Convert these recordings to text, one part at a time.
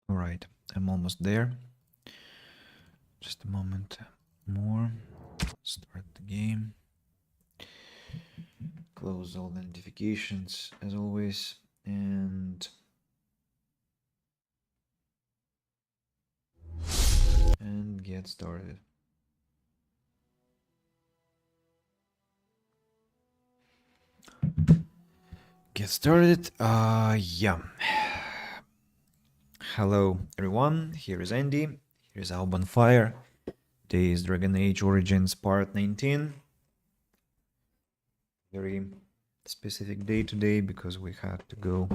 Alright, I'm almost there. Just a moment more. Start the game. Close all the notifications as always. And get started. Get started. Yeah. Hello everyone, here is Andy, here is our bonfire. Today is Dragon Age Origins Part 19. Very specific day today because we had to go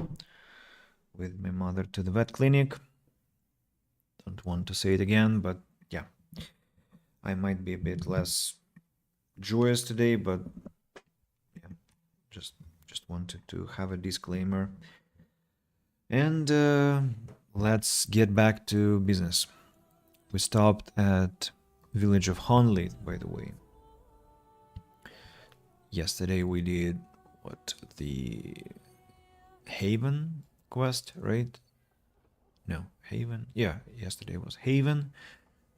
with my mother to the vet clinic. Don't want to say it again, but yeah. I might be a bit less joyous today, but yeah, just wanted to have a disclaimer. And let's get back to business. We stopped at village of Honley, by the way. Yesterday we did the Haven quest, right? No, Haven. Yeah, yesterday was Haven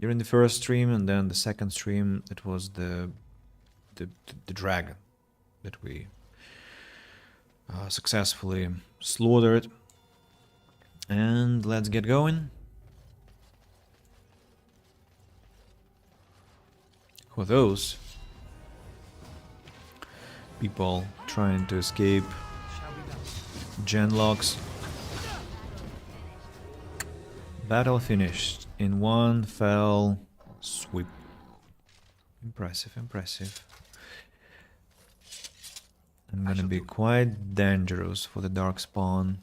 during the first stream, and then the second stream it was the dragon that we successfully slaughtered. And let's get going. Who are those? People trying to escape genlocks. Battle finished in one fell sweep. Impressive, impressive. I'm gonna be quite dangerous for the Darkspawn.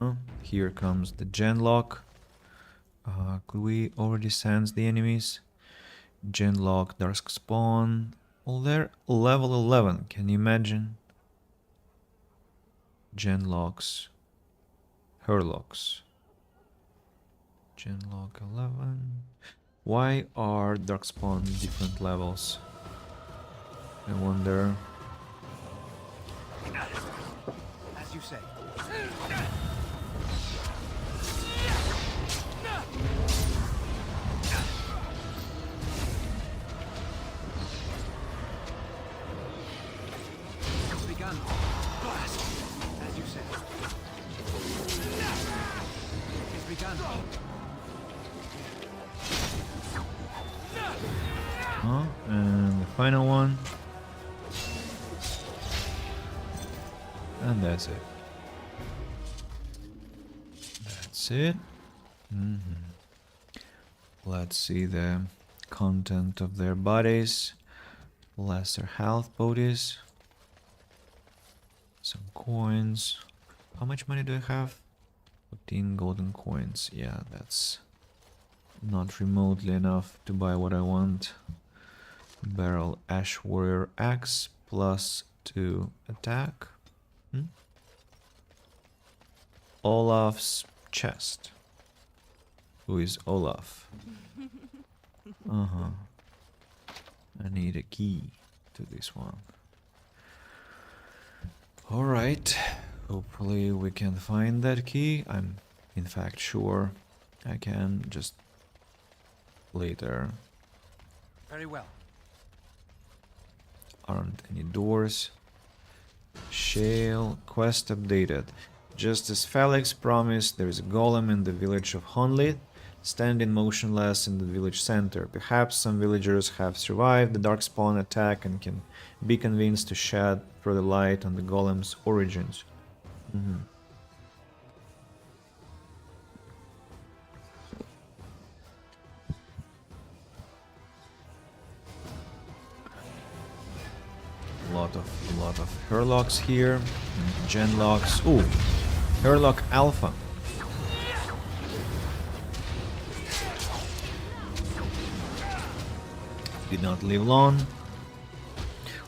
Oh, here comes the genlock. Could we already sense the enemies? Genlock, Darkspawn. Well, they're level 11. Can you imagine? Genlocks, Hurlocks. Genlock 11. Why are Darkspawn different levels? I wonder. As you say. It's begun. Blast. As you say. It's begun. And the final one. And that's it. That's it. Let's see the content of their bodies. Lesser health bodies. Some coins. How much money do I have? 14 golden coins. Yeah, that's not remotely enough to buy what I want. Barrel Ash Warrior Axe plus 2 attack. Olaf's chest. Who is Olaf? I need a key to this one. Alright. Hopefully we can find that key. I'm in fact sure I can, just later. Very well. Aren't any doors. Shale quest updated. Just as Felix promised, there is a golem in the village of Honley, standing motionless in the village center. Perhaps some villagers have survived the Darkspawn attack and can be convinced to shed further light on the golem's origins. A lot of Hurlocks here, and Genlocks. Ooh, Hurlock Alpha. Did not live long.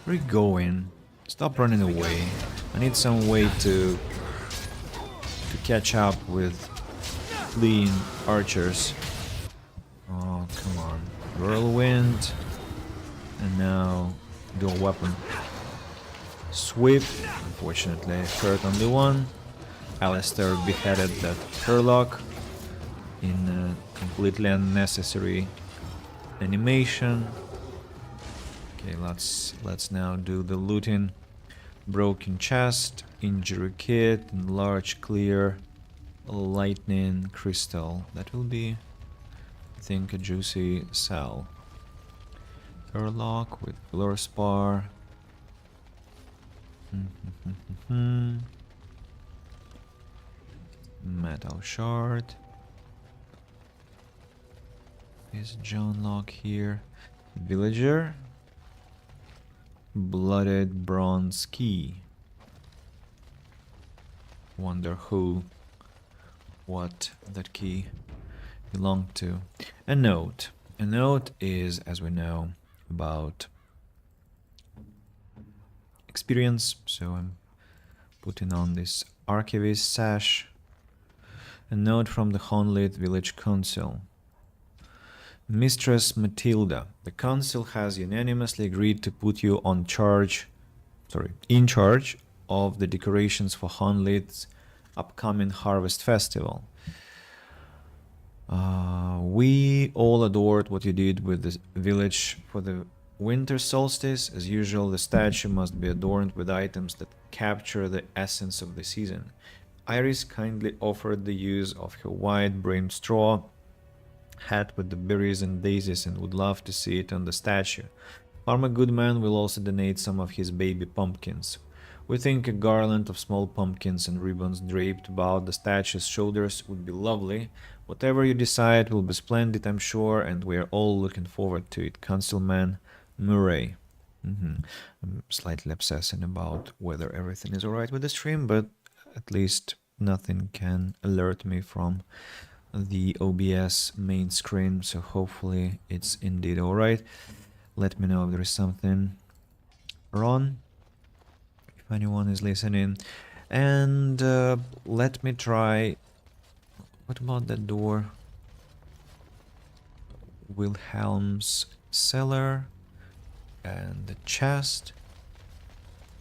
Where are you going? Stop running away. I need some way to catch up with fleeing archers. Oh, come on. Whirlwind. And now dual weapon. Sweep. Unfortunately, I hurt only one. Alistair beheaded that Hurlock. in a completely unnecessary animation. Okay, let's now do the looting. Broken chest, injury kit, and large clear lightning crystal. That will be, I think, a juicy sell. Airlock with fluorspar. Metal shard. Is John Locke here? Villager. Blooded bronze key. Wonder what that key belonged to. A note. A note is, as we know, about experience. So I'm putting on this archivist sash. A note from the Honlit Village Council. Mistress Matilda, the council has unanimously agreed to put you in charge of the decorations for Honlit's upcoming Harvest Festival. We all adored what you did with the village for the winter solstice. As usual, the statue must be adorned with items that capture the essence of the season. Iris kindly offered the use of her wide-brimmed straw hat with the berries and daisies and would love to see it on the statue. Farmer Goodman will also donate some of his baby pumpkins. We think a garland of small pumpkins and ribbons draped about the statue's shoulders would be lovely. Whatever you decide will be splendid, I'm sure, and we are all looking forward to it. Councilman Murray. I'm slightly obsessing about whether everything is alright with the stream, but at least nothing can alert me from the OBS main screen, so hopefully it's indeed alright. Let me know if there is something wrong, if anyone is listening. And let me try... What about that door? Wilhelm's cellar and the chest.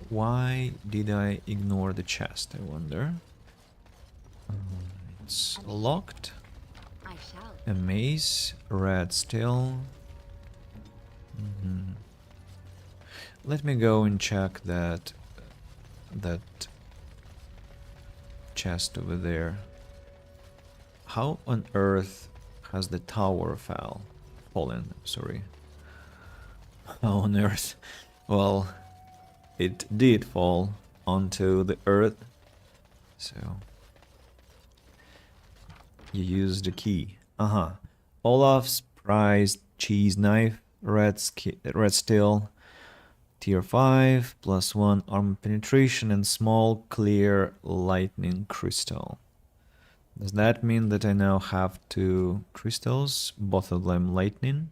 Why did I ignore the chest, I wonder? It's locked. I shall. A mace, red still. Let me go and check that chest over there. How on earth has the tower fallen? Sorry. How on earth? Well, it did fall onto the earth. So you used the key. Olaf's prized cheese knife, red steel, tier 5, +1 armor penetration, and small clear lightning crystal. Does that mean that I now have 2 crystals, both of them lightning?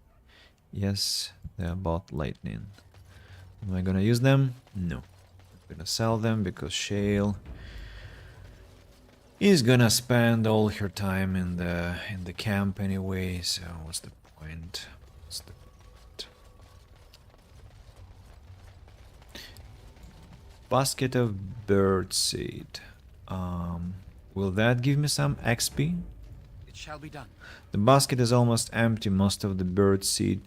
Yes, they are both lightning. Am I gonna use them? No. I'm gonna sell them because Shale is gonna spend all her time in the camp anyway, so what's the point? Basket of birdseed. Will that give me some XP? It shall be done. The basket is almost empty. Most of the birdseed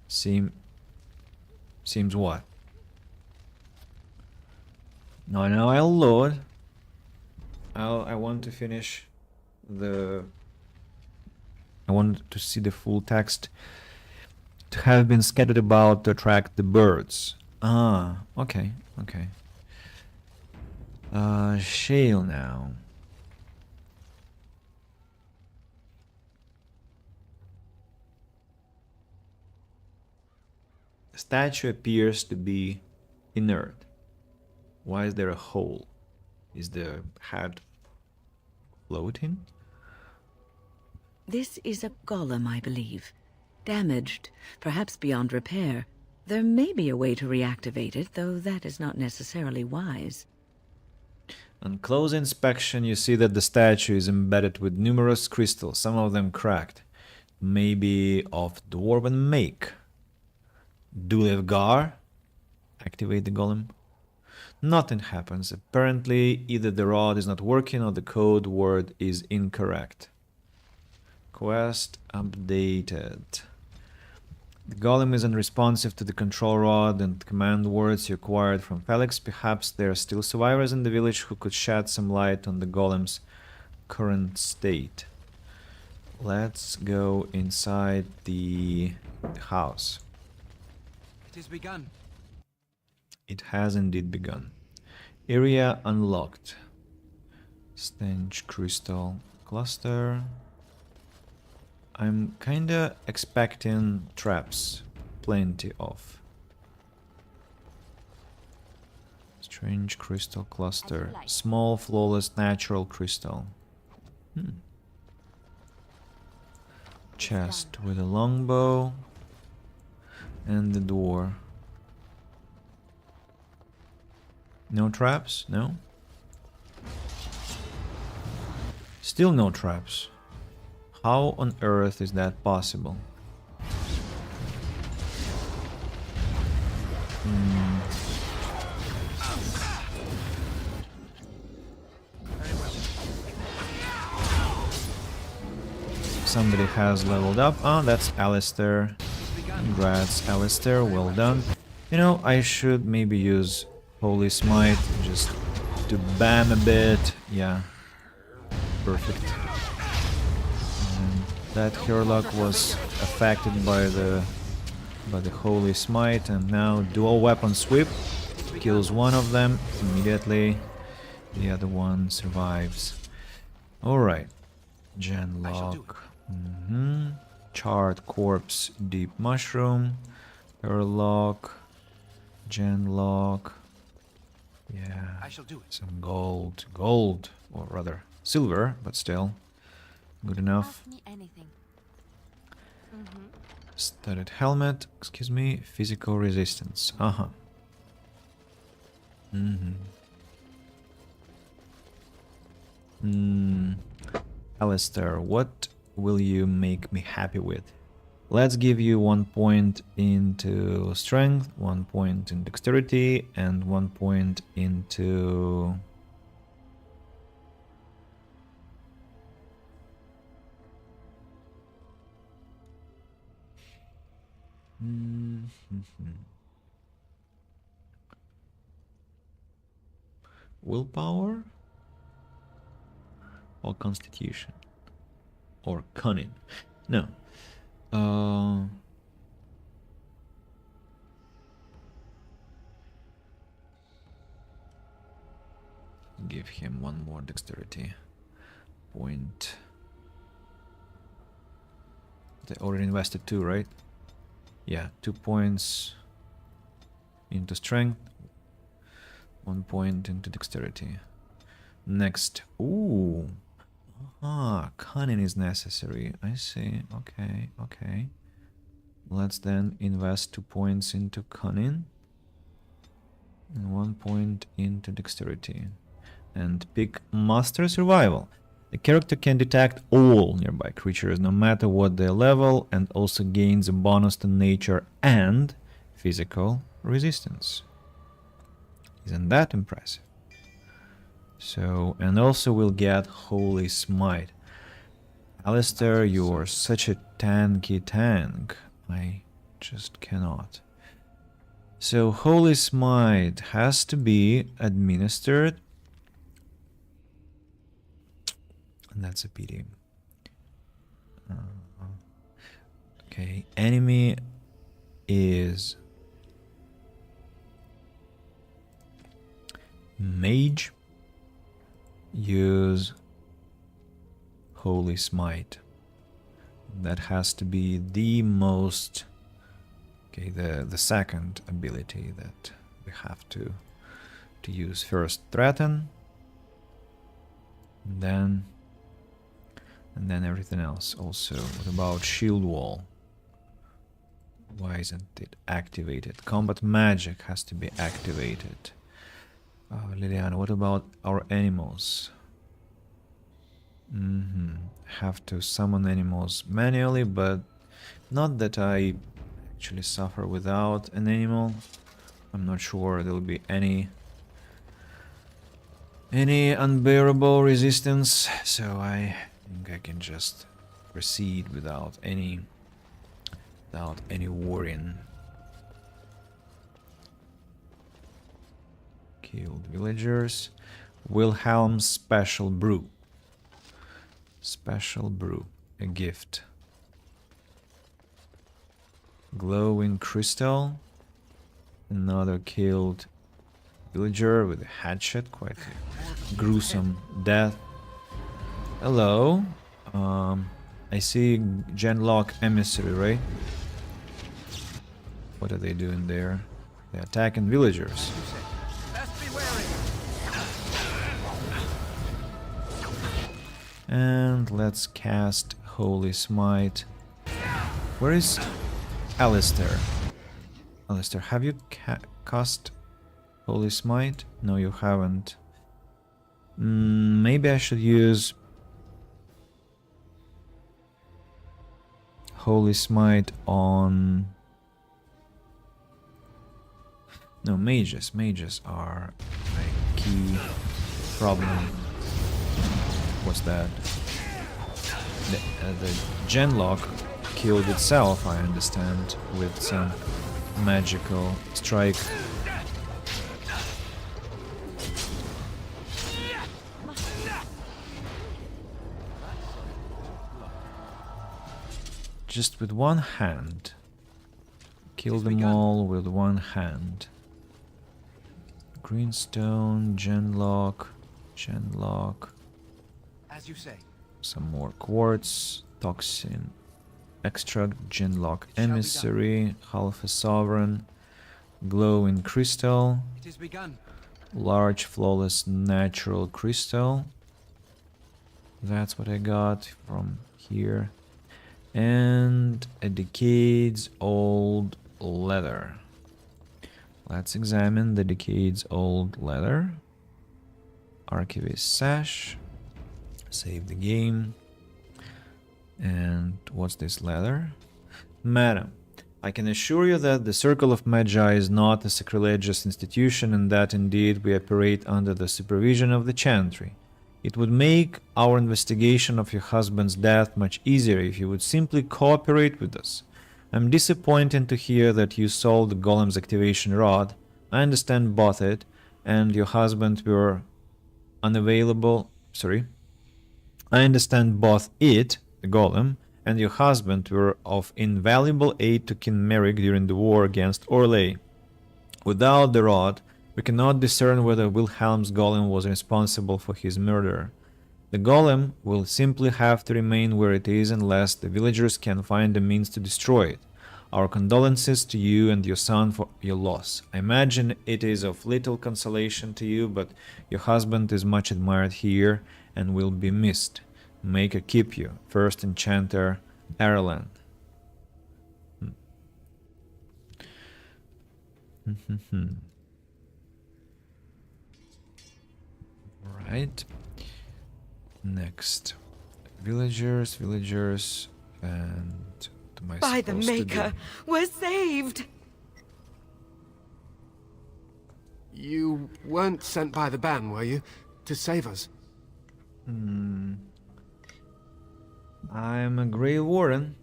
seems what? No, I'll load. I want to finish the... I want to see the full text. To have been scattered about to attract the birds. Okay. Shale now. The statue appears to be inert. Why is there a hole? Is the head floating? This is a golem, I believe. Damaged, perhaps beyond repair. There may be a way to reactivate it, though that is not necessarily wise. On close inspection, you see that the statue is embedded with numerous crystals, some of them cracked. Maybe of dwarven make. Dulevgar? Activate the golem. Nothing happens. Apparently, either the rod is not working or the code word is incorrect. Quest updated. The golem is unresponsive to the control rod and command words you acquired from Felix. Perhaps there are still survivors in the village who could shed some light on the golem's current state. Let's go inside the house. It has begun. It has indeed begun. Area unlocked. Stench crystal cluster. I'm kinda expecting traps. Plenty of. Strange crystal cluster. Small, flawless, natural crystal. Chest with a longbow. And the door. No traps? No? Still no traps. How on earth is that possible? Somebody has leveled up. Ah, that's Alistair. Congrats, Alistair. Well done. You know, I should maybe use Holy Smite just to bam a bit. Yeah. Perfect. And that Herlock was affected by the Holy Smite, and now dual weapon sweep kills one of them immediately. The other one survives. Alright. Genlock. Charred corpse, deep mushroom. Herlock. Genlock. Yeah. I shall do it. Some gold. Gold. Or rather, silver, but still. Good enough. Ask me anything. Studded helmet. Excuse me. Physical resistance. Uh-huh. Alistair, what will you make me happy with? Let's give you 1 point into strength, 1 point in dexterity, and 1 point into... willpower? Or constitution? Or cunning? No. Give him 1 more dexterity point. They already invested 2, right? Yeah, 2 points into strength, 1 point into dexterity. Next. Ooh. Cunning is necessary. I see. Okay, okay. Let's then invest 2 points into cunning and 1 point into dexterity. And pick Master Survival. The character can detect all nearby creatures, no matter what their level, and also gains a bonus to nature and physical resistance. Isn't that impressive? So, and also we'll get Holy Smite. Alistair, you're such a tanky tank. I just cannot. So, Holy Smite has to be administered. And that's a pity. Okay, enemy is mage. Use Holy Smite. That has to be the most... Okay, the second ability that we have to use. First Threaten, and then everything else. Also, what about Shield Wall? Why isn't it activated? Combat Magic has to be activated. Liliana, what about our animals? Have to summon animals manually, but not that I actually suffer without an animal. I'm not sure there'll be any unbearable resistance, so I think I can just proceed without any worrying. Killed villagers. Wilhelm's special brew. Special brew. A gift. Glowing crystal. Another killed villager with a hatchet. Quite a gruesome death. Hello. I see Genlock emissary, right? What are they doing there? They're attacking villagers. Best be wary. And let's cast Holy Smite. Where is Alistair? Alistair, have you cast Holy Smite? No, you haven't. Maybe I should use Holy Smite on... No, mages. Mages are a key problem. What's that? The Genlock killed itself, I understand, with some magical strike. Just with one hand. Kill them all with one hand. Greenstone, Genlock, As you say. some more quartz, toxin, extract, Genlock emissary, half a sovereign, glowing crystal, It is begun. large flawless natural crystal. That's what I got from here. And a decades old leather. Let's examine the decades old leather. Archivist sash. Save the game. And what's this leather? Madam, I can assure you that the Circle of Magi is not a sacrilegious institution and that indeed we operate under the supervision of the Chantry. It would make our investigation of your husband's death much easier if you would simply cooperate with us. I'm disappointed to hear that you sold the Golem's activation rod. I understand both it and your husband were unavailable. I understand both it, the Golem, and your husband were of invaluable aid to King Merrick during the war against Orlais. Without the rod, we cannot discern whether Wilhelm's Golem was responsible for his murder. The Golem will simply have to remain where it is unless the villagers can find a means to destroy it. Our condolences to you and your son for your loss. I imagine it is of little consolation to you, but your husband is much admired here and will be missed. Maker keep you. First Enchanter, Ireland. Right. Next. Villagers, and what am I By the supposed to do? Maker, we're saved! You weren't sent by the ban, were you? To save us? I'm a Grey Warden.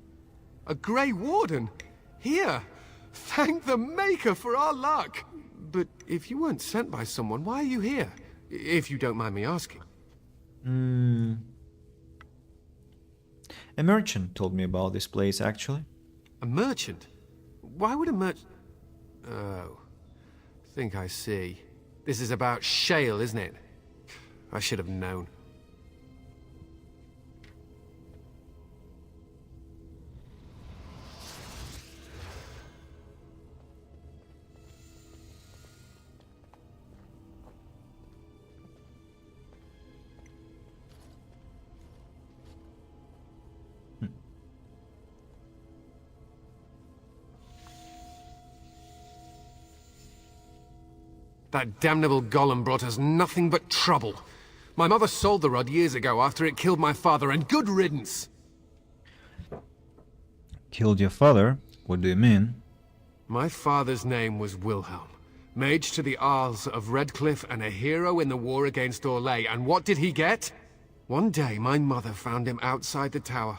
A Grey Warden? Here! Thank the Maker for our luck! But if you weren't sent by someone, why are you here? If you don't mind me asking. A merchant told me about this place, actually. A merchant? Why would a merchant... Oh. Think I see. This is about shale, isn't it? I should have known. That damnable golem brought us nothing but trouble. My mother sold the rod years ago after it killed my father, and good riddance! Killed your father? What do you mean? My father's name was Wilhelm, mage to the Arls of Redcliffe and a hero in the war against Orlais, and what did he get? One day my mother found him outside the tower,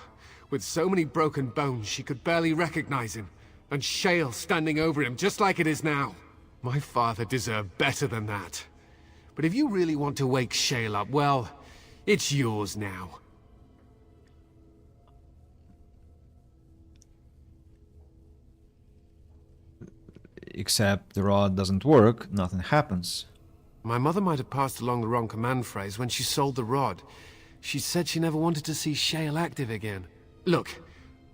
with so many broken bones she could barely recognize him, and Shale standing over him just like it is now. My father deserved better than that. But if you really want to wake Shale up, well, it's yours now. Except the rod doesn't work, nothing happens. My mother might have passed along the wrong command phrase when she sold the rod. She said she never wanted to see Shale active again. Look,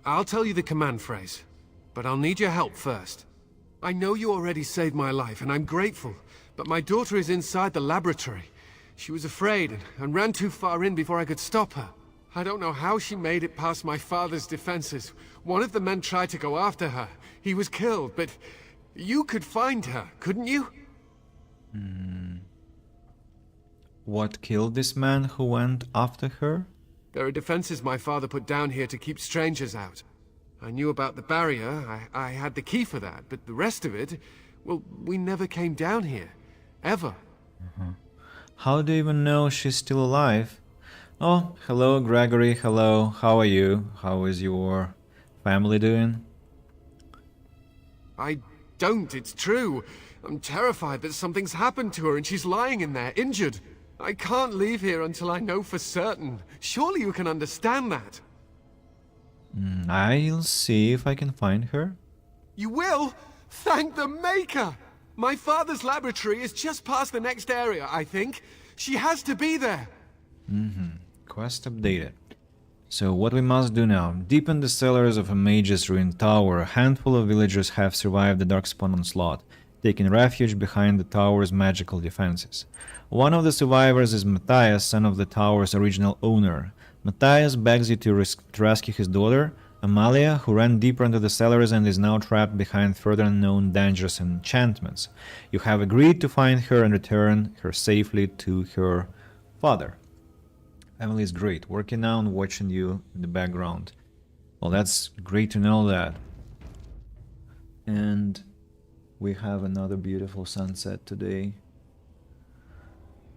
I'll tell you the command phrase, but I'll need your help first. I know you already saved my life, and I'm grateful, but my daughter is inside the laboratory. She was afraid and ran too far in before I could stop her. I don't know how she made it past my father's defenses. One of the men tried to go after her. He was killed, but you could find her, couldn't you? What killed this man who went after her? There are defenses my father put down here to keep strangers out. I knew about the barrier, I had the key for that, but the rest of it, well, we never came down here. Ever. How do you even know she's still alive? Oh, hello Gregory, hello, how are you? How is your family doing? I don't, it's true. I'm terrified that something's happened to her and she's lying in there, injured. I can't leave here until I know for certain. Surely you can understand that. I'll see if I can find her. You will? Thank the Maker! My father's laboratory is just past the next area, I think. She has to be there. Quest updated. So what we must do now? Deep in the cellars of a mage's ruined tower, a handful of villagers have survived the Darkspawn onslaught, taking refuge behind the tower's magical defenses. One of the survivors is Matthias, son of the tower's original owner. Matthias begs you to rescue his daughter, Amalia, who ran deeper into the cellars and is now trapped behind further unknown dangers and enchantments. You have agreed to find her and return her safely to her father. Emily is great, working now and watching you in the background. Well, that's great to know that. And we have another beautiful sunset today.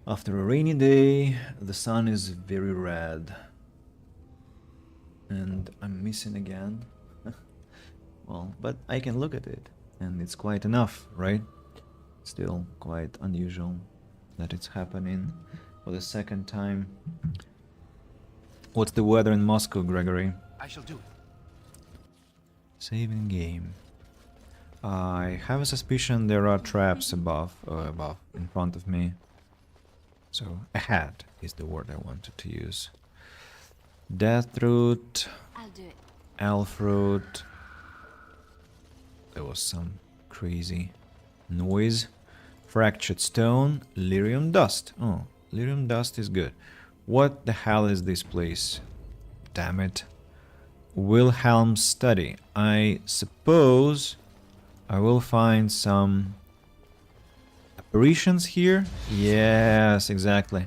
After a rainy day, the sun is very red. And I'm missing again. Well, but I can look at it, and it's quite enough, right? Still quite unusual that it's happening for the second time. What's the weather in Moscow, Gregory? I shall do it. Saving game. I have a suspicion there are traps above, in front of me. So, ahead is the word I wanted to use. Deathroot, I'll do it. Elfroot. There was some crazy noise. Fractured stone, lyrium dust. Oh, lyrium dust is good. What the hell is this place? Damn it. Wilhelm's study. I suppose I will find some apparitions here. Yes, exactly.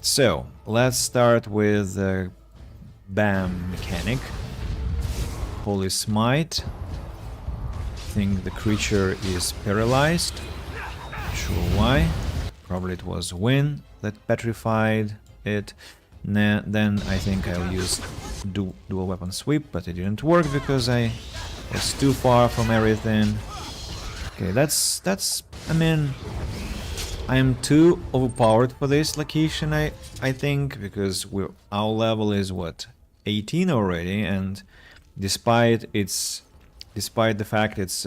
So, let's start with the BAM mechanic. Holy Smite. I think the creature is paralyzed. Not sure why. Probably it was wind that petrified it. Then I think I'll use dual weapon sweep, but it didn't work because I was too far from everything. Okay, that's I mean, I am too overpowered for this location, I think, because our level is what, 18 already, and despite the fact it's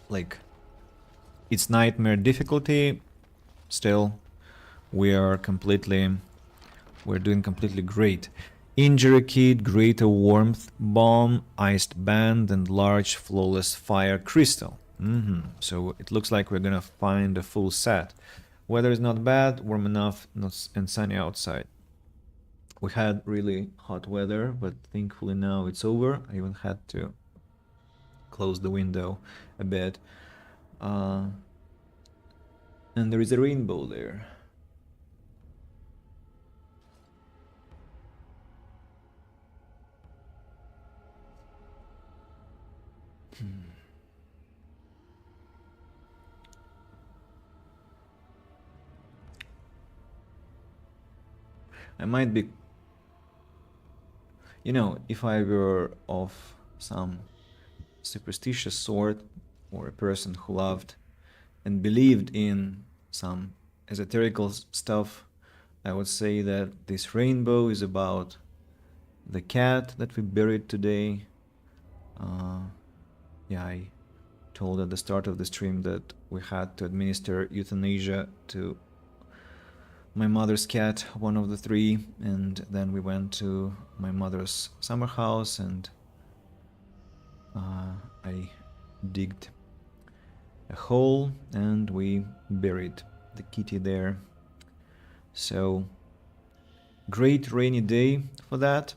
like it's nightmare difficulty, still we're doing completely great. Injury kit, greater warmth bomb, iced band, and large flawless fire crystal. So it looks like we're gonna find a full set. Weather is not bad, warm enough, and sunny outside. We had really hot weather, but thankfully now it's over. I even had to close the window a bit. And there is a rainbow there. I might be You know, if I were of some superstitious sort, or a person who loved and believed in some esoterical stuff, I would say that this rainbow is about the cat that we buried today. Yeah, I told at the start of the stream that we had to administer euthanasia to my mother's cat, one of the three, and then we went to my mother's summer house, and I digged a hole and we buried the kitty there. So great rainy day for that,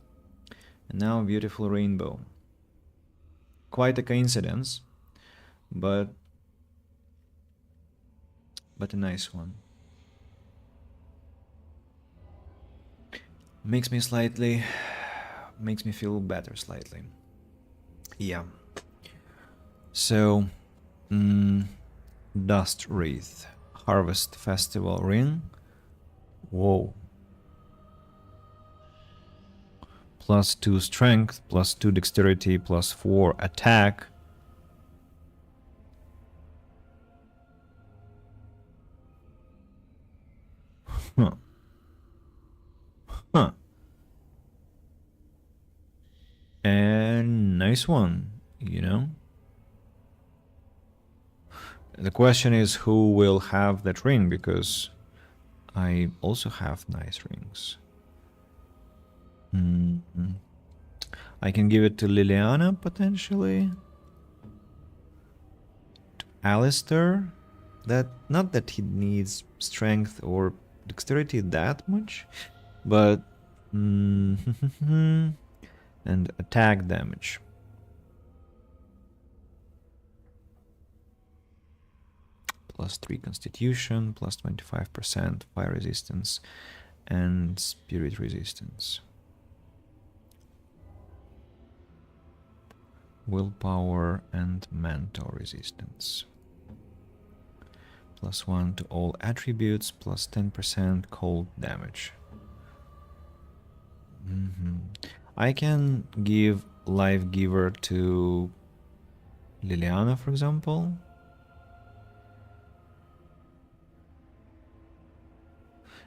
and now a beautiful rainbow. Quite a coincidence, but a nice one. Makes me feel better slightly. Yeah. So, Dust Wreath, Harvest Festival Ring. Whoa. +2 strength, +2 dexterity, +4 attack. Huh. Huh. And nice one, you know? The question is who will have that ring, because I also have nice rings. I can give it to Liliana, potentially. To Alistair. Not that he needs strength or dexterity that much, but and attack damage. +3 constitution, +25% fire resistance, and spirit resistance. Willpower and mentor resistance. +1 to all attributes, +10% cold damage. I can give Life Giver to Liliana, for example.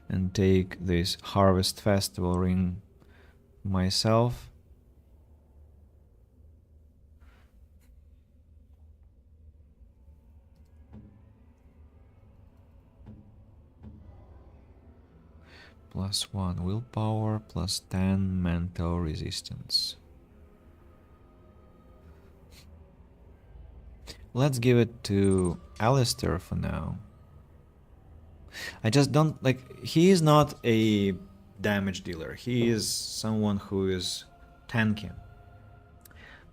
And take this Harvest Festival ring myself. +1 willpower, +10 mental resistance. Let's give it to Alistair for now. I just don't like. He is not a damage dealer. He is someone who is tanking.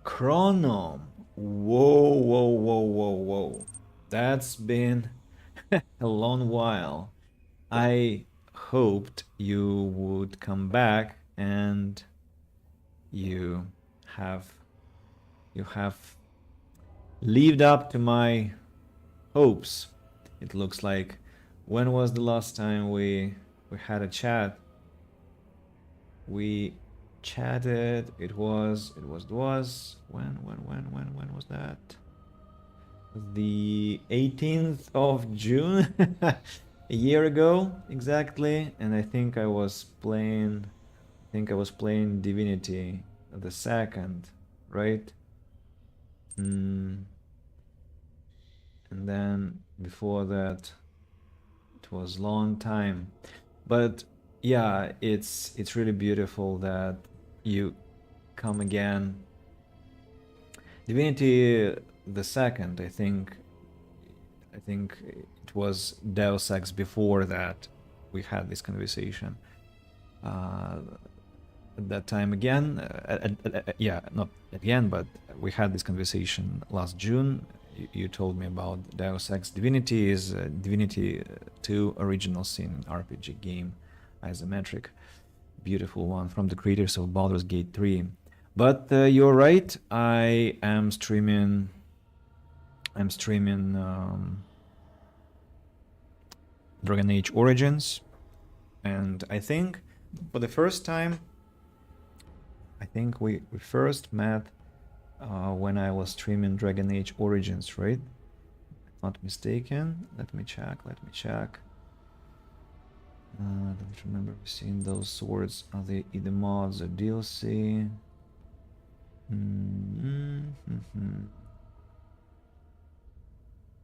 Chronom. Whoa. That's been a long while. I hoped you would come back, and you have lived up to my hopes. It looks like. When was the last time we had a chat? We chatted. It was when was that? The 18th of June, a year ago exactly. And I think I was playing Divinity the 2nd, right? And then before that, it was long time. But yeah, it's really beautiful that you come again. Divinity the 2nd, I think it was Deus Ex before that we had this conversation. At that time again, not again, but we had this conversation last June. You told me about Deus Ex. Divinity is Divinity 2 Original Sin RPG game, isometric, beautiful one from the creators of Baldur's Gate 3. But you're right, I am streaming Dragon Age Origins, and I think for the first time I think we first met when I was streaming Dragon Age Origins, right? Not mistaken. Let me check. Don't remember seeing those swords. Are they either mods or DLC?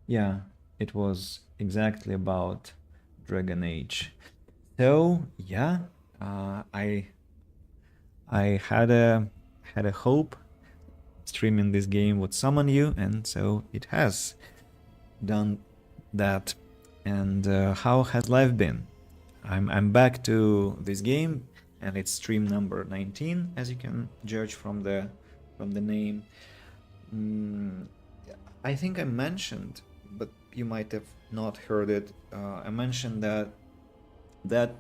Yeah, it was exactly about Dragon Age. So yeah, I had a hope streaming this game would summon you, and so it has done that. And how has life been? I'm back to this game, and it's stream number 19, as you can judge from the name. I think I mentioned, but you might have not heard it. I mentioned that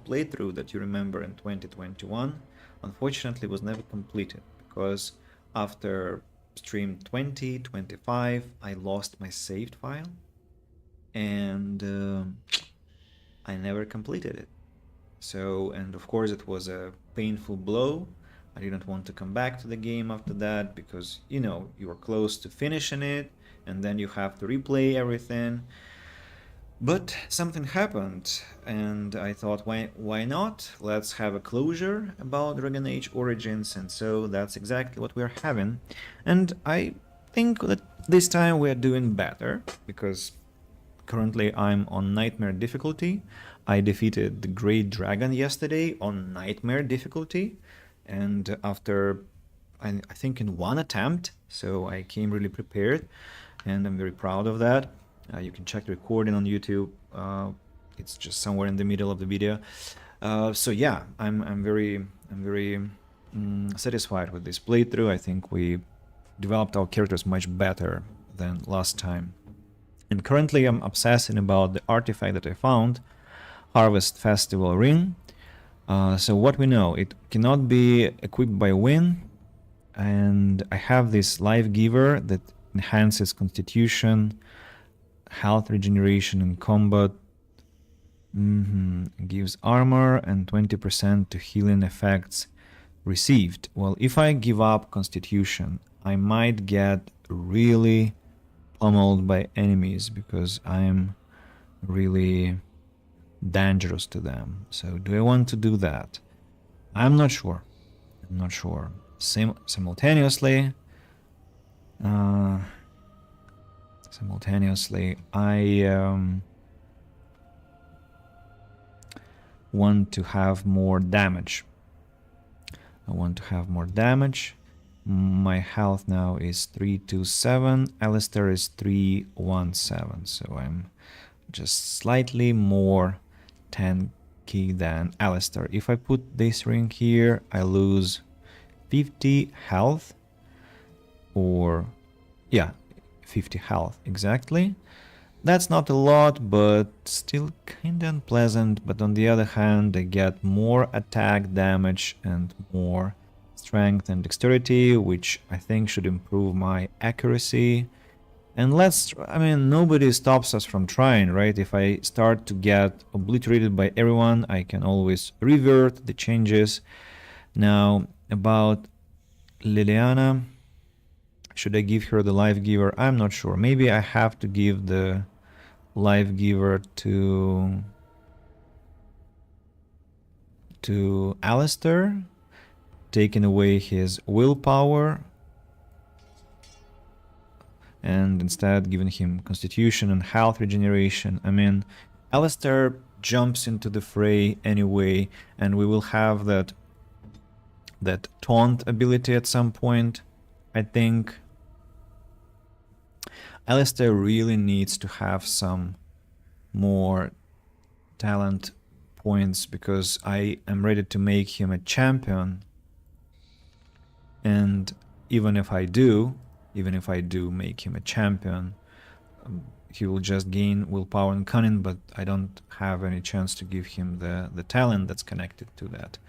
playthrough that you remember in 2021, unfortunately, was never completed because after stream 2025, I lost my saved file, and I never completed it. So, and of course it was a painful blow. I didn't want to come back to the game after that because, you know, you are close to finishing it and then you have to replay everything. But something happened and I thought, why not? Let's have a closure about Dragon Age Origins, and so that's exactly what we're having. And I think that this time we're doing better because currently I'm on Nightmare difficulty. I defeated the Great Dragon yesterday on Nightmare difficulty, and after, I think in one attempt, so I came really prepared, and I'm very proud of that. You can check the recording on YouTube. It's just somewhere in the middle of the video. So yeah, I'm very satisfied with this playthrough. I think we developed our characters much better than last time. And currently I'm obsessing about the artifact that I found, Harvest Festival Ring. So what we know, it cannot be equipped by Wynne, and I have this Life Giver that enhances Constitution, health regeneration in combat, gives armor and 20% to healing effects received. Well, if I give up Constitution, I might get really pummeled by enemies because I'm really dangerous to them. So do I want to do that? I'm not sure. Simultaneously, I want to have more damage. My health now is 327. Alistair is 317. So I'm just slightly more tanky than Alistair. If I put this ring here, I lose 50 health, or yeah, 50 health exactly. That's not a lot, but still kinda unpleasant. But on the other hand, I get more attack damage and more strength and dexterity, which I think should improve my accuracy. And nobody stops us from trying, right? If I start to get obliterated by everyone, I can always revert the changes. Now, about Liliana, should I give her the Life Giver? I'm not sure. Maybe I have to give the Life Giver to Alistair, taking away his willpower, and instead giving him Constitution and health regeneration. I mean, Alistair jumps into the fray anyway, and we will have that taunt ability at some point. I think Alistair really needs to have some more talent points because I am ready to make him a champion. And even if I do make him a champion, he will just gain willpower and cunning, but I don't have any chance to give him the talent that's connected to that.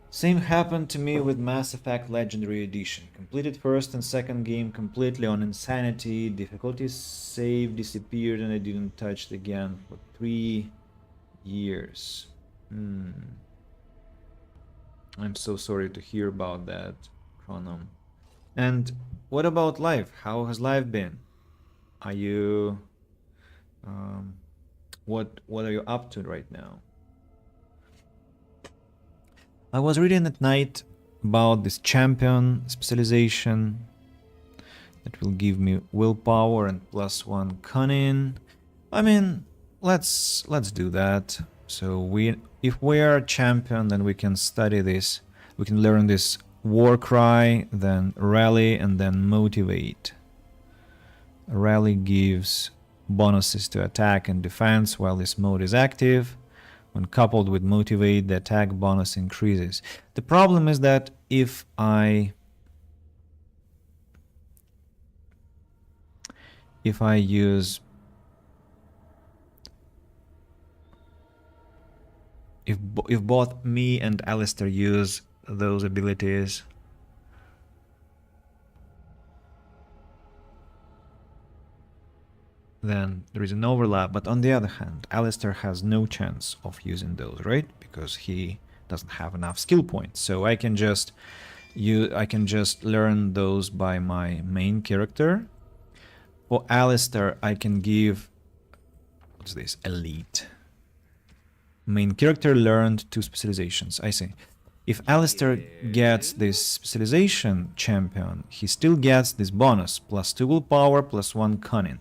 Same happened to me with Mass Effect Legendary Edition. Completed first and second game completely on Insanity. Difficulty save disappeared and I didn't touch it again for 3 years. I'm so sorry to hear about that, Chronom. And what about life? How has life been? Are you what are you up to right now? I was reading at night about this champion specialization that will give me willpower and +1 cunning. I mean, let's do that. So if we are a champion, then we can study this. We can learn this war cry, then rally, and then motivate. Rally gives bonuses to attack and defense while this mode is active. When coupled with motivate, the attack bonus increases. The problem is that if both me and Alistair use those abilities, then there is an overlap. But on the other hand, Alistair has no chance of using those, right? Because he doesn't have enough skill points. So I can just learn those by my main character. For Alistair, I can give, what's this? Elite. Main character learned 2 specializations. I see. If Alistair gets this specialization champion, he still gets this bonus, +2 willpower, +1 cunning.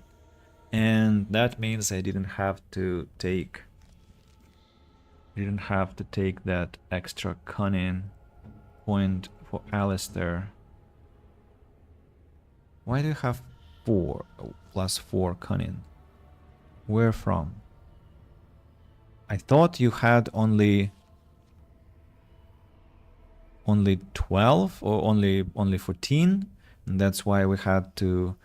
And that means I didn't have to take that extra cunning point for Alistair. Why do you have 4 +4 cunning? Where from? I thought you had only 12 or only 14, and that's why we had to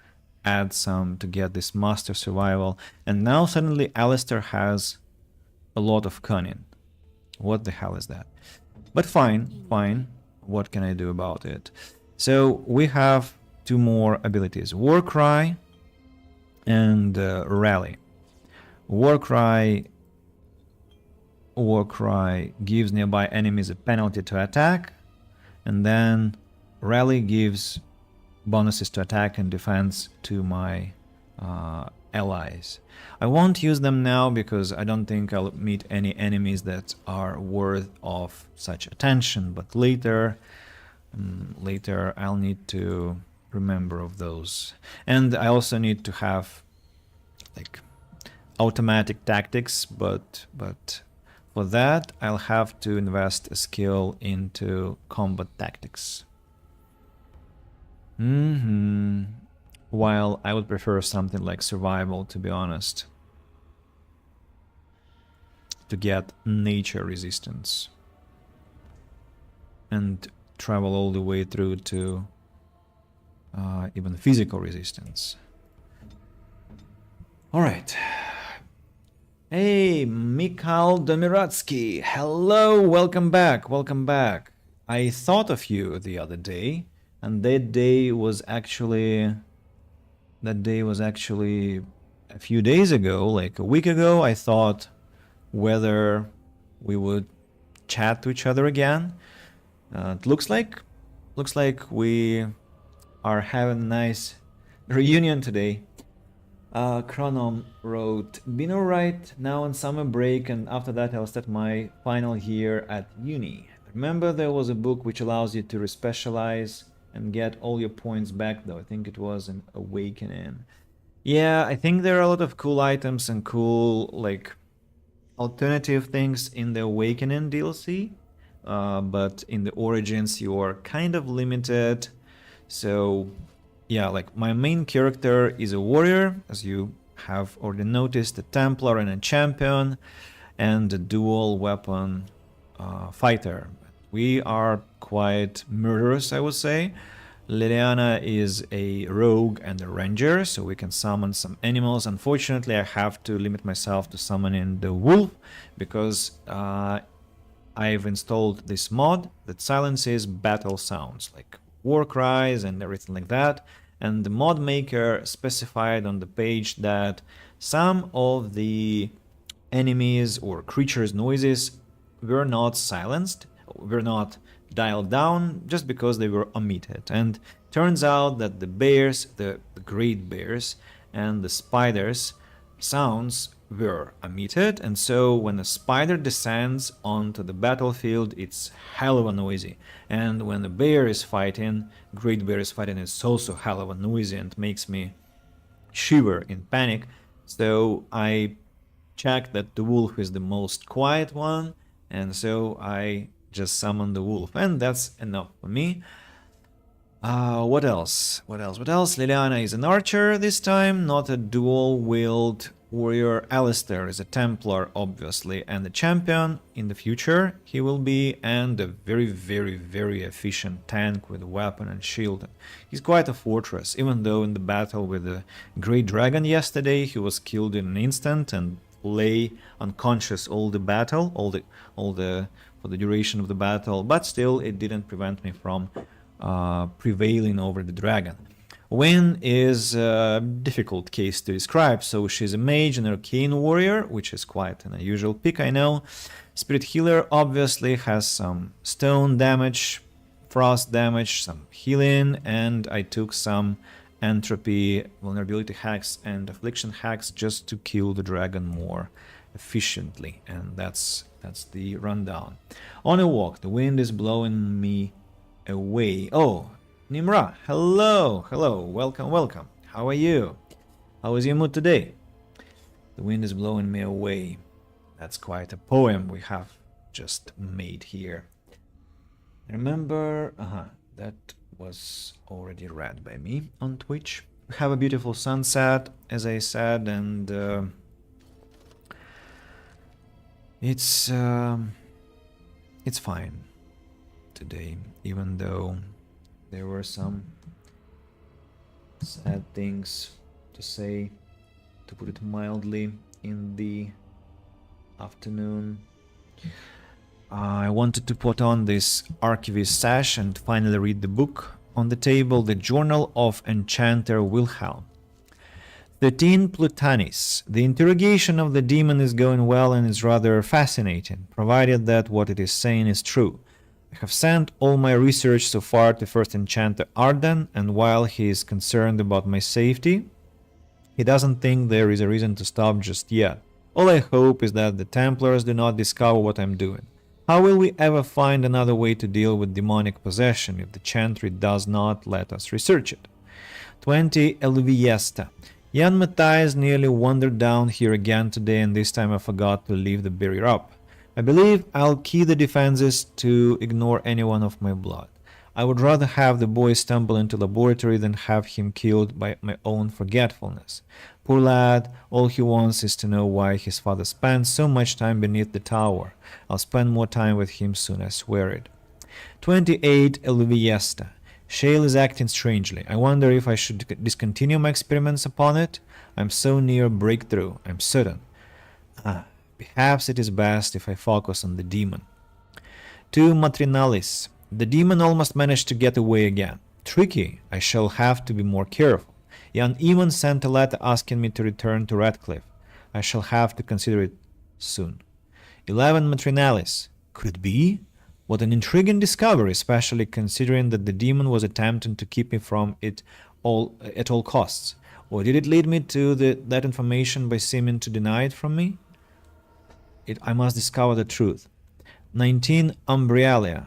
add some to get this master survival. And now suddenly Alistair has a lot of cunning. What the hell is that? But fine. What can I do about it? So we have 2 more abilities: War Cry and Rally. War Cry gives nearby enemies a penalty to attack, and then Rally gives bonuses to attack and defense to my allies. I won't use them now because I don't think I'll meet any enemies that are worth of such attention, but later I'll need to remember of those. And I also need to have like automatic tactics, but for that I'll have to invest a skill into combat tactics. While I would prefer something like survival, to be honest, to get nature resistance and travel all the way through to even physical resistance. All right. Hey, Mikhail Domiratsky. Hello, welcome back. I thought of you the other day, and that day was actually a few days ago, like a week ago. I thought whether we would chat to each other again. It looks like we are having a nice reunion today. Chronom wrote, "Been alright, now on summer break, and after that I'll start my final year at uni. Remember there was a book which allows you to respecialize and get all your points back, though. I think it was an Awakening." Yeah, I think there are a lot of cool items and cool, like, alternative things in the Awakening DLC, but in the Origins you are kind of limited. So yeah, like, my main character is a warrior, as you have already noticed, a Templar and a champion, and a dual weapon fighter. We are quite murderous, I would say. Liliana is a rogue and a ranger, so we can summon some animals. Unfortunately, I have to limit myself to summoning the wolf, because I've installed this mod that silences battle sounds, like war cries and everything like that. And the mod maker specified on the page that some of the enemies or creatures' noises were not silenced, were not dialed down just because they were omitted. And turns out that the bears, the great bears, and the spiders sounds were omitted, and so when a spider descends onto the battlefield, it's hell of a noisy. And when the bear is fighting, great bear is fighting, it's also hell of a noisy and makes me shiver in panic. So I checked that the wolf is the most quiet one, and so I just summoned the wolf, and that's enough for me. What else? Liliana is an archer this time, not a dual-wield warrior. Alistair is a Templar, obviously, and a champion. In the future, he will be, and a very, very, very efficient tank with weapon and shield. He's quite a fortress, even though in the battle with the Great Dragon yesterday, he was killed in an instant and lay unconscious all the battle, for the duration of the battle. But still, it didn't prevent me from prevailing over the dragon. Wynne is a difficult case to describe, so she's a mage and arcane warrior, which is quite an unusual pick, I know. Spirit healer obviously has some stone damage, frost damage, some healing, and I took some entropy, vulnerability hacks, and affliction hacks just to kill the dragon more efficiently, and that's the rundown. On a walk, the wind is blowing me away. Oh, Nimra, hello, welcome. How are you? How is your mood today? The wind is blowing me away. That's quite a poem we have just made here. Remember, that was already read by me on Twitch. We have a beautiful sunset, as I said, and it's fine today, even though there were some sad things to say, to put it mildly, in the afternoon. I wanted to put on this archivist sash and finally read the book on the table, The Journal of Enchanter Wilhelm. 13 Plutanis. The interrogation of the demon is going well and is rather fascinating, provided that what it is saying is true. I have sent all my research so far to First Enchanter Arden, and while he is concerned about my safety, he doesn't think there is a reason to stop just yet. All I hope is that the Templars do not discover what I'm doing. How will we ever find another way to deal with demonic possession if the Chantry does not let us research it? 20 Elviesta. Jan Matthijs nearly wandered down here again today, and this time I forgot to leave the barrier up. I believe I'll key the defenses to ignore anyone of my blood. I would rather have the boy stumble into laboratory than have him killed by my own forgetfulness. Poor lad, all he wants is to know why his father spent so much time beneath the tower. I'll spend more time with him soon, I swear it. 28 Elviesta. Shale is acting strangely. I wonder if I should discontinue my experiments upon it. I'm so near breakthrough, I'm certain. Perhaps it is best if I focus on the demon. 2 Matrinalis. The demon almost managed to get away again. Tricky. I shall have to be more careful. Jan even sent a letter asking me to return to Redcliffe. I shall have to consider it soon. 11 Matrinalis. Could it be? What an intriguing discovery, especially considering that the demon was attempting to keep me from it at all costs. Or did it lead me to that information by seeming to deny it from me? I must discover the truth. 19 Umbralia.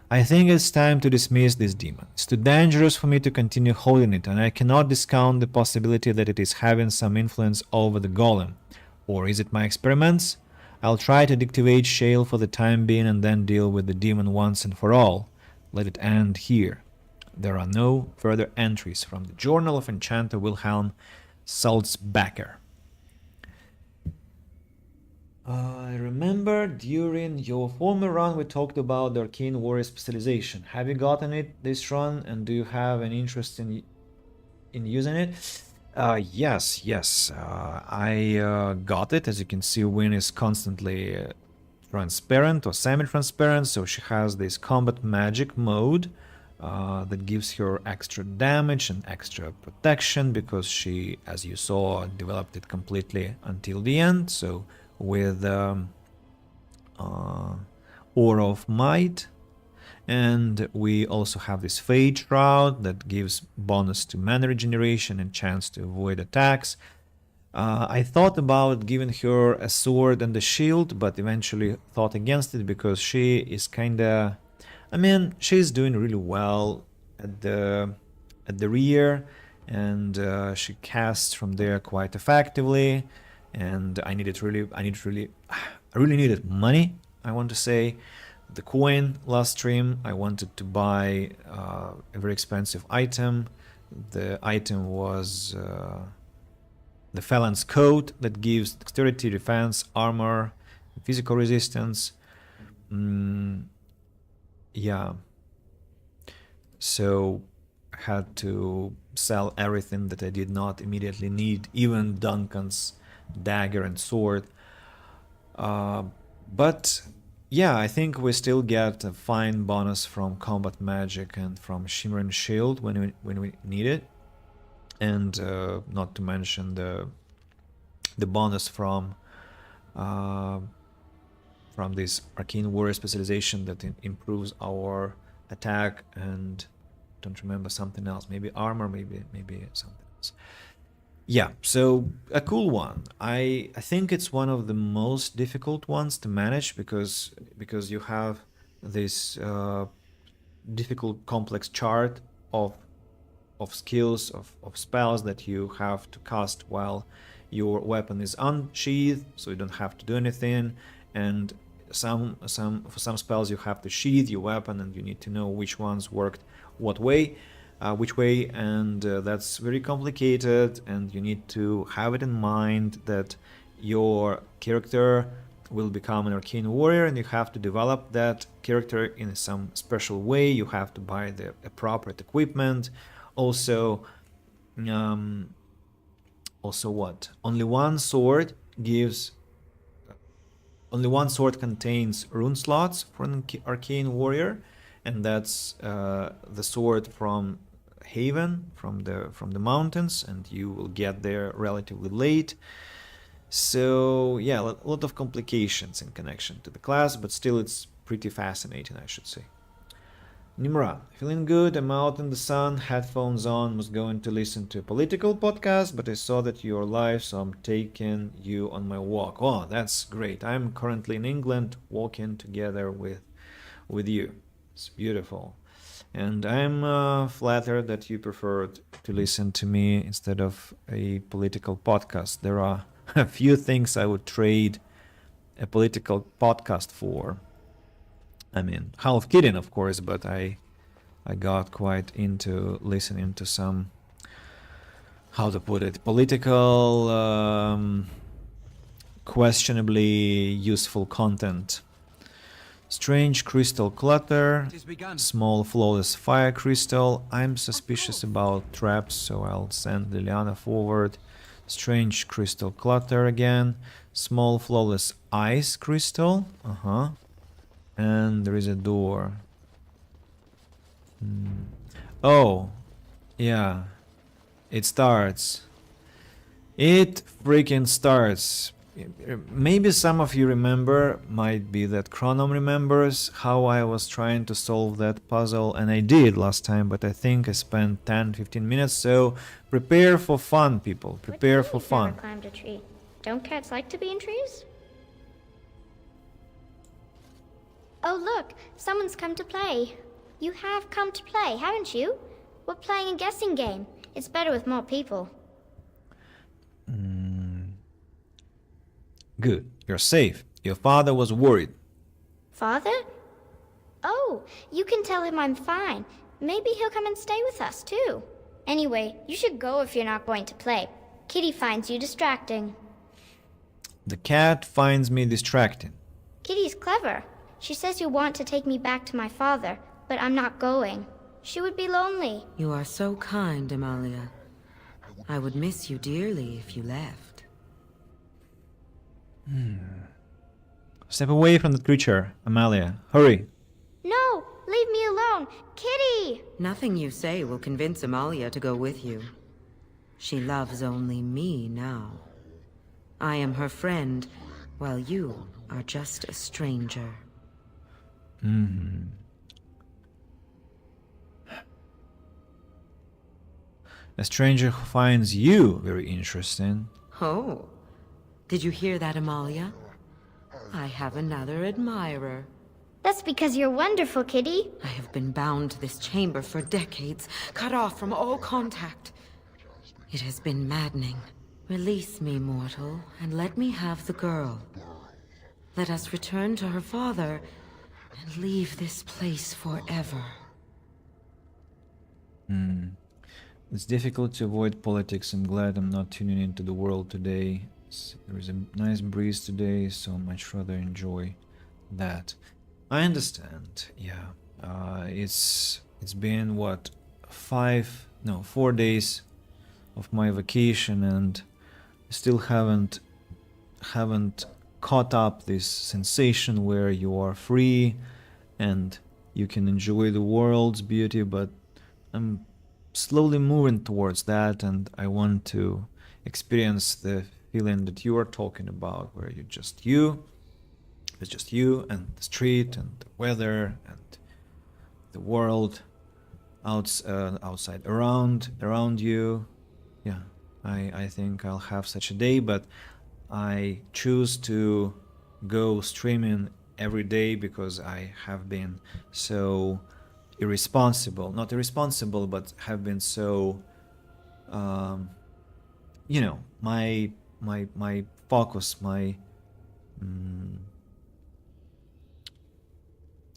I think it's time to dismiss this demon. It's too dangerous for me to continue holding it, and I cannot discount the possibility that it is having some influence over the golem. Or is it my experiments? I'll try to deactivate Shale for the time being and then deal with the demon once and for all. Let it end here. There are no further entries from the Journal of Enchanter Wilhelm Salzbacher. I remember during your former run we talked about the Arcane Warrior specialization. Have you gotten it this run, and do you have an interest in using it? Yes. I got it. As you can see, Wynne is constantly transparent or semi-transparent, so she has this combat magic mode that gives her extra damage and extra protection because she, as you saw, developed it completely until the end. So with Aura of Might, And we also have this Fade Shroud that gives bonus to mana regeneration and chance to avoid attacks. I thought about giving her a sword and a shield, but eventually thought against it because she is kinda... I mean, she's doing really well at the rear, and she casts from there quite effectively. And I really needed money, I want to say. The coin last stream, I wanted to buy a very expensive item. The item was the Felon's Coat that gives dexterity, defense, armor, physical resistance. Yeah. So I had to sell everything that I did not immediately need, even Duncan's dagger and sword. But yeah, I think we still get a fine bonus from combat magic and from Shimmering Shield when we need it, and not to mention the bonus from this Arcane Warrior specialization that improves our attack and don't remember something else, maybe armor, maybe something else. Yeah, so a cool one. I think it's one of the most difficult ones to manage because you have this difficult complex chart of skills, of spells that you have to cast while your weapon is unsheathed, so you don't have to do anything, and for some spells you have to sheath your weapon and you need to know which ones worked which way, and that's very complicated, and you need to have it in mind that your character will become an Arcane Warrior and you have to develop that character in some special way. You have to buy the appropriate equipment. Also what? Only one sword contains rune slots for an Arcane Warrior, and that's the sword from Haven, from the mountains, and you will get there relatively late. So yeah, a lot of complications in connection to the class, but still it's pretty fascinating, I should say. Nimra, feeling good, I'm out in the sun, headphones on, was going to listen to a political podcast, but I saw that you're live, so I'm taking you on my walk. Oh, that's great. I'm currently in England, walking together with you. It's beautiful. And I'm flattered that you preferred to listen to me instead of a political podcast. There are a few things I would trade a political podcast for. I mean, half kidding, of course, but I got quite into listening to some, how to put it, political, questionably useful content. Strange crystal clutter, small flawless fire crystal. I'm suspicious about traps, so I'll send Liliana forward. Strange crystal clutter again. Small flawless ice crystal. And there is a door. Oh, yeah. It starts. It freaking starts. Maybe some of you remember, might be that Chronom remembers how I was trying to solve that puzzle, and I did last time, but I think I spent 10-15 minutes, so prepare for fun, people. Prepare for fun. Never climbed a tree. Don't cats like to be in trees? Oh look, someone's come to play. You have come to play, haven't you? We're playing a guessing game. It's better with more people. Good. You're safe. Your father was worried. Father? Oh, you can tell him I'm fine. Maybe he'll come and stay with us, too. Anyway, you should go if you're not going to play. Kitty finds you distracting. The cat finds me distracting. Kitty's clever. She says you want to take me back to my father, but I'm not going. She would be lonely. You are so kind, Amalia. I would miss you dearly if you left. Step away from the creature, Amalia. Hurry. No, leave me alone. Kitty! Nothing you say will convince Amalia to go with you. She loves only me now. I am her friend, while you are just a stranger. A stranger who finds you very interesting. Oh, did you hear that, Amalia? I have another admirer. That's because you're wonderful, Kitty. I have been bound to this chamber for decades, cut off from all contact. It has been maddening. Release me, mortal, and let me have the girl. Let us return to her father and leave this place forever. It's difficult to avoid politics. I'm glad I'm not tuning into the world today. There is a nice breeze today, so much rather enjoy that. I understand. Yeah, it's been what 4 days of my vacation, and still haven't caught up this sensation where you are free and you can enjoy the world's beauty. But I'm slowly moving towards that, and I want to experience the feeling that you are talking about, where it's just you and the street and the weather and the world outside around you. Yeah, I think I'll have such a day, but I choose to go streaming every day because I have been so not irresponsible, but have been so my focus, I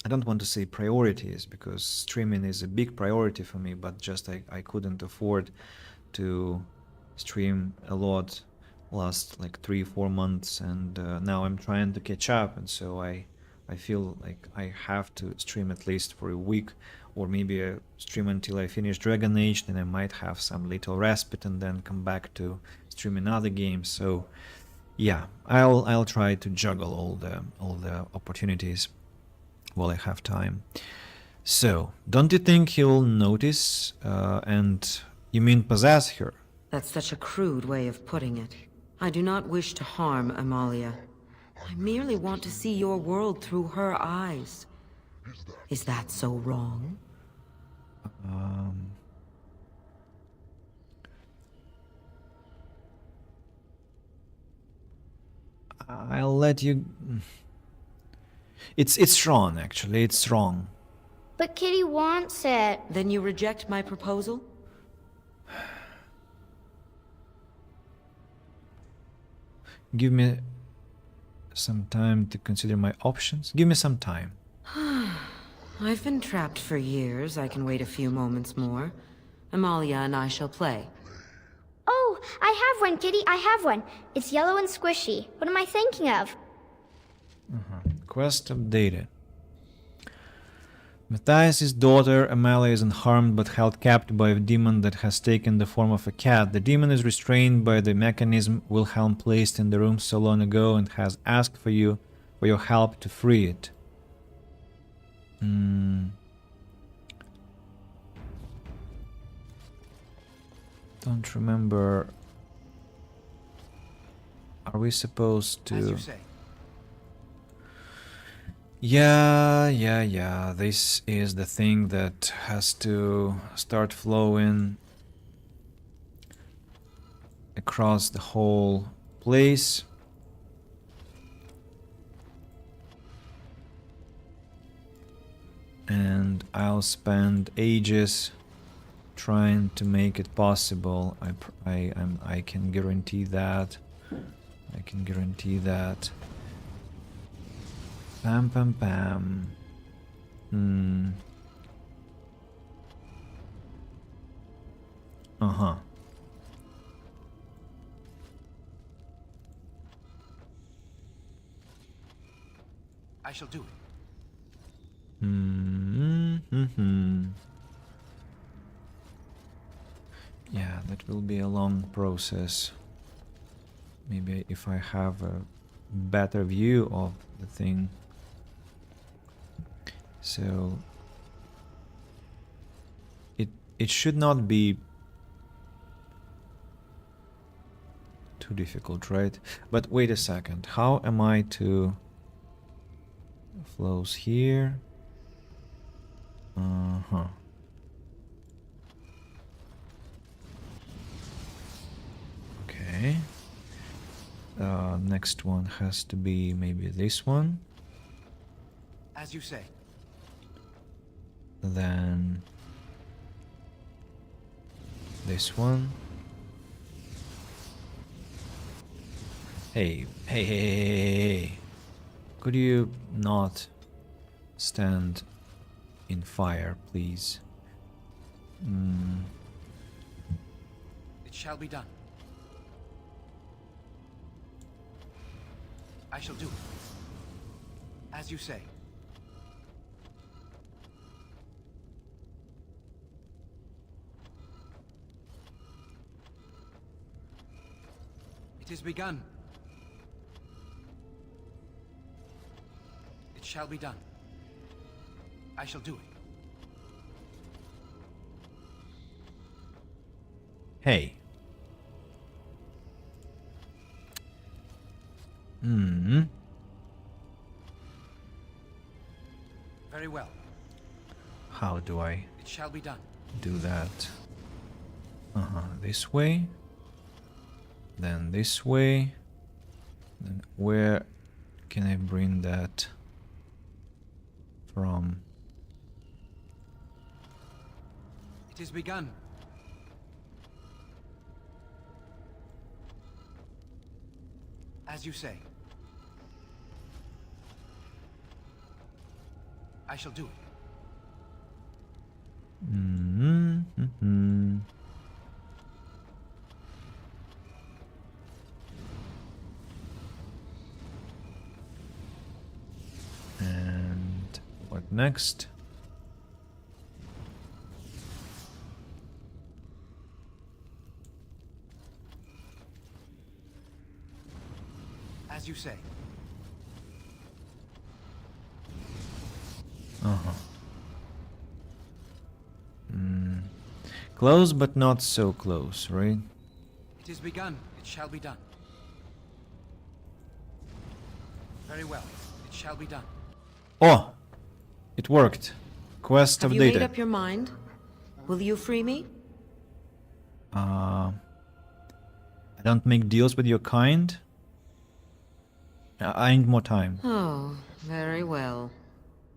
don't want to say priorities, because streaming is a big priority for me, but just I couldn't afford to stream a lot last like 3-4 months, and now I'm trying to catch up, and so I feel like I have to stream at least for a week, or maybe a stream until I finish Dragon Age, then I might have some little respite and then come back to streaming other games. So yeah, I'll try to juggle all the opportunities while I have time. So don't you think he'll notice and you mean possess her? That's such a crude way of putting it. I do not wish to harm Amalia. I merely want to see your world through her eyes. Is that so wrong? I'll let you. It's wrong, actually. It's wrong. But Kitty wants it. Then you reject my proposal? Give me some time to consider my options. Give me some time. I've been trapped for years. I can wait a few moments more. Amalia and I shall play. Oh, I have one, Kitty. I have one. It's yellow and squishy. What am I thinking of? Quest updated. Matthias' daughter Amalia is unharmed but held captive by a demon that has taken the form of a cat. The demon is restrained by the mechanism Wilhelm placed in the room so long ago and has asked for your help to free it. Don't remember. Are we supposed to? As you say. Yeah. This is the thing that has to start flowing across the whole place. And I'll spend ages trying to make it possible. I can guarantee that. I can guarantee that. Pam pam pam. Uh-huh. I shall do it. Yeah, that will be a long process. Maybe if I have a better view of the thing. So it should not be too difficult, right? But wait a second. How am I to flows here? next one has to be maybe this one. As you say. Then this one. Hey, hey, hey, hey, hey. Could you not stand in fire, please? It shall be done. I shall do it. As you say. It is begun. It shall be done. I shall do it. Hey. Very well. How do I It shall be done. do that? This way. Then this way. Then where can I bring that from? It is begun. As you say. I shall do it. And what next? As you say. Close, but not so close, right? It is begun. It shall be done. Very well. It shall be done. Oh! It worked. Quest Have you made updated. up your mind? Will you free me? I don't make deals with your kind. I need more time. Oh, very well.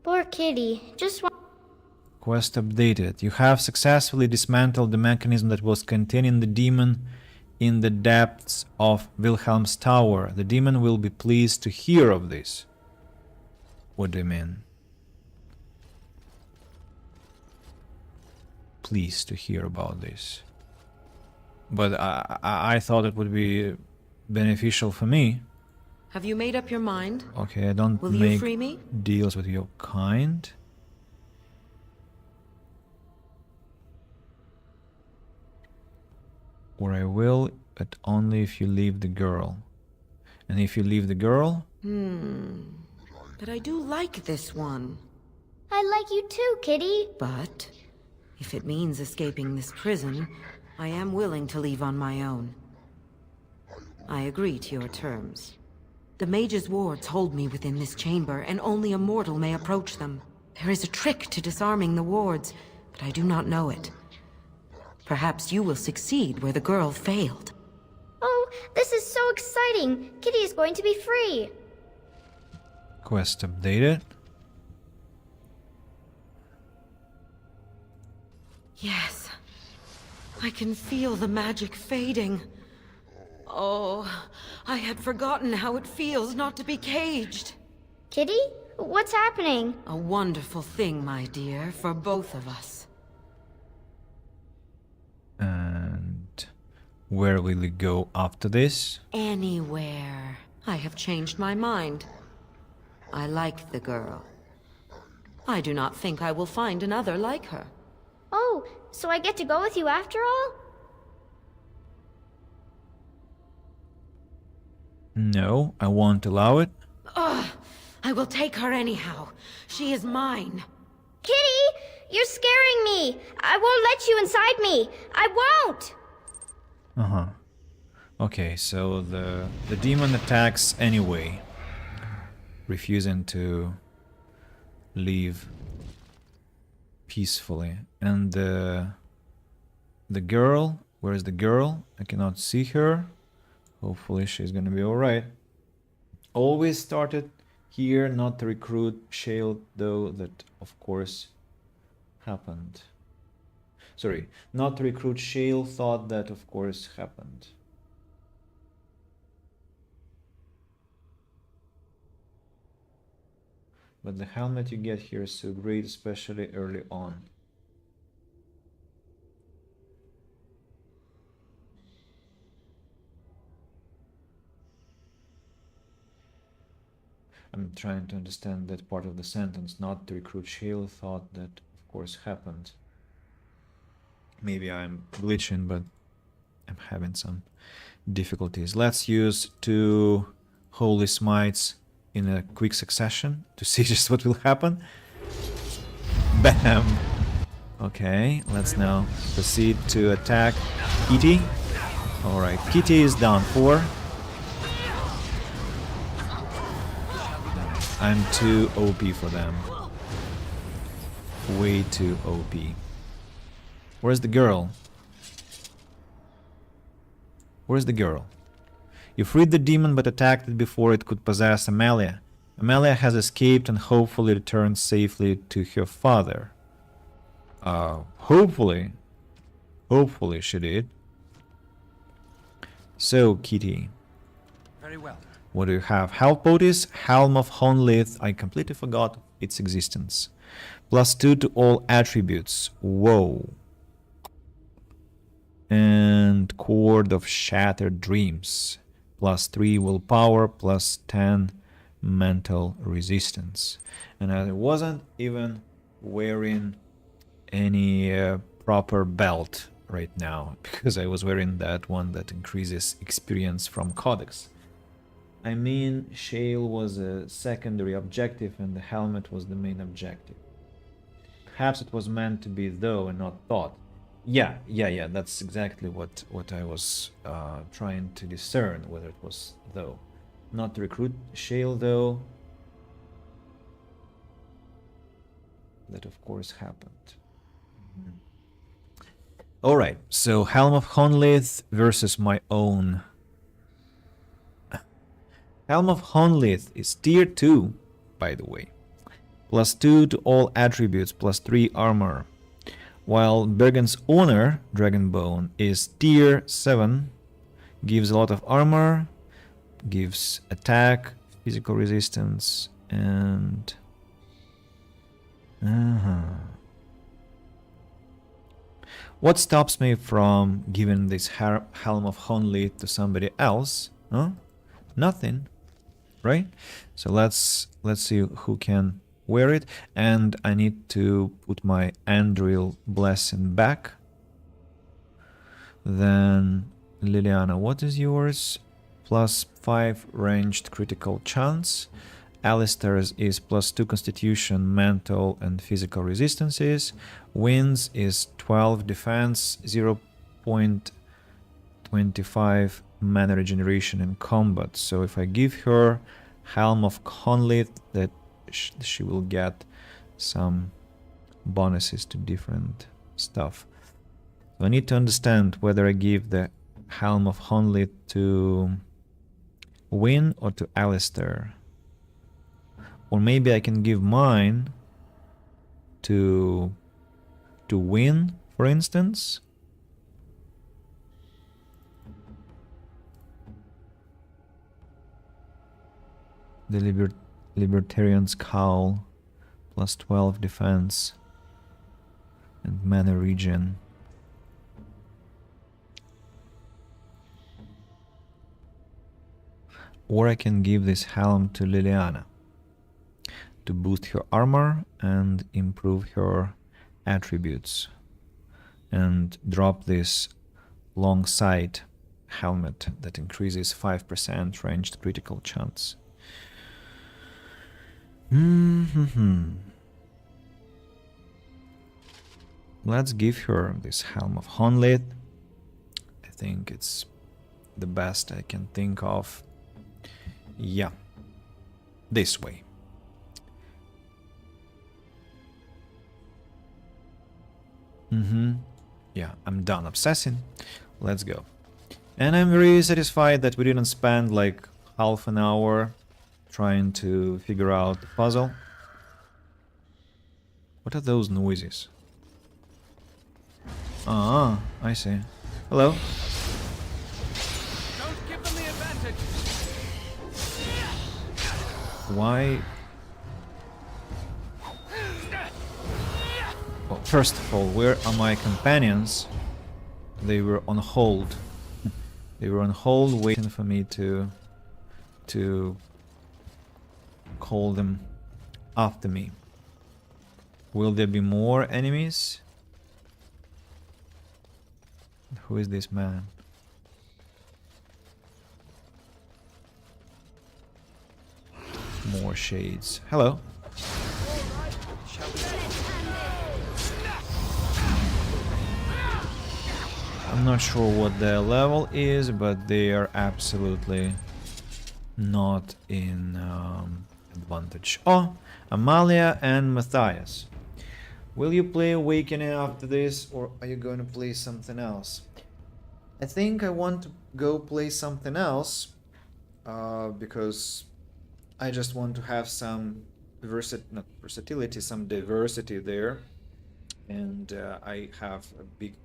Poor kitty. Just one. Quest updated. You have successfully dismantled the mechanism that was containing the demon in the depths of Wilhelm's tower. The demon will be pleased to hear of this. What do you mean? Pleased to hear about this. But I thought it would be beneficial for me. Have you made up your mind? Okay, I don't Will you make free me? deals with your kind. Or I will, but only if you leave the girl. And if you leave the girl, But I do like this one. I like you too, kitty. But if it means escaping this prison, I am willing to leave on my own. I agree to your terms. The mage's wards hold me within this chamber, and only a mortal may approach them. There is a trick to disarming the wards, but I do not know it. Perhaps you will succeed where the girl failed. Oh, this is so exciting. Kitty is going to be free. quest updated. Yes. I can feel the magic fading. Oh, I had forgotten how it feels not to be caged. Kitty? What's happening? A wonderful thing, my dear, for both of us. And where will we go after this? Anywhere. I have changed my mind. I like the girl. I do not think I will find another like her. Oh, so I get to go with you after all? No, I won't allow it. Ugh! I will take her anyhow. She is mine. Kitty! You're scaring me! I won't let you inside me! I won't! Uh-huh. Okay, so the demon attacks anyway, refusing to leave peacefully. And the girl, where is the girl? I cannot see her. Hopefully she's gonna be alright. Always started here not to recruit Shale, though that of course happened. Sorry, not to recruit Shale, thought that of course happened. But the helmet you get here is so great, especially early on. I'm trying to understand that part of the sentence. Not to recruit Shale, thought that of course happened. Maybe I'm glitching, but I'm having some difficulties. Let's use 2 Holy Smites in a quick succession to see just what will happen. Bam! Okay, let's now proceed to attack Kitty. Alright, Kitty is down 4. I'm too OP for them. Way too OP. Where's the girl? Where's the girl? You freed the demon but attacked it before it could possess Amelia. Amelia has escaped and hopefully returned safely to her father. Hopefully. Hopefully she did. So, Kitty. Very well. What do you have? Halpotis, Helm of Honlith. I completely forgot its existence. +2 to all attributes. Whoa. And Cord of Shattered Dreams. +3 willpower, +10 mental resistance. And I wasn't even wearing any proper belt right now, because I was wearing that one that increases experience from Codex. I mean, Shale was a secondary objective and the helmet was the main objective. Perhaps it was meant to be though and not thought. Yeah, that's exactly what I was trying to discern, whether it was though. Not to recruit Shale though. That of course happened. Alright, so Helm of Honlith versus my own. Helm of Honlith is tier 2, by the way. +2 to all attributes, +3 armor. While Bergen's Honor, Dragonbone, is tier 7, gives a lot of armor, gives attack, physical resistance, and... What stops me from giving this Helm of Honlith to somebody else? Huh? Nothing. Right? So let's see who can wear it, and I need to put my Andril Blessing back. Then Liliana, what is yours? +5 ranged critical chance. Alistair's is +2 constitution, mental and physical resistances. Wynn's is 12 defense, 0.25 mana regeneration in combat. So if I give her Helm of Honlith, that she will get some bonuses to different stuff. So I need to understand whether I give the Helm of Honlith to Wynn or to Alistair. Or maybe I can give mine to Wynn, for instance. The Libertarian's Cowl, +12 defense and mana regen. Or I can give this helm to Liliana to boost her armor and improve her attributes, and drop this long sight helmet that increases 5% ranged critical chance. Let's give her this Helm of Honlith. I think it's the best I can think of. Yeah, this way. Yeah, I'm done obsessing. Let's go. And I'm very satisfied that we didn't spend like half an hour trying to figure out the puzzle. What are those noises? Ah, I see. Hello. Don't give them the advantage. Why? Well, first of all, where are my companions? They were on hold. They were on hold waiting for me to call them after me. Will there be more enemies? Who is this man? More shades. Hello. I'm not sure what their level is, but they are absolutely not in advantage. Oh, Amalia and Matthias. Will you play Awakening after this, or are you going to play something else? I think I want to go play something else, because I just want to have some versatility, some diversity there. And I have a big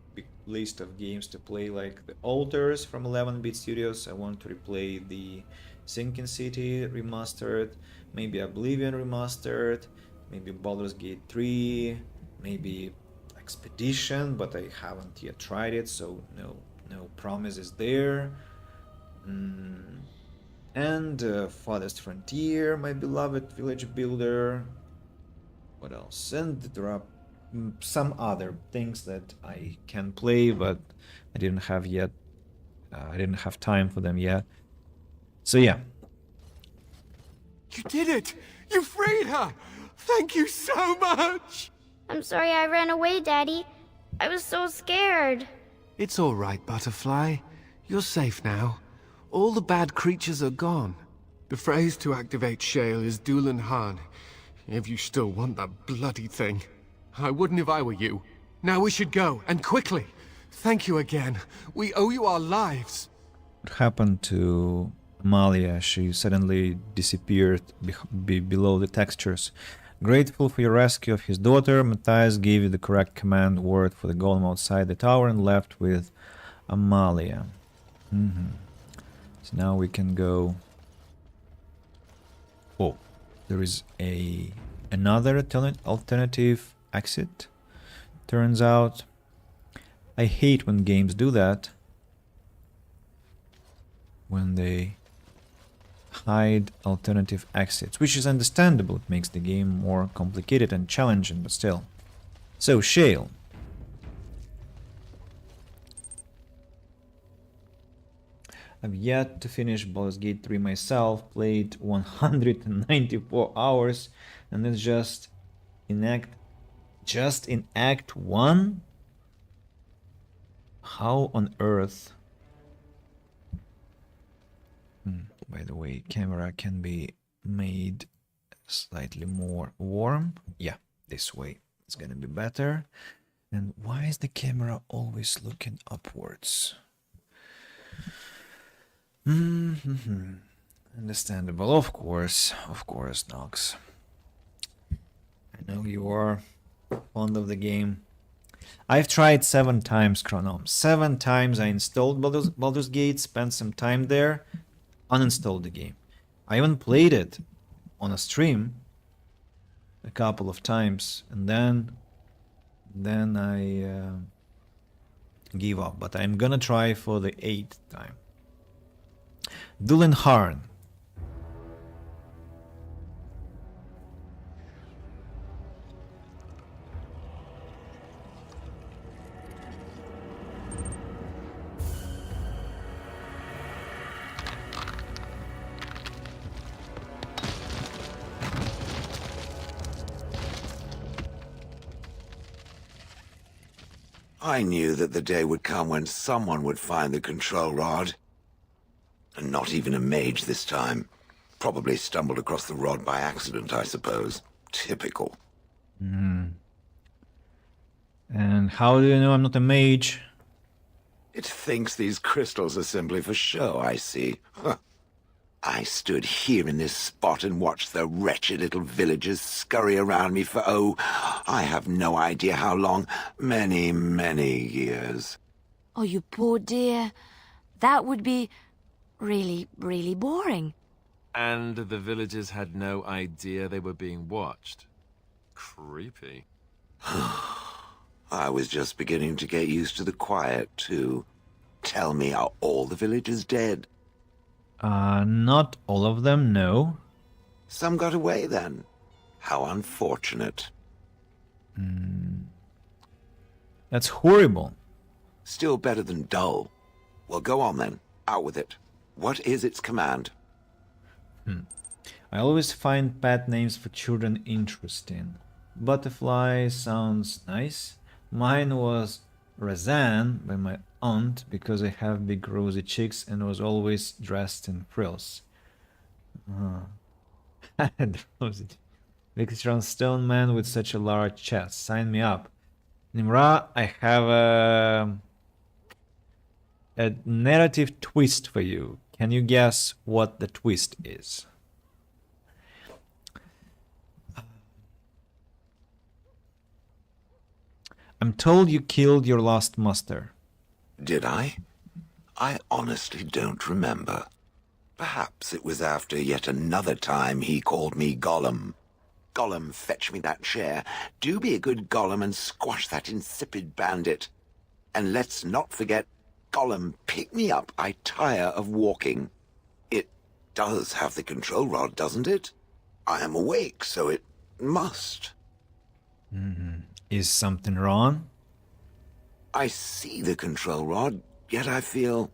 list of games to play, like the Altars from 11-bit Studios. I want to replay the Sinking City remastered, maybe Oblivion remastered, maybe Baldur's Gate 3, maybe Expedition, but I haven't yet tried it, so no promises there. And Farthest Frontier, my beloved village builder. What else? And there are some other things that I can play, but I didn't have yet. I didn't have time for them yet. So yeah. You did it! You freed her! Thank you so much! I'm sorry I ran away, Daddy. I was so scared. It's all right, Butterfly. You're safe now. All the bad creatures are gone. The phrase to activate Shale is Dulan Han, if you still want that bloody thing. I wouldn't if I were you. Now we should go, and quickly. Thank you again. We owe you our lives. What happened to Amalia? She suddenly disappeared below the textures. Grateful for your rescue of his daughter, Matthias gave you the correct command word for the golem outside the tower and left with Amalia. So now we can go. Oh, there is another alternative exit. Turns out, I hate when games do that. When they hide alternative exits, which is understandable. It makes the game more complicated and challenging, but still. So, Shale. I've yet to finish Baldur's Gate 3 myself, played 194 hours, and it's just in Act 1? How on earth? By the way, camera can be made slightly more warm. Yeah, this way it's gonna be better. And why is the camera always looking upwards? Understandable, of course, Nox. I know you are fond of the game. I've tried 7 times, Chronom. 7 times I installed Baldur's Gate, spent some time there, uninstalled the game. I even played it on a stream a couple of times, and then I gave up. But I'm gonna try for the 8th time. Dulan Harn. I knew that the day would come when someone would find the control rod. And not even a mage this time. Probably stumbled across the rod by accident, I suppose. Typical. And how do you know I'm not a mage? It thinks these crystals are simply for show, I see. Huh. I stood here in this spot and watched the wretched little villagers scurry around me for, oh, I have no idea how long. Many, many years. Oh, you poor dear. That would be really, really boring. And the villagers had no idea they were being watched. Creepy. I was just beginning to get used to the quiet, too. Tell me, are all the villagers dead? Not all of them, no. Some got away, then. How unfortunate. That's horrible. Still better than dull. Well, go on, then. Out with it. What is its command? I always find pet names for children interesting. Butterfly sounds nice. Mine was Razan by my aunt because I have big rosy cheeks and was always dressed in frills. The rosy big strong stone man with such a large chest. Sign me up. Nimra, I have a narrative twist for you. Can you guess what the twist is? I'm told you killed your last master. Did I? I honestly don't remember. Perhaps it was after yet another time he called me Gollum. Gollum, fetch me that chair. Do be a good Gollum and squash that insipid bandit. And let's not forget, Gollum, pick me up. I tire of walking. It does have the control rod, doesn't it? I am awake, so it must. Is something wrong? I see the control rod, yet I feel...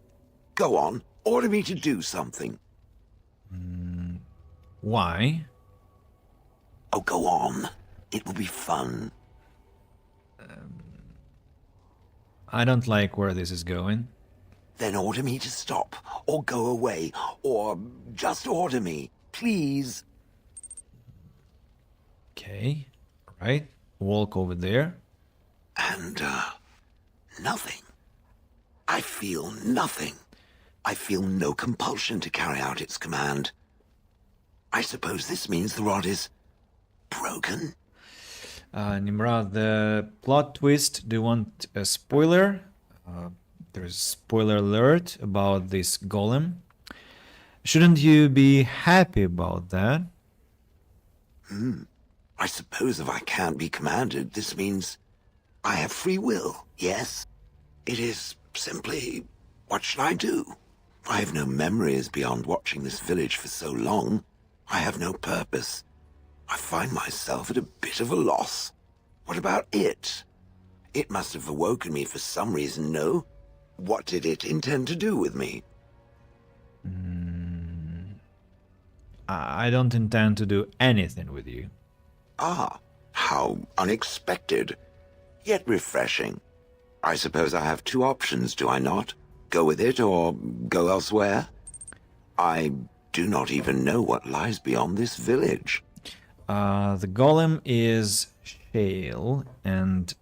Go on, order me to do something. Why? Oh, go on. It will be fun. I don't like where this is going. Then order me to stop, or go away, or just order me, please. Okay, right. Walk over there. And, nothing. I feel nothing. I feel no compulsion to carry out its command. I suppose this means the rod is broken? Nimrod, the plot twist, do you want a spoiler? There's spoiler alert about this golem. Shouldn't you be happy about that? I suppose if I can't be commanded, this means I have free will, yes? It is simply, what should I do? I have no memories beyond watching this village for so long. I have no purpose. I find myself at a bit of a loss. What about it? It must have awoken me for some reason, no? What did it intend to do with me? I don't intend to do anything with you. Ah, how unexpected, yet refreshing. I suppose I have two options, do I not? Go with it or go elsewhere? I do not even know what lies beyond this village. The golem is Shale, and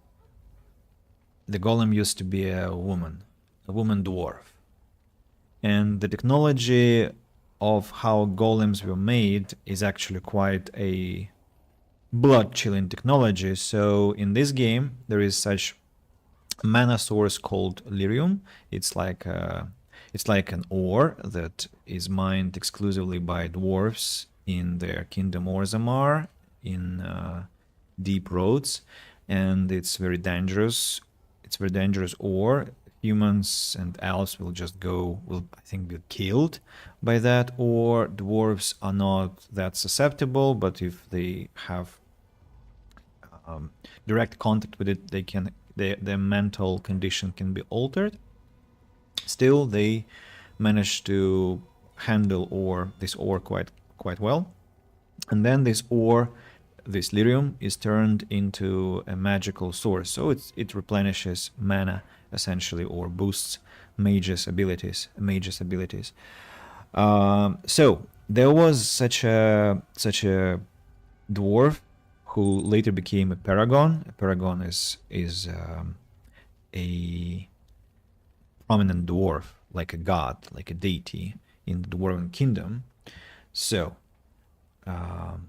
the golem used to be a woman dwarf. And the technology of how golems were made is actually quite a blood-chilling technology. So in this game, there is such mana source called lyrium. It's like an ore that is mined exclusively by dwarves in their kingdom Orzammar in deep roads, and it's very dangerous. It's very dangerous ore. Humans and elves will I think be killed by that, or dwarves are not that susceptible, but if they have direct contact with it, their mental condition can be altered. Still, they manage to handle this ore quite well, and then this ore, this lyrium, is turned into a magical source. So it replenishes mana essentially, or boosts mages' abilities. So there was such a dwarf who later became a paragon. A paragon is a prominent dwarf, like a god, like a deity in the Dwarven Kingdom. So, that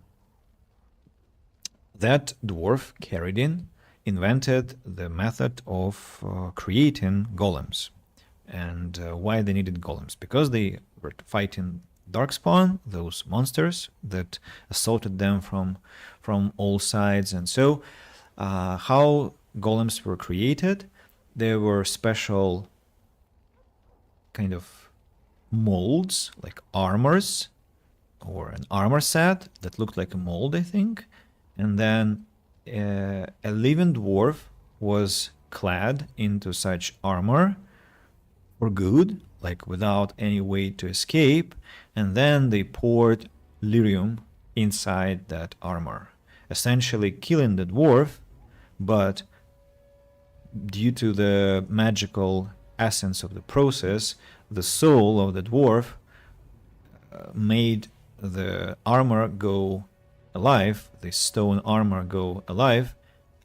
dwarf, Caridin, invented the method of creating golems. And why they needed golems? Because they were fighting Darkspawn, those monsters that assaulted them from all sides. And so, how golems were created? There were special kind of molds, like armors, or an armor set that looked like a mold, I think. And then a living dwarf was clad into such armor for good, like without any way to escape, and then they poured lyrium inside that armor, essentially killing the dwarf, but due to the magical essence of the process, the soul of the dwarf made the armor go alive, the stone armor go alive,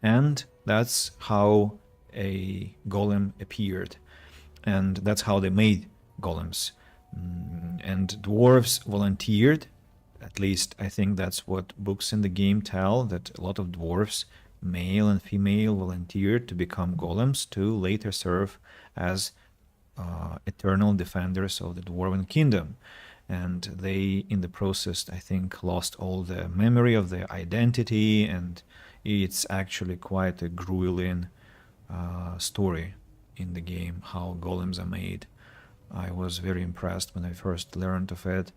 and that's how a golem appeared. And that's how they made golems. And dwarves volunteered, at least I think that's what books in the game tell, that a lot of dwarves, male and female, volunteered to become golems to later serve as eternal defenders of the Dwarven Kingdom. And they, in the process, I think, lost all the memory of their identity, and it's actually quite a grueling story in the game, how golems are made. I was very impressed when I first learned of it,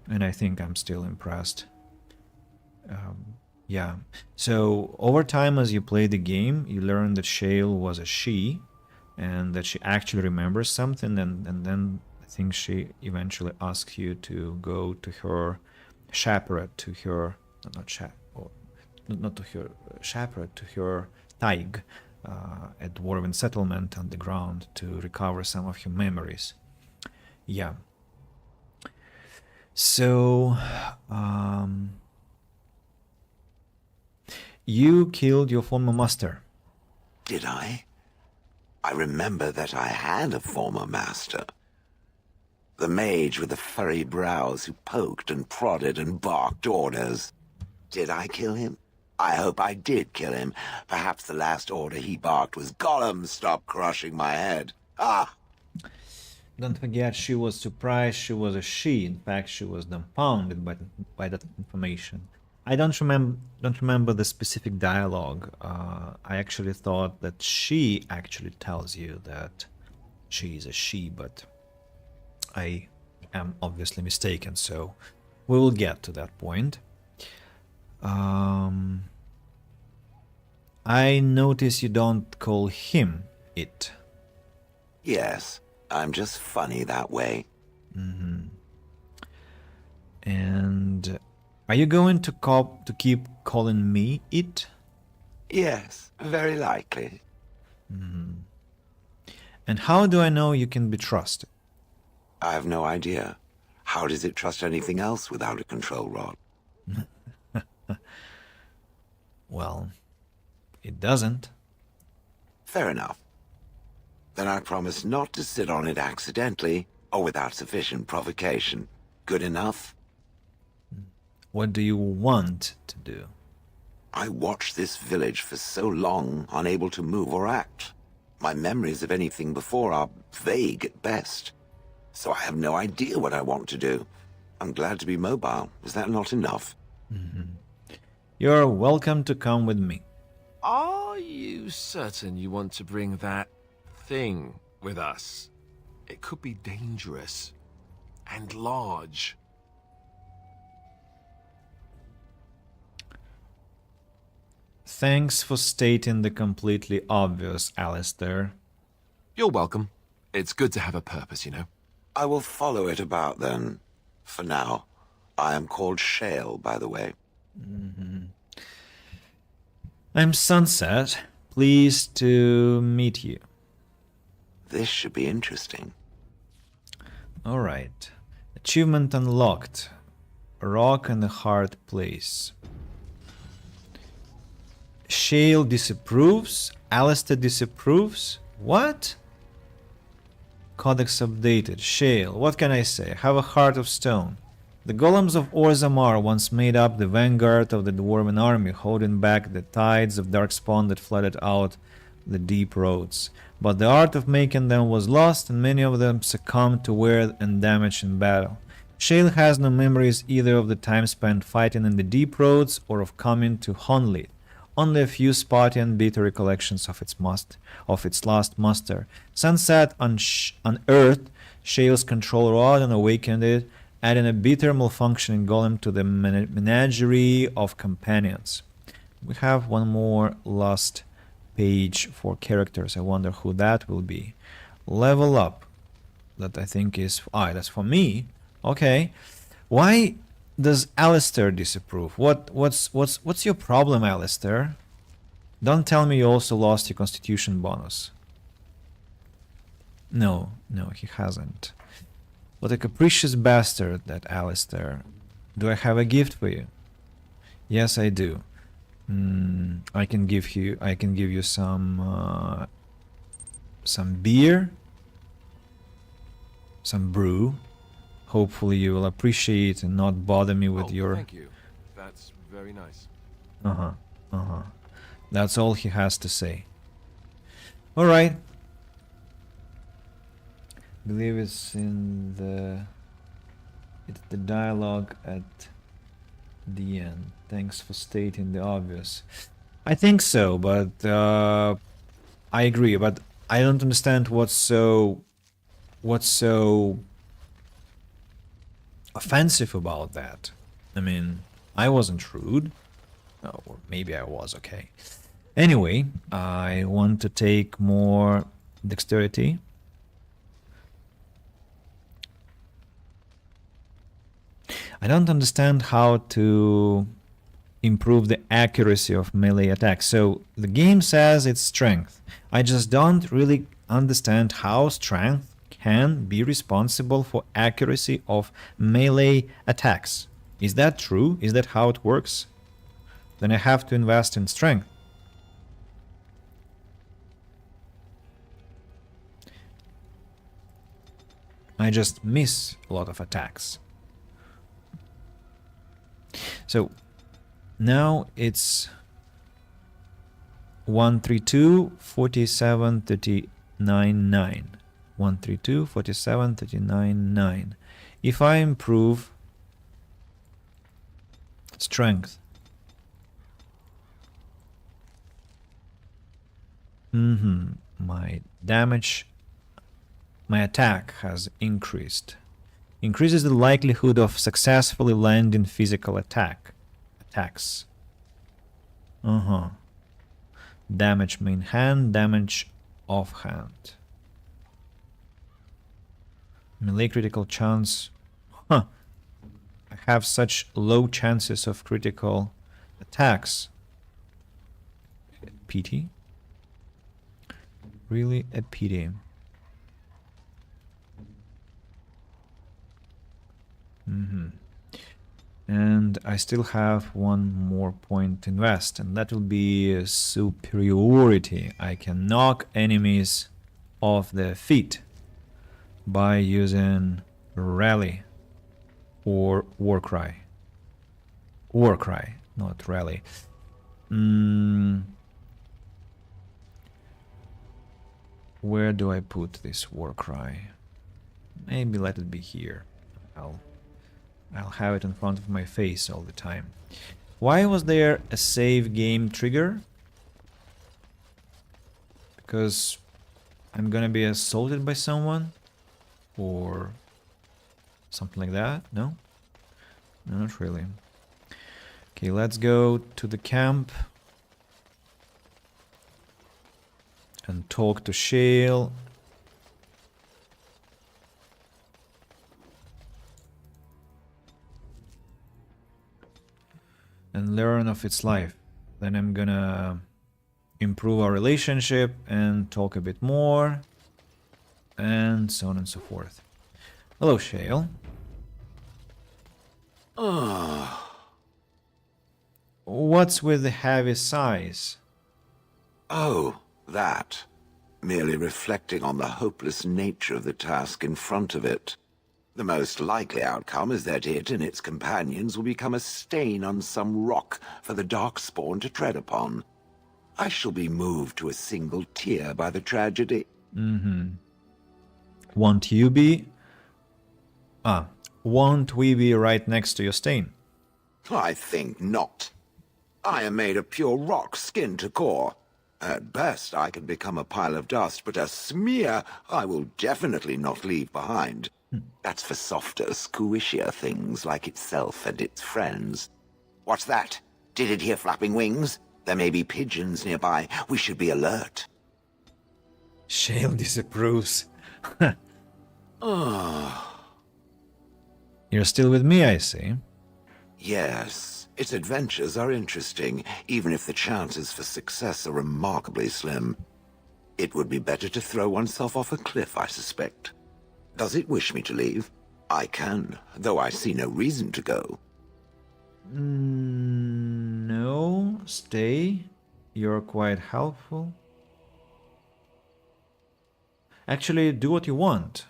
and I think I'm still impressed. Yeah, so over time as you play the game, you learn that Shale was a she, and that she actually remembers something, and then I think she eventually asks you to go to her chaperone, to her, not to her chaperone, to her Taig, a dwarven settlement underground to recover some of her memories. Yeah. So, you killed your former master. Did I? I remember that I had a former master. The mage with the furry brows who poked and prodded and barked orders. Did I kill him? I hope I did kill him. Perhaps the last order he barked was, "Gollum, stop crushing my head." Ah! Don't forget, she was surprised she was a she. In fact, she was dumbfounded by that information. I don't remember the specific dialogue. I actually thought that she actually tells you that she is a she, but I am obviously mistaken, so we will get to that point. I notice you don't call him it. Yes, I'm just funny that way. And are you going to keep calling me it? Yes, very likely. And how do I know you can be trusted? I have no idea. How does it trust anything else without a control rod? Well, it doesn't. Fair enough. Then I promise not to sit on it accidentally or without sufficient provocation. Good enough? What do you want to do? I watched this village for so long, unable to move or act. My memories of anything before are vague at best. So I have no idea what I want to do. I'm glad to be mobile. Is that not enough? You're welcome to come with me. Are you certain you want to bring that thing with us? It could be dangerous and large. Thanks for stating the completely obvious, Alistair. You're welcome. It's good to have a purpose, you know. I will follow it about then. For now. I am called Shale, by the way. I'm Sunset. Pleased to meet you. This should be interesting. Alright. Achievement unlocked. A rock and a hard place. Shale disapproves. Alistair disapproves. What? Codex updated. Shale. What can I say? Have a heart of stone. The golems of Orzammar once made up the vanguard of the dwarven army, holding back the tides of darkspawn that flooded out the deep roads. But the art of making them was lost, and many of them succumbed to wear and damage in battle. Shale has no memories either of the time spent fighting in the deep roads or of coming to Honleith. Only a few spotty and bitter recollections of its last muster. Sunset unearthed Shale's control rod and awakened it, adding a bitter malfunctioning golem to the menagerie of companions. We have one more last page for characters. I wonder who that will be. Level up. That I think is... that's for me. Okay. Why does Alistair disapprove? What's your problem, Alistair? Don't tell me you also lost your constitution bonus. No, he hasn't. What a capricious bastard, that Alistair. Do I have a gift for you? Yes, I do. I can give you some beer, some brew. Hopefully you will appreciate and not bother me with your... Thank you. That's very nice. That's all he has to say. Alright. I believe it's in the... It's the dialogue at the end. Thanks for stating the obvious. I think so, but I agree, but I don't understand what's so offensive about that. I mean, I wasn't rude. Oh, or maybe I was, okay. Anyway, I want to take more dexterity. I don't understand how to improve the accuracy of melee attacks. So the game says it's strength. I just don't really understand how strength can be responsible for accuracy of melee attacks. Is that true? Is that how it works? Then I have to invest in strength. I just miss a lot of attacks. So now it's 132, 47, 39, 9. 132, 47, 39, 9. If I improve strength, my damage, my attack has increased. Increases the likelihood of successfully landing physical attacks. Damage main hand, damage offhand. Melee critical chance. I have such low chances of critical attacks. Pity. Really a pity. And I still have one more point to invest, and that will be superiority. I can knock enemies off their feet by using rally or warcry. Warcry, not rally. Where do I put this warcry? Maybe let it be here. I'll have it in front of my face all the time. Why was there a save game trigger? Because I'm gonna be assaulted by someone? Or something like that? No? No, not really. Okay, let's go to the camp and talk to Shale. And learn of its life. Then I'm gonna improve our relationship and talk a bit more, and so on and so forth. Hello, Shale. What's with the heavy sighs? Oh, that. merely reflecting on the hopeless nature of the task in front of it. The most likely outcome is that it and its companions will become a stain on some rock for the Darkspawn to tread upon. I shall be moved to a single tear by the tragedy. Won't you be? Won't we be right next to your stain? I think not. I am made of pure rock, skin to core. At best, I can become a pile of dust, but a smear I will definitely not leave behind. That's for softer, squishier things like itself and its friends. What's that? Did it hear flapping wings? There may be pigeons nearby. We should be alert. Shale disapproves. You're still with me, I see. Yes, its adventures are interesting, even if the chances for success are remarkably slim. It would be better to throw oneself off a cliff, I suspect. Does it wish me to leave? I can, though I see no reason to go. No, stay. You're quite helpful. Actually, do what you want.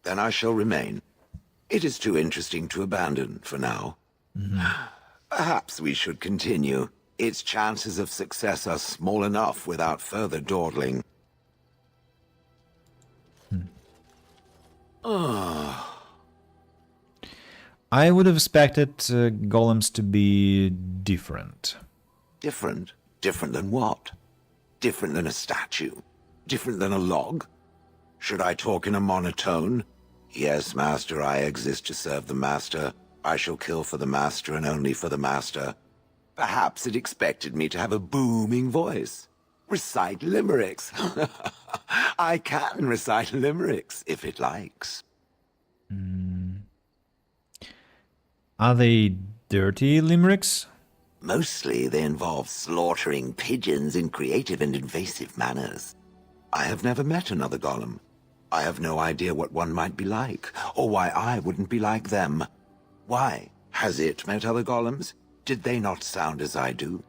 Then I shall remain. It is too interesting to abandon for now. Perhaps we should continue. Its chances of success are small enough without further dawdling. I would have expected golems to be different. Different? Different than what? Different than a statue? Different than a log? Should I talk in a monotone? Yes, Master, I exist to serve the Master. I shall kill for the Master and only for the Master. Perhaps it expected me to have a booming voice. Recite limericks. I can recite limericks, if it likes. Are they dirty limericks? Mostly they involve slaughtering pigeons in creative and invasive manners. I have never met another golem. I have no idea what one might be like, or why I wouldn't be like them. Why? Has it met other golems? Did they not sound as I do?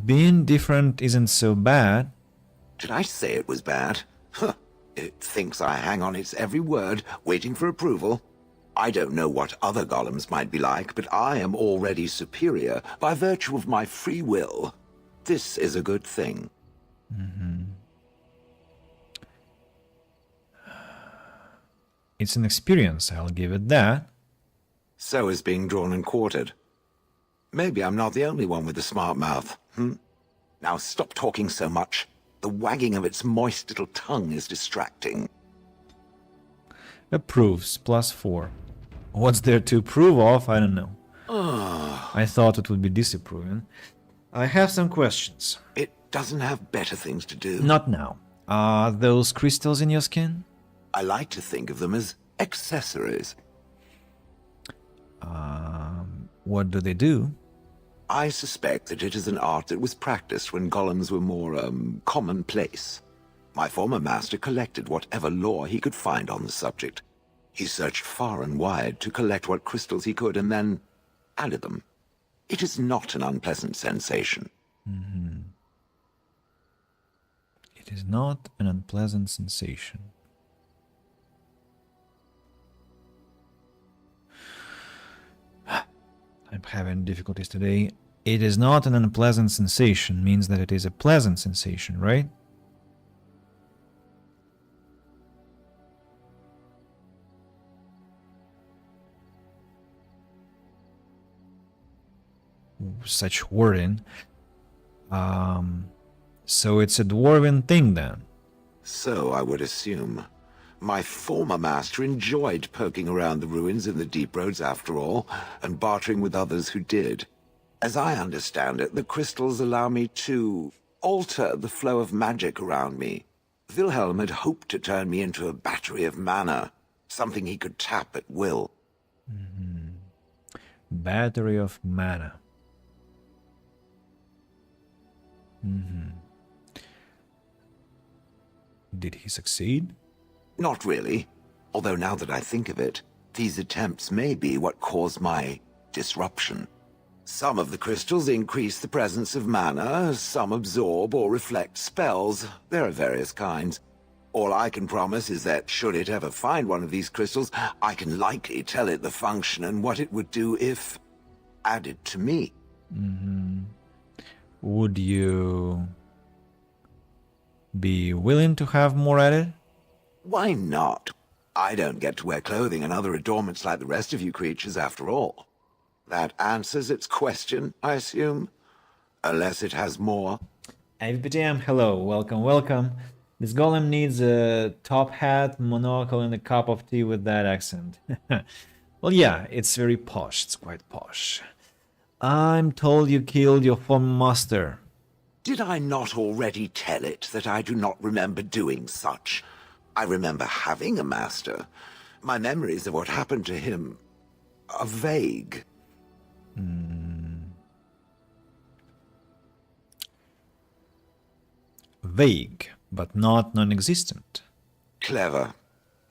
Being different isn't so bad. Did I say it was bad? Huh. It thinks I hang on its every word, waiting for approval. I don't know what other golems might be like, but I am already superior by virtue of my free will. This is a good thing. It's an experience, I'll give it that. So is being drawn and quartered. Maybe I'm not the only one with a smart mouth, Now stop talking so much. The wagging of its moist little tongue is distracting. Approves, +4. What's there to approve of? I don't know. I thought it would be disapproving. I have some questions. It doesn't have better things to do. Not now. Are those crystals in your skin? I like to think of them as accessories. What do they do? I suspect that it is an art that was practiced when golems were more, commonplace. My former master collected whatever lore he could find on the subject. He searched far and wide to collect what crystals he could and then added them. It is not an unpleasant sensation. It is not an unpleasant sensation. I'm having difficulties today. It is not an unpleasant sensation means that it is a pleasant sensation, right? Such wording. So it's a dwarven thing then. So I would assume. My former master enjoyed poking around the ruins in the deep roads after all, and bartering with others who did. As I understand it, the crystals allow me to alter the flow of magic around me. Wilhelm had hoped to turn me into a battery of mana, something he could tap at will. Battery of mana. Did he succeed? Not really, although now that I think of it, these attempts may be what caused my disruption. Some of the crystals increase the presence of mana, some absorb or reflect spells. There are various kinds. All I can promise is that should it ever find one of these crystals, I can likely tell it the function and what it would do if added to me. Would you be willing to have more added? Why not? I don't get to wear clothing and other adornments like the rest of you creatures after all. That answers its question, I assume? Unless it has more. AVPTM, hello, welcome, welcome. This golem needs a top hat, monocle, and a cup of tea with that accent. Well, yeah, it's very posh, it's quite posh. I'm told you killed your former master. Did I not already tell it that I do not remember doing such? I remember having a master. My memories of what happened to him are vague. Vague, but not non-existent. Clever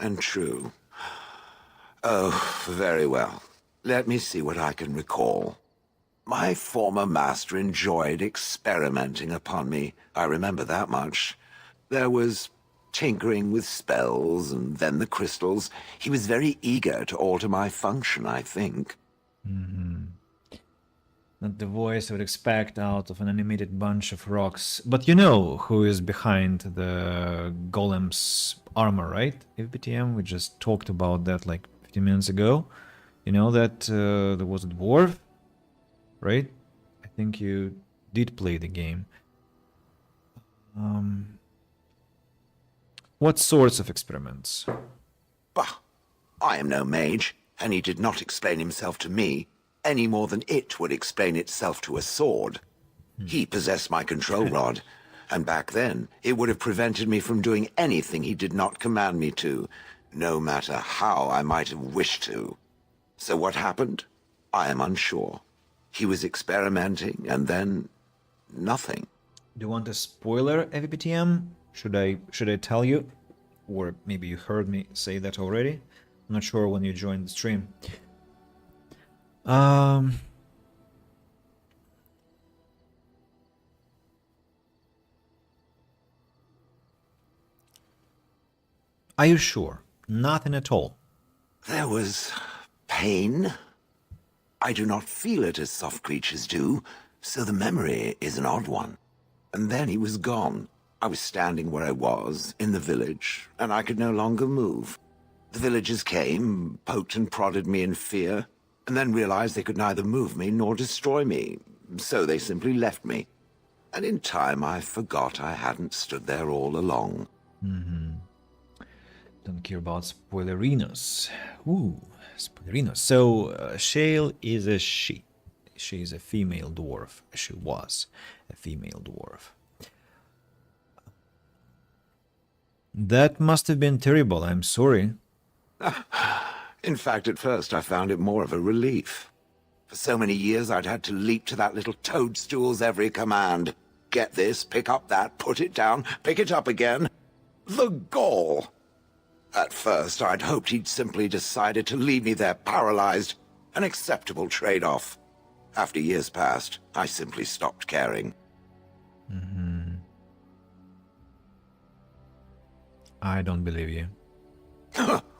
and true. Oh, very well. Let me see what I can recall. My former master enjoyed experimenting upon me. I remember that much. There was tinkering with spells, and then the crystals. He was very eager to alter my function, I think. Not the voice I would expect out of an animated bunch of rocks. But you know who is behind the golem's armor, right? AVPTM, we just talked about that like 15 minutes ago. You know that there was a dwarf, right? I think you did play the game. What sorts of experiments? Bah! I am no mage, and he did not explain himself to me any more than it would explain itself to a sword. He possessed my control rod, and back then it would have prevented me from doing anything he did not command me to, no matter how I might have wished to. So what happened? I am unsure. He was experimenting, and then nothing. Do you want a spoiler, AVPTM? Should I tell you? Or maybe you heard me say that already? I'm not sure when you joined the stream. Are you sure? Nothing at all. There was pain. I do not feel it as soft creatures do, so the memory is an odd one. And then he was gone. I was standing where I was, in the village, and I could no longer move. The villagers came, poked and prodded me in fear, and then realized they could neither move me nor destroy me, so they simply left me. And in time I forgot I hadn't stood there all along. Don't care about spoilerinos. Ooh, spoilerinos. So, Shale is a she. She is a female dwarf. She was a female dwarf. That must have been terrible. I'm sorry. In fact, at first I found it more of a relief. For so many years I'd had to leap to that little toadstool's every command. Get this, pick up that, put it down, pick it up again. The gall! At first I'd hoped he'd simply decided to leave me there paralyzed. An acceptable trade-off. After years passed, I simply stopped caring. I don't believe you.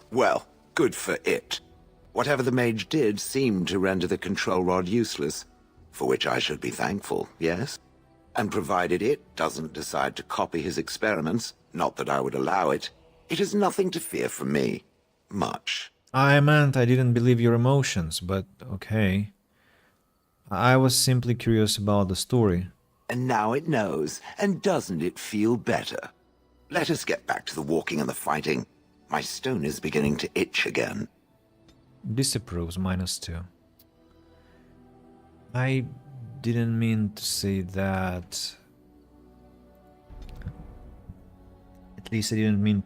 Well, good for it. Whatever the mage did seemed to render the control rod useless, for which I should be thankful, yes? And provided it doesn't decide to copy his experiments, not that I would allow it, it is nothing to fear from me. Much. I meant I didn't believe your emotions, but okay. I was simply curious about the story. And now it knows, and doesn't it feel better? Let us get back to the walking and the fighting. My stone is beginning to itch again. Disapproves, -2. I didn't mean to say that. At least I didn't mean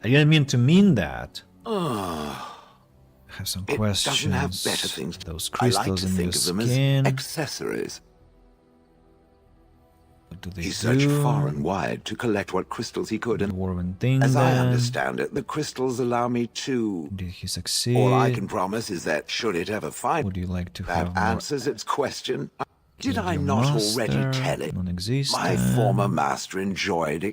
I didn't mean to mean that. I have some It questions. doesn't have better things. Those I like crystals to in think your of them skin. as accessories. do they He do? searched far and wide to collect what crystals he could, and Dwarven thing as I then. understand it, the crystals allow me to... Did he succeed? All I can promise is that should it ever find Would you like to that have more? answers its question. Did Killed I your not master, already tell it? Non-existent. My former master enjoyed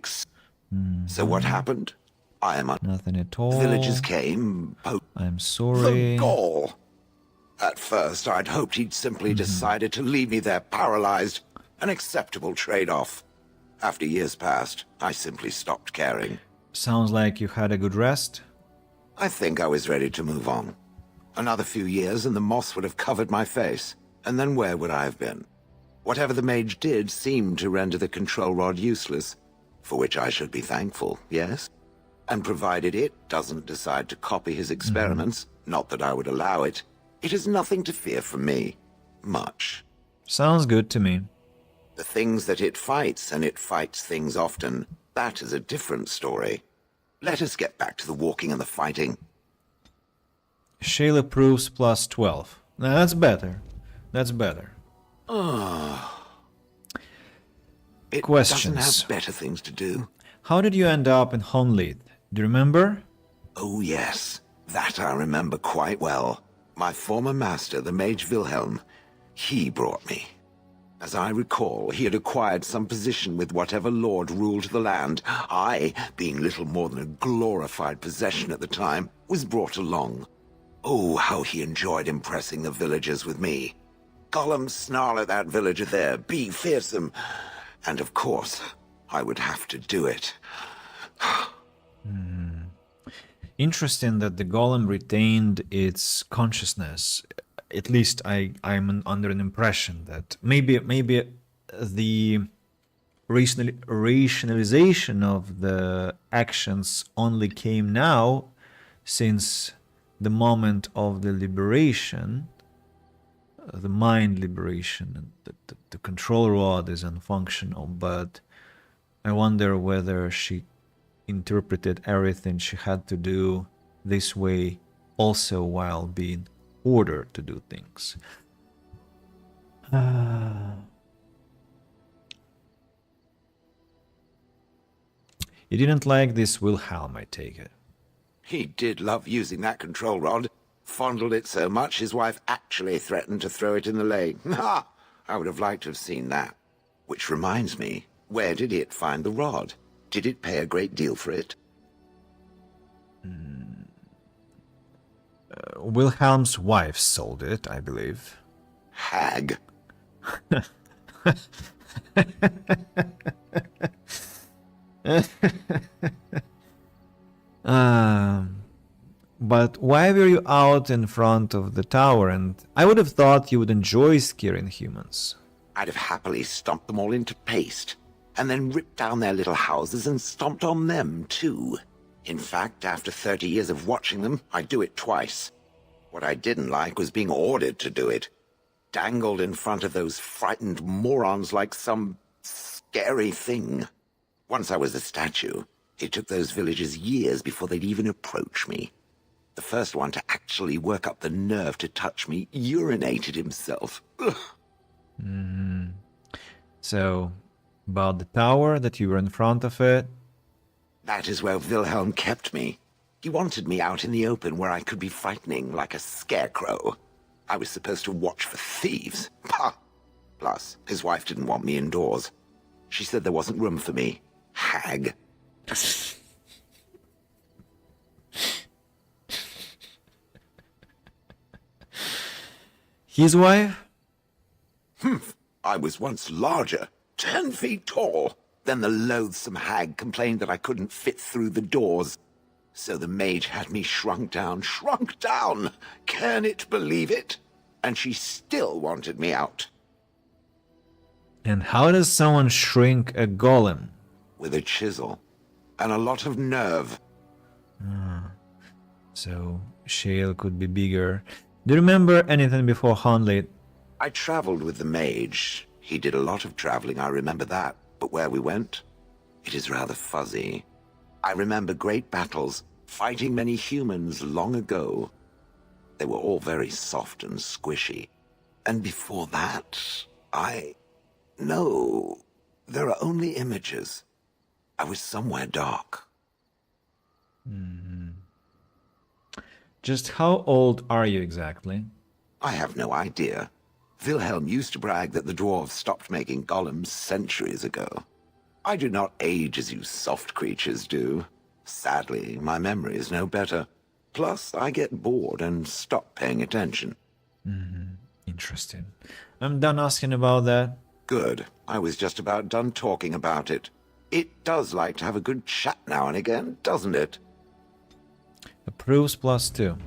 So what happened? I am Nothing at all. Villagers came, I'm the sorry. gall. At first, I'd hoped he'd simply decided to leave me there paralyzed. An acceptable trade-off. After years passed, I simply stopped caring. Sounds like you had a good rest. I think I was ready to move on. Another few years and the moss would have covered my face. And then where would I have been? Whatever the mage did seemed to render the control rod useless, for which I should be thankful, yes? And provided it doesn't decide to copy his experiments, not that I would allow it, it has nothing to fear from me. Much. Sounds good to me. The things that it fights, and it fights things often, that is a different story. Let us get back to the walking and the fighting. Shayla proves plus 12. Now that's better. That's better. It Questions. doesn't have better things to do. How did you end up in Honleith? Do you remember? Oh yes, that I remember quite well. My former master, the mage Wilhelm, he brought me. As I recall, he had acquired some position with whatever lord ruled the land. I, being little more than a glorified possession at the time, was brought along. Oh, how he enjoyed impressing the villagers with me. Gollum snarl at that villager there, be fearsome. And of course, I would have to do it. Interesting that the golem retained its consciousness. At least I'm under an impression that maybe the rationalization of the actions only came now, since the moment of the liberation, the mind liberation, and the control rod is unfunctional. But I wonder whether she interpreted everything she had to do this way also while being ordered to do things. You didn't like this Wilhelm, I take it. He did love using that control rod. Fondled it so much his wife actually threatened to throw it in the lake. Ha! I would have liked to have seen that. Which reminds me, where did it find the rod? Did it pay a great deal for it? Wilhelm's wife sold it, I believe. Hag. But why were you out in front of the tower? And I would have thought you would enjoy scaring humans. I'd have happily stomped them all into paste, and then ripped down their little houses and stomped on them, too. In fact, after 30 years of watching them, I'd do it twice. What I didn't like was being ordered to do it. Dangled in front of those frightened morons like some scary thing. Once I was a statue, it took those villagers years before they'd even approach me. The first one to actually work up the nerve to touch me urinated himself. Ugh. So, about the tower, that you were in front of it? That is where Wilhelm kept me. He wanted me out in the open where I could be frightening like a scarecrow. I was supposed to watch for thieves. Pah! Plus, his wife didn't want me indoors. She said there wasn't room for me. Hag. His wife? Humph. I was once larger, 10 feet tall. Then the loathsome hag complained that I couldn't fit through the doors. So the mage had me shrunk down. Can it believe it? And she still wanted me out. And how does someone shrink a golem? With a chisel. And a lot of nerve. So, Shale could be bigger. Do you remember anything before Honleith? I traveled with the mage. He did a lot of traveling, I remember that. But where we went, it is rather fuzzy. I remember great battles, fighting many humans long ago. They were all very soft and squishy. And before that, No. There are only images. I was somewhere dark. Just how old are you exactly? I have no idea. Wilhelm used to brag that the dwarves stopped making golems centuries ago. I do not age as you soft creatures do. Sadly, my memory is no better. Plus, I get bored and stop paying attention. Interesting. I'm done asking about that. Good. I was just about done talking about it. It does like to have a good chat now and again, doesn't it? Approves +2.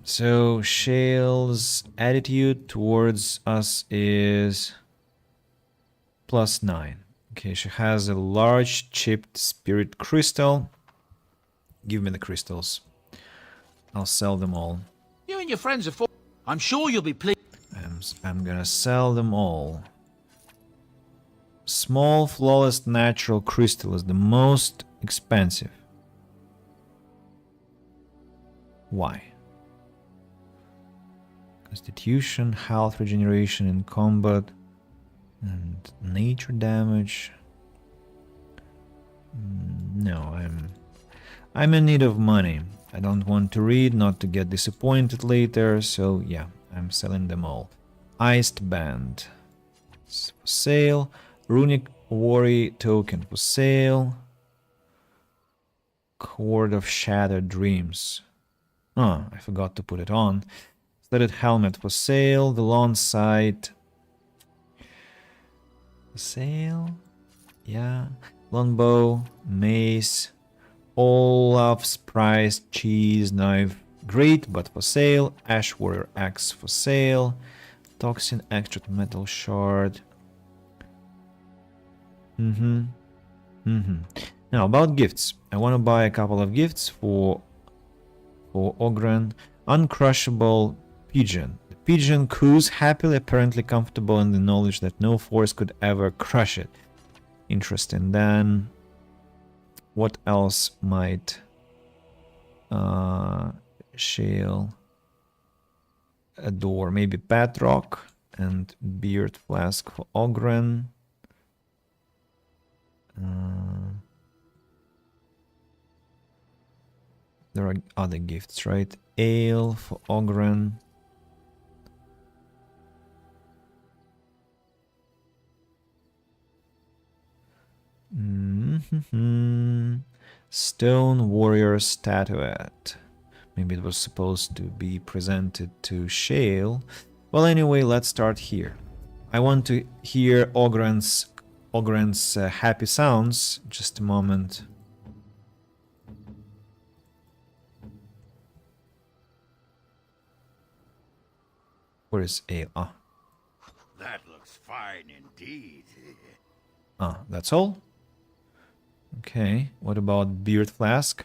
So Shale's attitude towards us is +9. Okay, she has a large chipped spirit crystal. Give me the crystals. I'll sell them all. You and your friends are I'm sure you'll be pleased. I'm gonna sell them all. Small flawless natural crystal is the most expensive. Why? Constitution, health regeneration in combat, and nature damage. No, I'm in need of money. I don't want to read, not to get disappointed later, so yeah, I'm selling them all. Iced Band. It's for sale. Runic Worry Token for sale. Cord of Shattered Dreams. Oh, I forgot to put it on. Studded Helmet for sale. The Lawn Sight. For sale. Yeah. Longbow. Mace. Olaf's Prized Cheese Knife. Great, but for sale. Ash Warrior Axe for sale. Toxin Extract Metal Shard. Now, about gifts. I want to buy a couple of gifts for Ogren. Uncrushable Pigeon. The pigeon coos happily, apparently comfortable in the knowledge that no force could ever crush it. Interesting. Then, what else might Shale adore? Maybe Patrock and Beard Flask for Ogren. There are other gifts, right? Ale for Ogren. Stone Warrior Statuette. Maybe it was supposed to be presented to Shale. Well, anyway, let's start here. I want to hear Ogren's happy sounds. Just a moment. Where is Ale? Ah. That looks fine indeed. That's all? Okay, what about Beard Flask?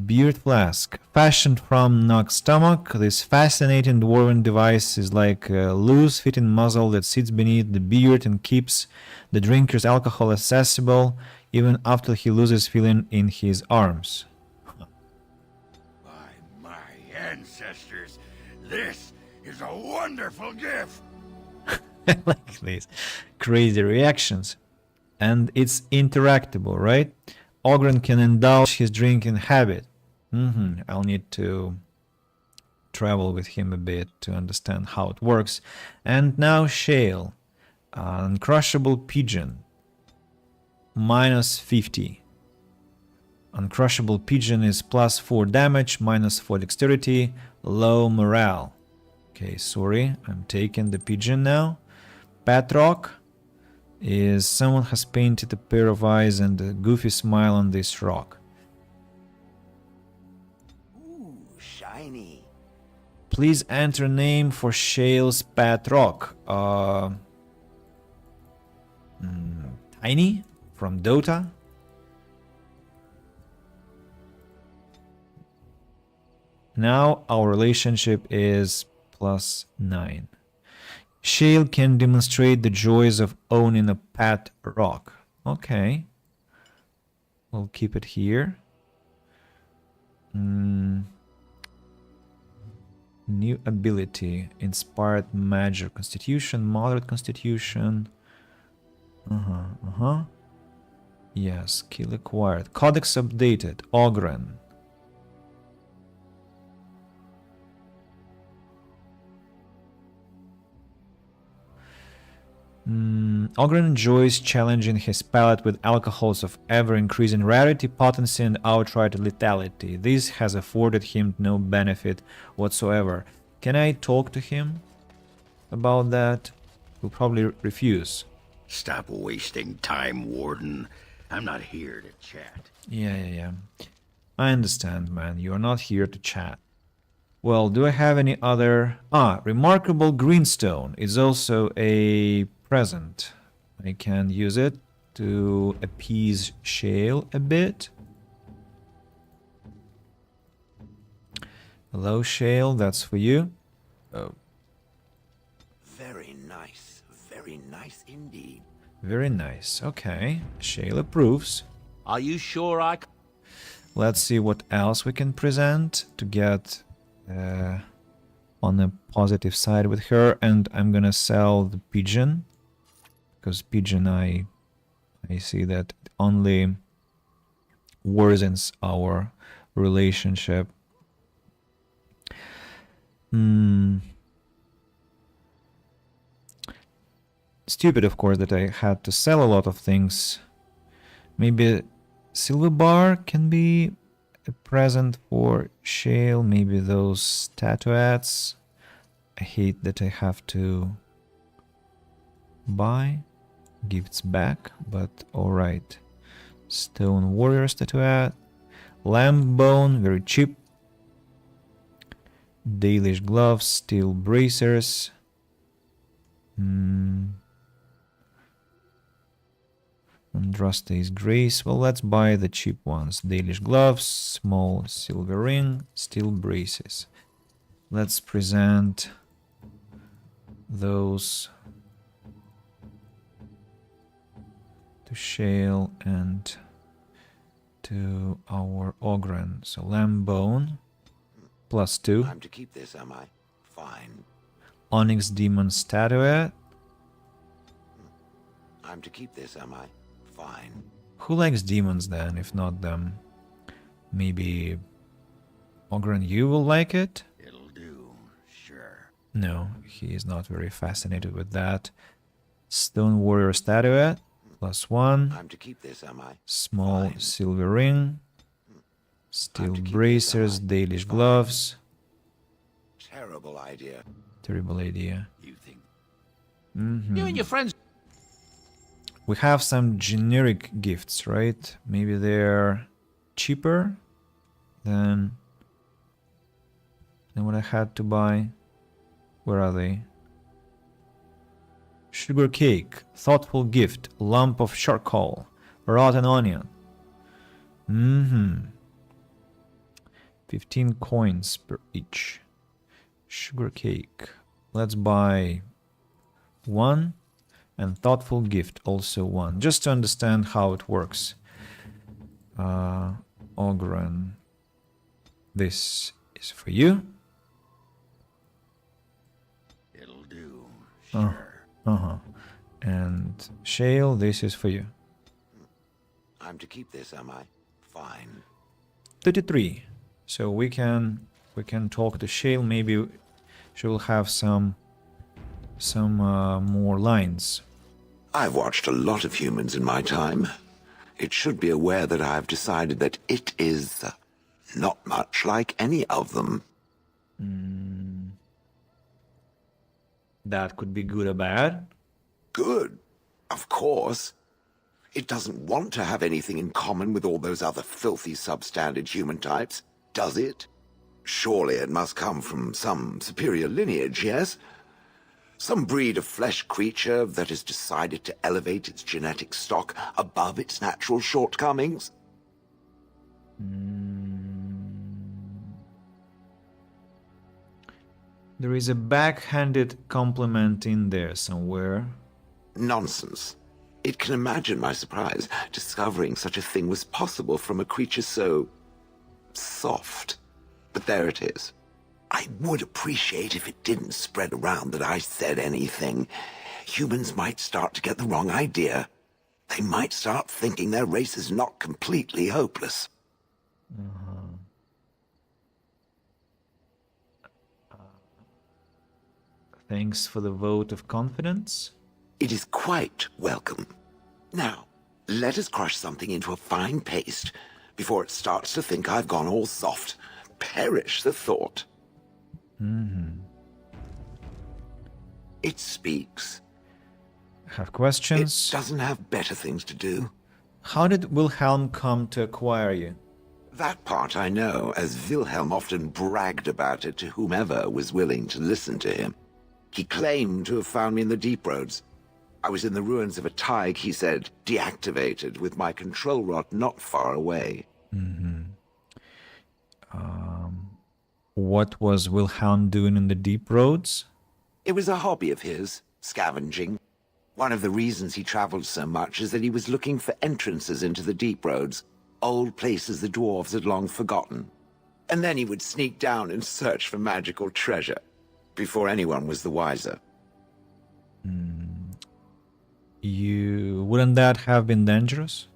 Beard Flask. Fashioned from Nox stomach, this fascinating dwarven device is like a loose-fitting muzzle that sits beneath the beard and keeps the drinker's alcohol accessible even after he loses feeling in his arms. By my ancestors, this is a wonderful gift. I like these crazy reactions. And it's interactable, right? Ogren can indulge his drinking habit. I'll need to travel with him a bit to understand how it works. And now Shale. Uncrushable Pigeon. -50. Uncrushable Pigeon is +4 damage, -4 dexterity, low morale. Okay, sorry, I'm taking the pigeon now. Patrock is someone has painted a pair of eyes and a goofy smile on this rock. Ooh, shiny. Please enter name for Shale's Patrock. Tiny from Dota. Now our relationship is +9. Shale can demonstrate the joys of owning a pet rock. Okay. We'll keep it here. New ability. Inspired Magic Constitution. Moderate Constitution. Yes, skill acquired. Codex updated. Ogren. Ogren enjoys challenging his palate with alcohols of ever-increasing rarity, potency, and outright lethality. This has afforded him no benefit whatsoever. Can I talk to him about that? He'll probably refuse. Stop wasting time, Warden. I'm not here to chat. Yeah. I understand, man. You're not here to chat. Well, do I have any other... Remarkable Greenstone is also a present. I can use it to appease Shale a bit. Hello, Shale. That's for you. Oh. Very nice indeed. Very nice. Okay. Shale approves. Are you sure I... Let's see what else we can present to get on a positive side with her. And I'm gonna sell the pigeon, because pigeon I see that it only worsens our relationship. Stupid, of course, that I had to sell a lot of things. Maybe silver bar can be a present for Shale. Maybe those statuettes. I hate that I have to buy gifts back, but alright. Stone warrior statuette. Lamb bone, very cheap. Dalish gloves, steel bracers. Andraste's grace. Well, let's buy the cheap ones. Dalish gloves, small silver ring, steel braces. Let's present those to Shale and to our Ogren. So lamb bone +2. I'm to keep this, am I? Fine. Onyx demon statuette. I'm to keep this, am I? Fine. Who likes demons then, if not them? Maybe Ogren, you will like it? It'll do, sure. No, he is not very fascinated with that. Stone warrior statuette +1. I'm to keep this, am I? Small Fine. silver ring. Steel bracers, Dalish gloves. Terrible idea. Terrible idea. You think? You and your friends... We have some generic gifts, right? Maybe they're cheaper than what I had to buy. Where are they? Sugar cake, thoughtful gift, lump of charcoal, rotten onion. 15 coins per each. Sugar cake. Let's buy 1. And thoughtful gift, also 1. Just to understand how it works. Ogren. This is for you. It'll do, sure. And Shale, this is for you. I'm to keep this, am I? Fine. 33. So we can talk to Shale. Maybe she will have some more lines. I've watched a lot of humans in my time. It should be aware that I've decided that it is not much like any of them. That could be good or bad. Good, of course. It doesn't want to have anything in common with all those other filthy substandard human types, does it? Surely it must come from some superior lineage, yes? Some breed of flesh creature that has decided to elevate its genetic stock above its natural shortcomings? There is a backhanded compliment in there somewhere. Nonsense. It can imagine my surprise discovering such a thing was possible from a creature so... soft. But there it is. I would appreciate if it didn't spread around that I said anything. Humans might start to get the wrong idea. they might start thinking their race is not completely hopeless. Thanks for the vote of confidence. It is quite welcome. Now, let us crush something into a fine paste before it starts to think I've gone all soft. Perish the thought. It speaks. Have It questions? doesn't have better things to do. How did Wilhelm come to acquire you? That part I know, as Wilhelm often bragged about it to whomever was willing to listen to him. He claimed to have found me in the deep roads. I was in the ruins of a Tig, he said, deactivated, with my control rod not far away. What was Wilhelm doing in the deep roads? It was a hobby of his, scavenging. One of the reasons he traveled so much is that he was looking for entrances into the deep roads, old places the dwarves had long forgotten. And then he would sneak down and search for magical treasure, before anyone was the wiser. Wouldn't that have been dangerous?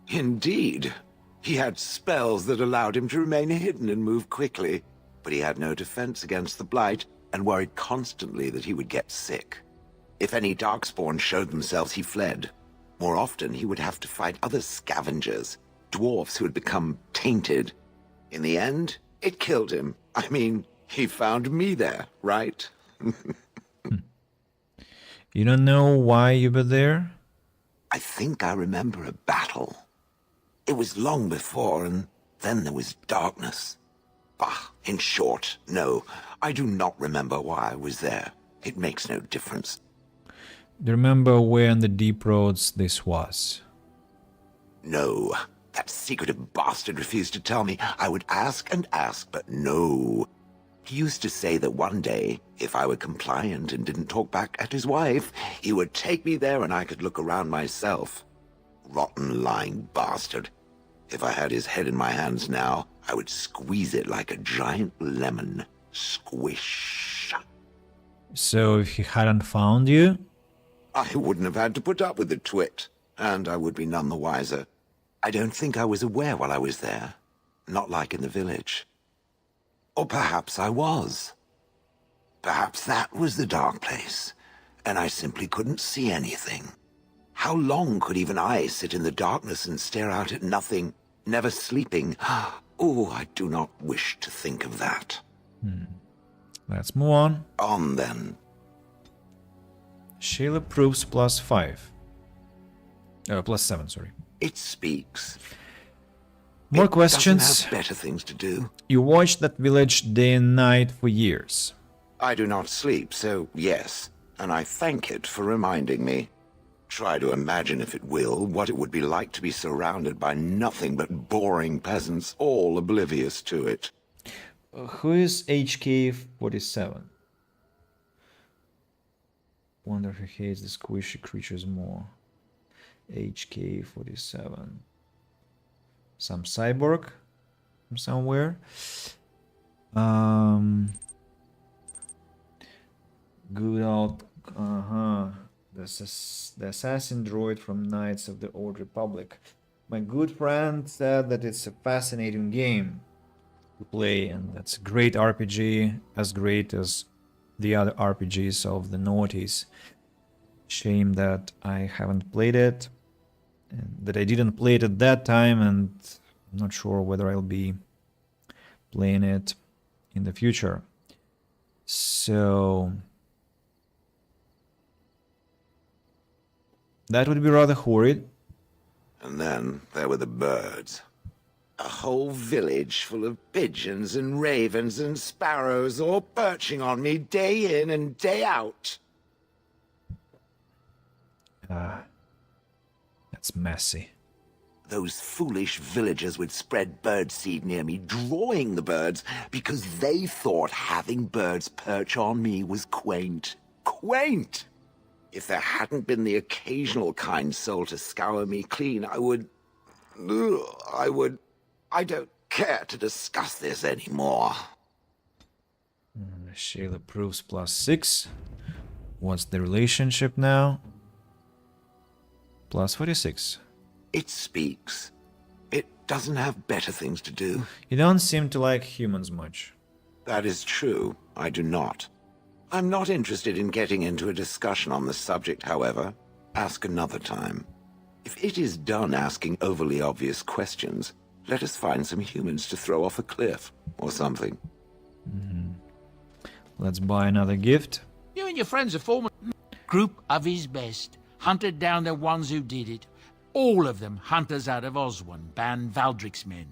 Indeed. He had spells that allowed him to remain hidden and move quickly, but he had no defense against the Blight, and worried constantly that he would get sick. If any Darkspawn showed themselves, he fled. More often, he would have to fight other scavengers, dwarfs who had become tainted. In the end, it killed him. I mean, he found me there, right? You don't know why you were there? I think I remember a battle. It was long before, and then there was darkness. Bah, in short, no, I do not remember why I was there. It makes no difference. Do you remember where in the deep roads this was? No, that secretive bastard refused to tell me. I would ask and ask, but no. He used to say that one day, if I were compliant and didn't talk back at his wife, he would take me there and I could look around myself. Rotten, lying bastard. If I had his head in my hands now, I would squeeze it like a giant lemon. Squish. So if he hadn't found you? I wouldn't have had to put up with the twit, and I would be none the wiser. I don't think I was aware while I was there. Not like in the village. Or perhaps I was. Perhaps that was the dark place, and I simply couldn't see anything. How long could even I sit in the darkness and stare out at nothing, never sleeping? Oh, I do not wish to think of that. Let's move on. On then. Shayla proves +5. +7, sorry. It speaks. More It questions? doesn't have better things to do. You watched that village day and night for years. I do not sleep, so yes, and I thank it for reminding me. Try to imagine, if it will, what it would be like to be surrounded by nothing but boring peasants, all oblivious to it. Who is HK47? Wonder if he hates the squishy creatures more. HK47. Some cyborg from somewhere. Good old the assassin droid from Knights of the Old Republic. My good friend said that it's a fascinating game to play, and that's a great RPG, as great as the other RPGs of the noughties. Shame that I haven't played it, and that I didn't play it at that time, and I'm not sure whether I'll be playing it in the future. So that would be rather horrid. And then there were the birds. A whole village full of pigeons and ravens and sparrows all perching on me day in and day out. That's messy. Those foolish villagers would spread birdseed near me, drawing the birds, because they thought having birds perch on me was quaint. Quaint! If there hadn't been the occasional kind soul to scour me clean, I don't care to discuss this anymore. Shayla proves +6. What's the relationship now? Plus 46. It speaks. It doesn't have better things to do. You don't seem to like humans much. That is true. I do not. I'm not interested in getting into a discussion on the subject, however. Ask another time. If it is done asking overly obvious questions, let us find some humans to throw off a cliff or something. Let's buy another gift. You and your friends are forming a group of his best. Hunted down the ones who did it. All of them hunters out of Oswin, Ban Valdric's men.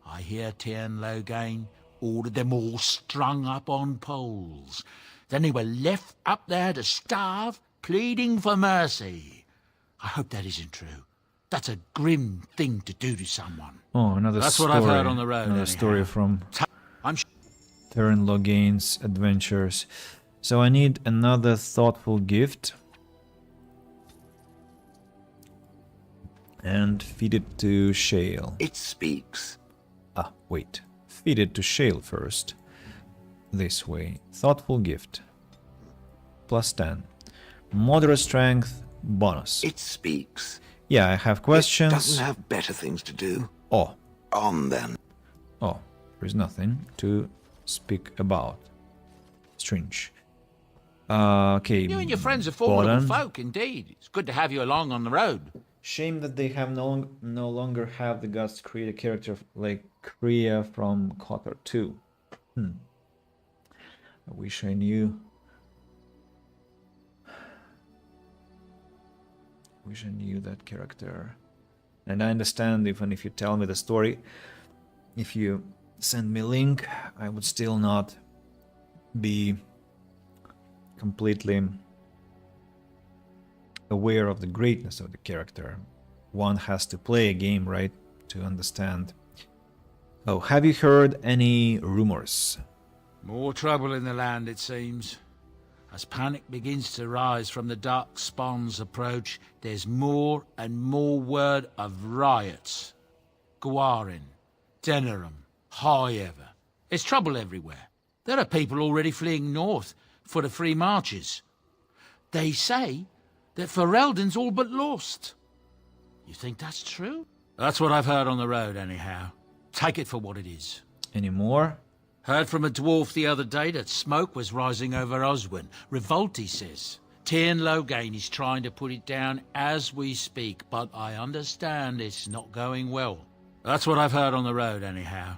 I hear Tiernan Loghain ordered them all strung up on poles. Then they were left up there to starve, pleading for mercy. I hope that isn't true. That's a grim thing to do to someone. Oh, another That's story. what I've heard on the road, Another anyhow. story from I'm Tiernan Loghain's adventures. So I need another thoughtful gift. And feed it to Shale. It speaks. Ah, wait. Feed it to Shale first. This way. Thoughtful gift. Plus 10. Moderate strength bonus. It speaks. Yeah, I have questions. It doesn't have better things to do. Oh. On then. Oh, there's nothing to speak about. Strange. Okay. You and your friends are formidable Bolan. folk, indeed. It's good to have you along on the road. Shame that they have no longer have the guts to create a character like Kriya from KOTOR 2. I wish I knew. Wish I knew that character. And I understand even if you tell me the story, if you send me a link, I would still not be completely aware of the greatness of the character. One has to play a game, right, to understand. Oh, have you heard any rumors? More trouble in the land, it seems. As panic begins to rise from the Dark Spawn's approach, there's more and more word of riots. Gwarin, Denerim, Highever. There's trouble everywhere. There are people already fleeing north for the free marches. They say that Ferelden's all but lost. You think that's true? That's what I've heard on the road, anyhow. Take it for what it is. Any more? Heard from a dwarf the other day that smoke was rising over Oswin. Revolt, he says. Tiernan Loghain is trying to put it down as we speak, but I understand it's not going well. That's what I've heard on the road, anyhow.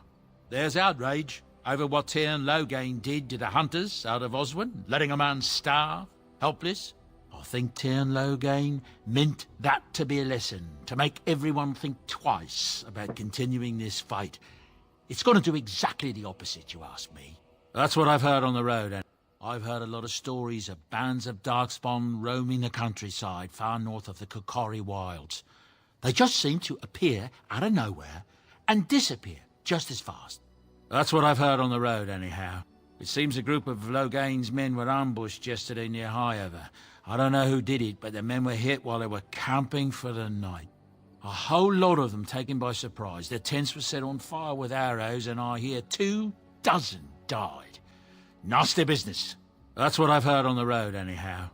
There's outrage over what Tiernan Loghain did to the hunters out of Oswin, letting a man starve, helpless. I think Tiernan Loghain meant that to be a lesson, to make everyone think twice about continuing this fight. It's going to do exactly the opposite, you ask me. That's what I've heard on the road, and I've heard a lot of stories of bands of Darkspawn roaming the countryside far north of the Kokori Wilds. They just seem to appear out of nowhere and disappear just as fast. That's what I've heard on the road, anyhow. It seems a group of Loghain's men were ambushed yesterday near Highever. I don't know who did it, but the men were hit while they were camping for the night. A whole lot of them taken by surprise. Their tents were set on fire with arrows, and I hear 24 died. Nasty business. That's what I've heard on the road, anyhow.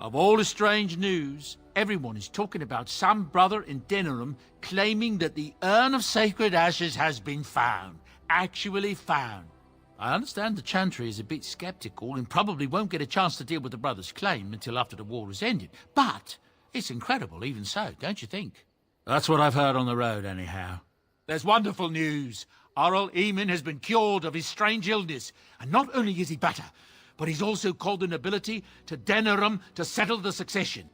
Of all the strange news, everyone is talking about some brother in Denerim claiming that the urn of sacred ashes has been found. Actually found. I understand the Chantry is a bit skeptical and probably won't get a chance to deal with the brother's claim until after the war is ended. But it's incredible even so, don't you think? That's what I've heard on the road, anyhow. There's wonderful news. Aurel Eamon has been cured of his strange illness. And not only is he better, but he's also called the nobility to Denerim to settle the succession.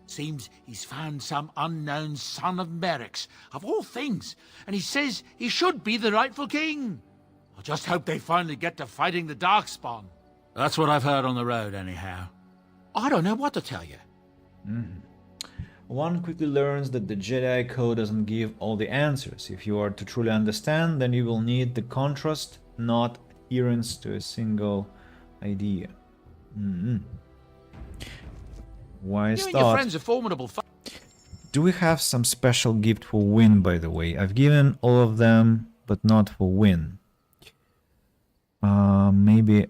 Seems he's found some unknown son of Merrick's, of all things, and he says he should be the rightful king. I just hope they finally get to fighting the Darkspawn. That's what I've heard on the road, anyhow. I don't know what to tell you. One quickly learns that the Jedi Code doesn't give all the answers. If you are to truly understand, then you will need the contrast, not adherence to a single idea. Wise You and thought. your friends are formidable. Do we have some special gift for Win, by the way? I've given all of them, but not for Win. Maybe...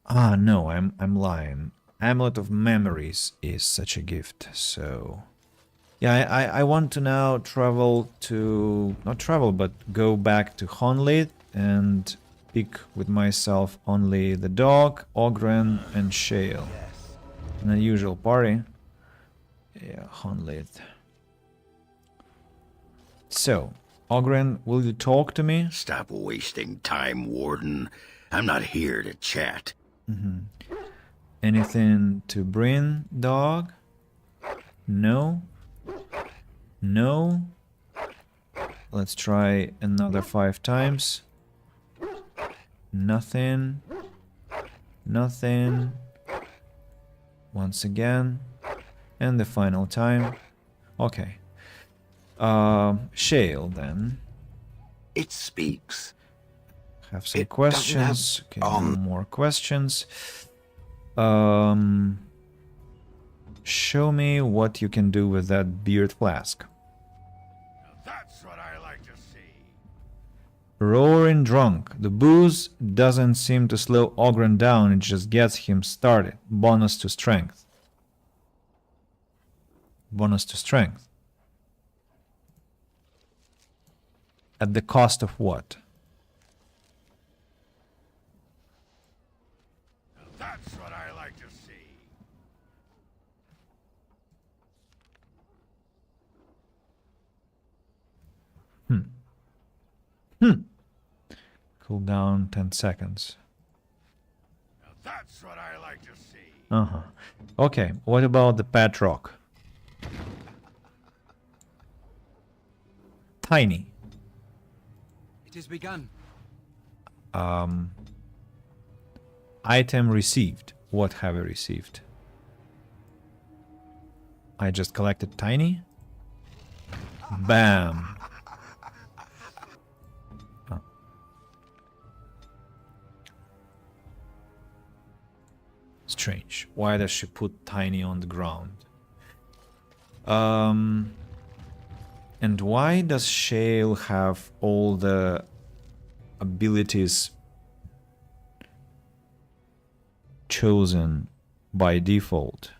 Ah, no, I'm lying. Amulet of Memories is such a gift, so... Yeah, I want to now travel to... Not travel, but go back to Honlith and pick with myself only the dog, Ogren, and Shale. An unusual party. Yeah, Honlith. So, Ogren, will you talk to me? Stop wasting time, Warden. I'm not here to chat. Anything to bring, dog? No? No? Let's try another 5 times. Nothing. Nothing. Once again. And the final time. Okay. Shale, then. It speaks. Have some It doesn't questions. have- Okay, no more questions. Show me what you can do with that beard flask. That's what I like to see. Roaring drunk. The booze doesn't seem to slow Ogren down, it just gets him started. Bonus to strength. Bonus to strength. At the cost of what? That's what I like to see. Cool down 10 seconds. That's what I like to see. Uh-huh. Okay, what about the pet rock? Tiny. It has begun. Item received. What have I received? I just collected tiny. Bam. Oh. Strange. Why does she put tiny on the ground? And why does Shale have all the abilities chosen by default?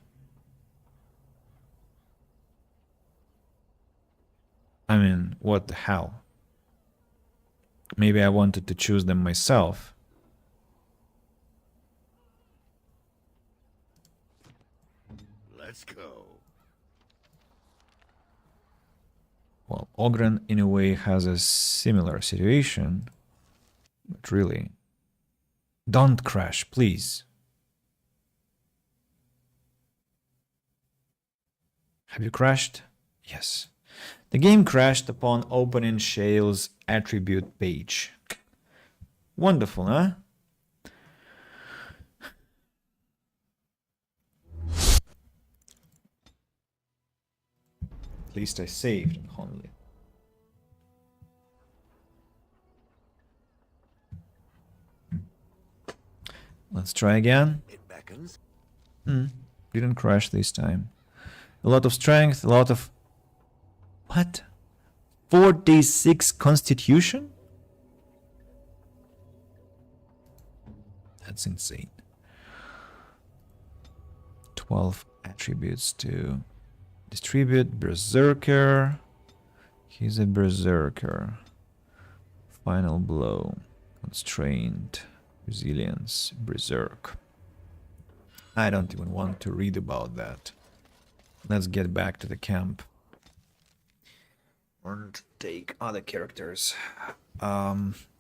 I mean, what the hell? Maybe I wanted to choose them myself. Let's go. Well, Ogren in a way has a similar situation, but really, don't crash, please. Have you crashed? Yes. The game crashed upon opening Shale's attribute page. Wonderful, huh? At least I saved only. Let's try again. It beckons. Didn't crash this time. A lot of strength, a lot of... What? 46 constitution? That's insane. 12 attributes to distribute. Berserker. He's a berserker. Final blow. Constrained. Resilience. Berserk. I don't even want to read about that. Let's get back to the camp. And take other characters.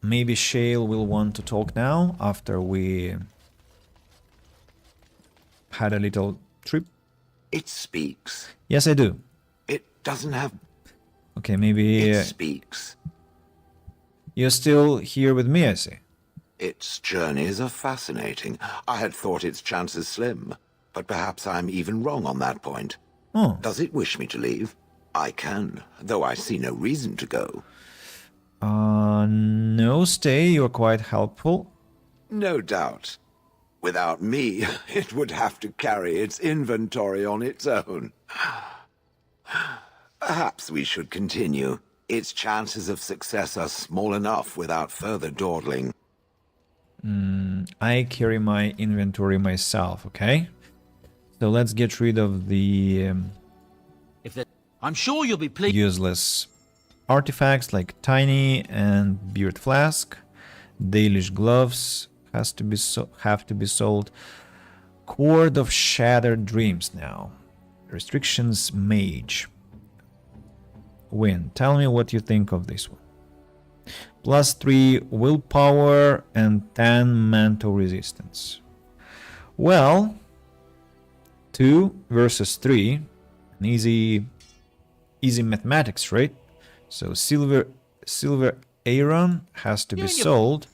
Maybe Shale will want to talk now after we had a little trip. It speaks. Yes, I do. It doesn't have... Okay, maybe It speaks. you're still here with me, I see. Its journeys are fascinating. I had thought its chances slim, but perhaps I'm even wrong on that point. Oh, Does it wish me to leave? I can, though I see no reason to go. no, stay. You're quite helpful. No doubt. Without me, it would have to carry its inventory on its own. Perhaps we should continue. Its chances of success are small enough without further dawdling. I carry my inventory myself, okay? So let's get rid of the If the I'm sure you'll be pleased. Useless artifacts like tiny and beard flask. Dalish gloves have to be sold. Cord of Shattered Dreams now. Restrictions mage. Win. Tell me what you think of this one. +3 willpower and 10 mental resistance. Well, 2 versus 3. An easy mathematics, right? So silver Aaron has to be sold.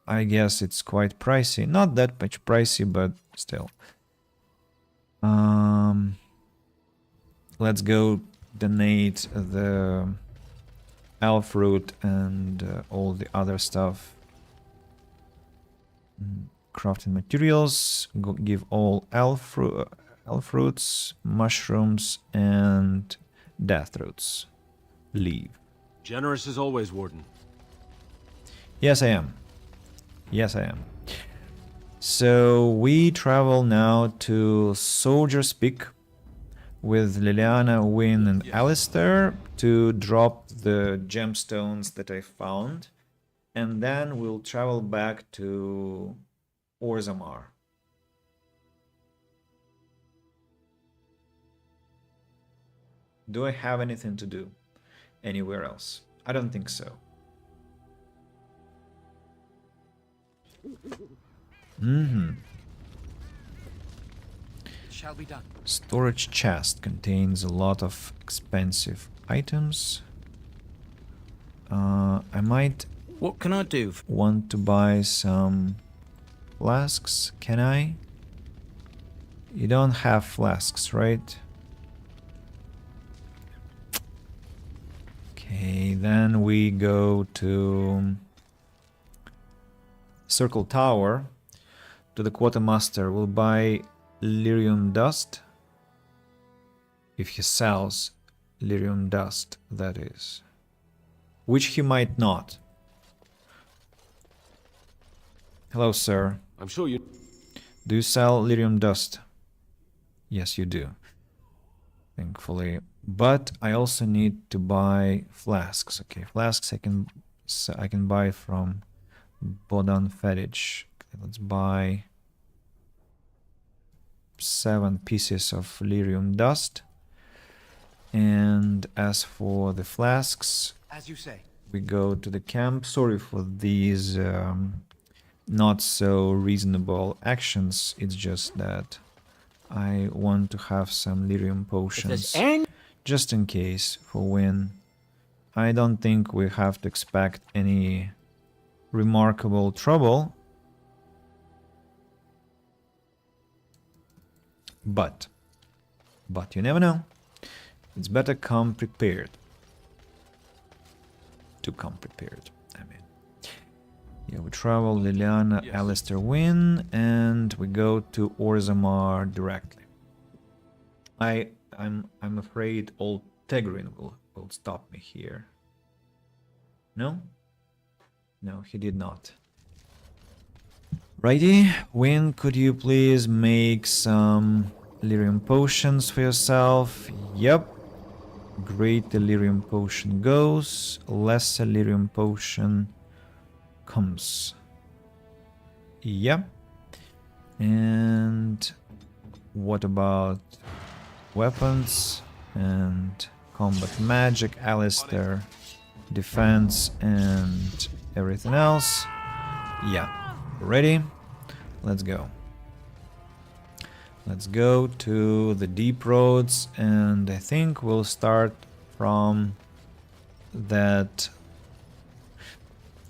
I guess it's quite pricey. Not that much pricey, but still. Let's go donate the elf root and all the other stuff. Crafting materials. Give all elf roots, mushrooms, and death roots. Leave. Generous as always, Warden. Yes, I am. Yes, I am. So we travel now to Soldier's Peak with Liliana, Wynne, and Alistair to drop the gemstones that I found, and then we'll travel back to Orzammar. Do I have anything to do anywhere else? I don't think so. It shall be done. Storage chest contains a lot of expensive items. I might What can I do? want to buy some flasks. Can I? You don't have flasks, right? Okay, then we go to Circle Tower to the quartermaster. We'll buy lyrium dust if he sells lyrium dust, that is, which he might not. Hello, sir. I'm sure you... Do you sell lyrium dust? Yes, you do, thankfully. But I also need to buy flasks. Okay, flasks I can buy from Bodan Fedich. Okay, let's buy 7 pieces of lyrium dust. And as for the flasks, As you say. we go to the camp. Sorry for these not so reasonable actions. It's just that I want to have some lyrium potions just in case for Wynne. I don't think we have to expect any remarkable trouble, but you never know. It's better come prepared. To come prepared, I mean. Yeah, we travel Liliana, Alistair, Wynne, and we go to Orzammar directly. I'm afraid old Tegrin will stop me here. No? No, he did not. Righty, Wynne, could you please make some lyrium potions for yourself? Yep. Great delirium potion goes. Lesser lyrium potion comes. Yep. And what about weapons and combat magic? Alistair, defense and everything else. Yeah. Ready? Let's go. Let's go to the deep roads, and I think we'll start from that.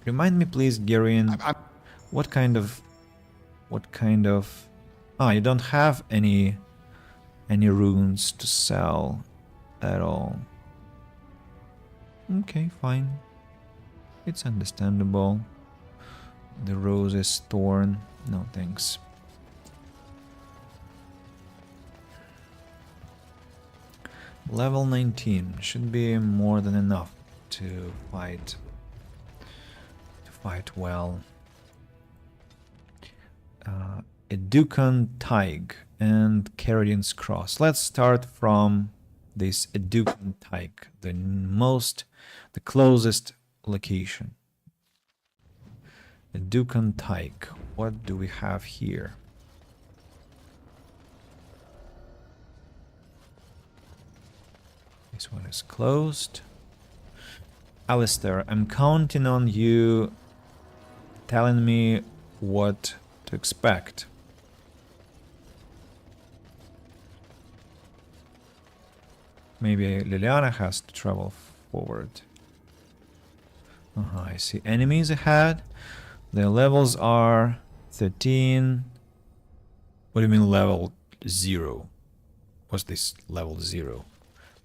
Remind me, please, Garion, what kind of you don't have any runes to sell at all. Okay, fine. It's understandable. The rose is thorn. No thanks. Level 19 should be more than enough to fight well. Educan Tig and Caradin's Cross. Let's start from this Educan Tyke, the closest location. Educan Tyke. What do we have here? This one is closed. Alistair, I'm counting on you telling me what to expect. Maybe Leliana has to travel forward. I see enemies ahead. Their levels are 13. What do you mean level 0? What's this level 0?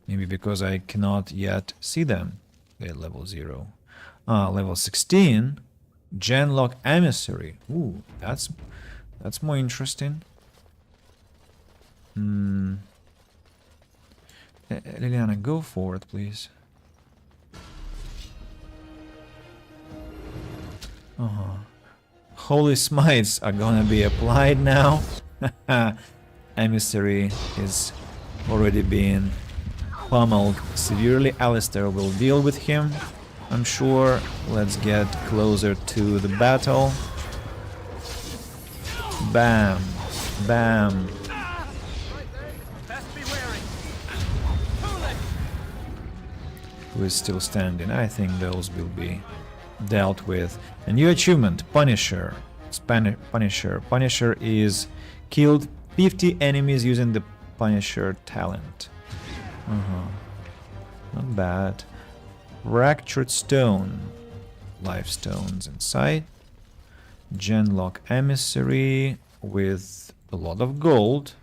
Maybe because I cannot yet see them. They're level 0. Level 16. Genlock Emissary. Ooh, that's more interesting. Leliana, go forward, please. Holy smites are gonna be applied now. Emissary is already being pummeled severely. Alistair will deal with him, I'm sure. Let's get closer to the battle. Bam. Bam. Who is still standing? I think those will be dealt with. A new achievement, Punisher. Punisher. Punisher is killed 50 enemies using the Punisher talent. Not bad. Fractured Stone. Life stones inside. Genlock Emissary with a lot of gold.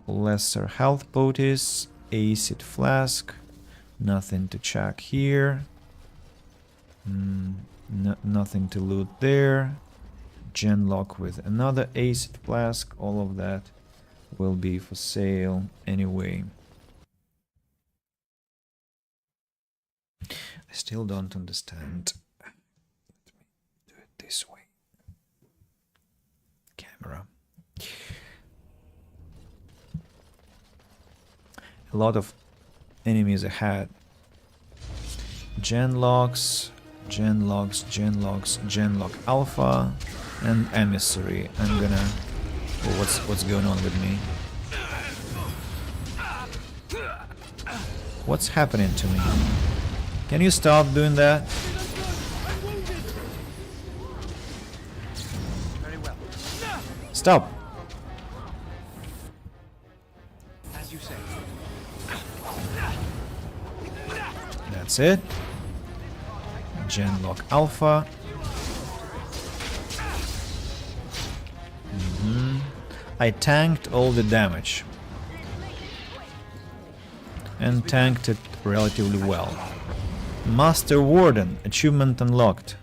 Lesser health poties. Acid Flask. Nothing to check here. Nothing to loot there. Genlock with another Acid Flask. All of that will be for sale anyway. I still don't understand. Let me do it this way. Camera. A lot of enemies ahead. Genlocks, Genlock Alpha, and Emissary. I'm gonna... Oh, what's going on with me? What's happening to me? Can you stop doing that? Stop! As you say. That's it. Genlock Alpha. I tanked all the damage. And tanked it relatively well. Master Warden, achievement unlocked.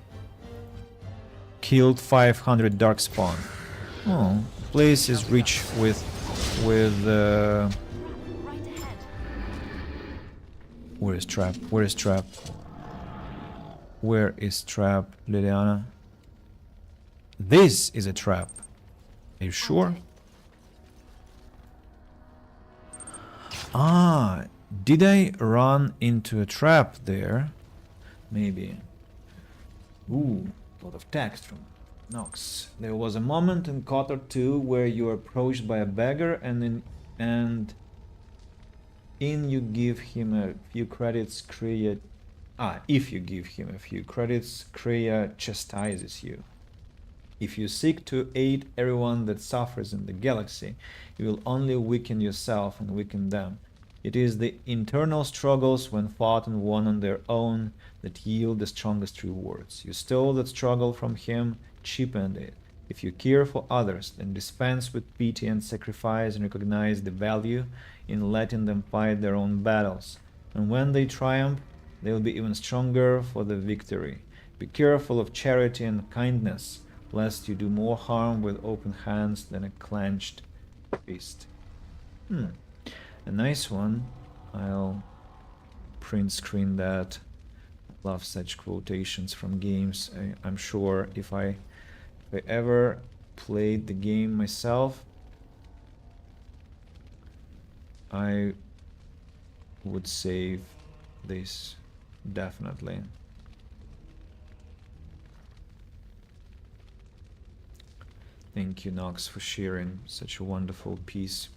Killed 500 Darkspawn. Oh, place is rich with where is Trap? Where is Trap? Where is Trap, Leliana? This is a trap. Are you sure? Ah, did I run into a trap there? Maybe. Ooh, a lot of text from Nox. There was a moment in Kotor 2 where you were approached by a beggar and you give him a few credits, Kreia... if you give him a few credits, Kreia chastises you. If you seek to aid everyone that suffers in the galaxy, you will only weaken yourself and weaken them. It is the internal struggles when fought and won on their own that yield the strongest rewards. You stole that struggle from him, cheapened it. If you care for others, then dispense with pity and sacrifice and recognize the value in letting them fight their own battles. And when they triumph, they will be even stronger for the victory. Be careful of charity and kindness, lest you do more harm with open hands than a clenched fist. A nice one. I'll print screen that. Love such quotations from games. I'm sure if I ever played the game myself, I would save this, definitely. Thank you, Nox, for sharing such a wonderful piece.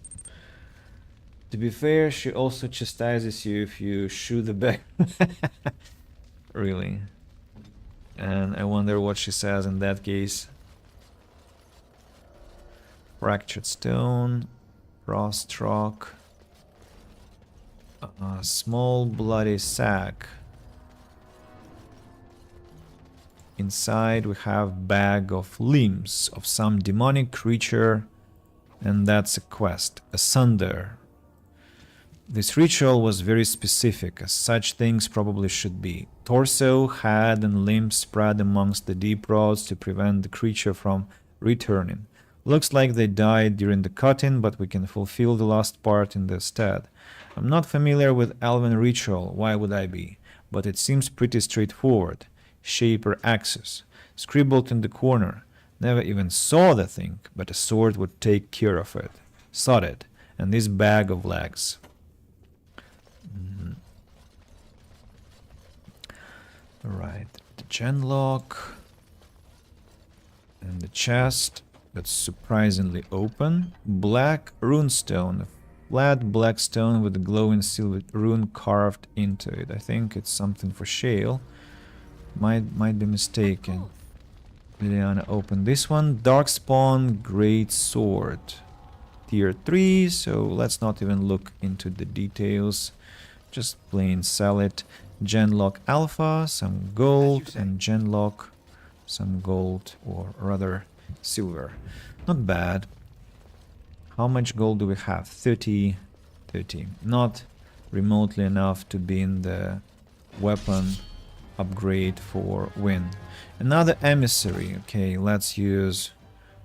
To be fair, she also chastises you if you shoot the bear. Really. And I wonder what she says in that case. Fractured stone, frost rock, a small bloody sack. Inside we have bag of limbs of some demonic creature, and that's a quest, Asunder. This ritual was very specific, as such things probably should be. Torso, head and limbs spread amongst the deep roads to prevent the creature from returning. Looks like they died during the cutting, but we can fulfill the last part in their stead. I'm not familiar with elven ritual, why would I be? But it seems pretty straightforward. Shaper axes, scribbled in the corner. Never even saw the thing, but a sword would take care of it. Sod it, and this bag of legs. Right, the genlock and the chest that's surprisingly open. Black runestone, a flat black stone with a glowing silver rune carved into it. I think it's something for Shale. Might be mistaken. Liliana opened this one. Darkspawn Great Sword, tier 3. So let's not even look into the details. Just plain sell it. Genlock Alpha, some gold, and Genlock, some gold, or rather silver. Not bad. How much gold do we have? 30. Not remotely enough to be in the weapon upgrade for win. Another emissary. Okay, let's use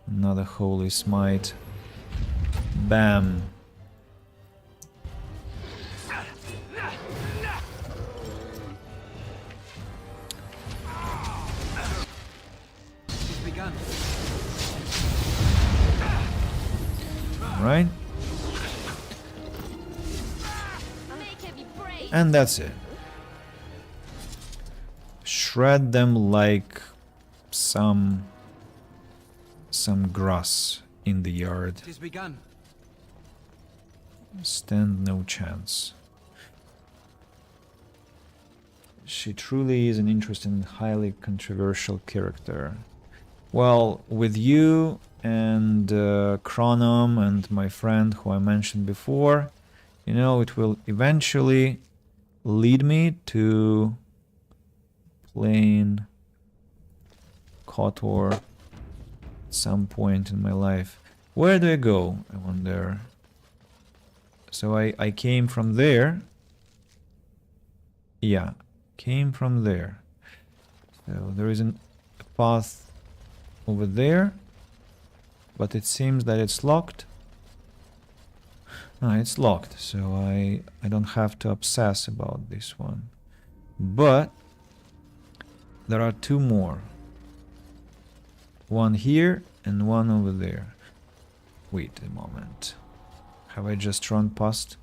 another holy smite. Bam. Right? And that's it. Shred them like some grass in the yard. Stand no chance. She truly is an interesting, highly controversial character. Well, with you and Chronom and my friend who I mentioned before, you know, it will eventually lead me to playing KOTOR at some point in my life. Where do I go, I wonder? So I came from there. Yeah, came from there. So there is a path over there, but it seems that it's locked. No, it's locked, so I don't have to obsess about this one. But there are two more. One here and one over there. Wait a moment. Have I just run past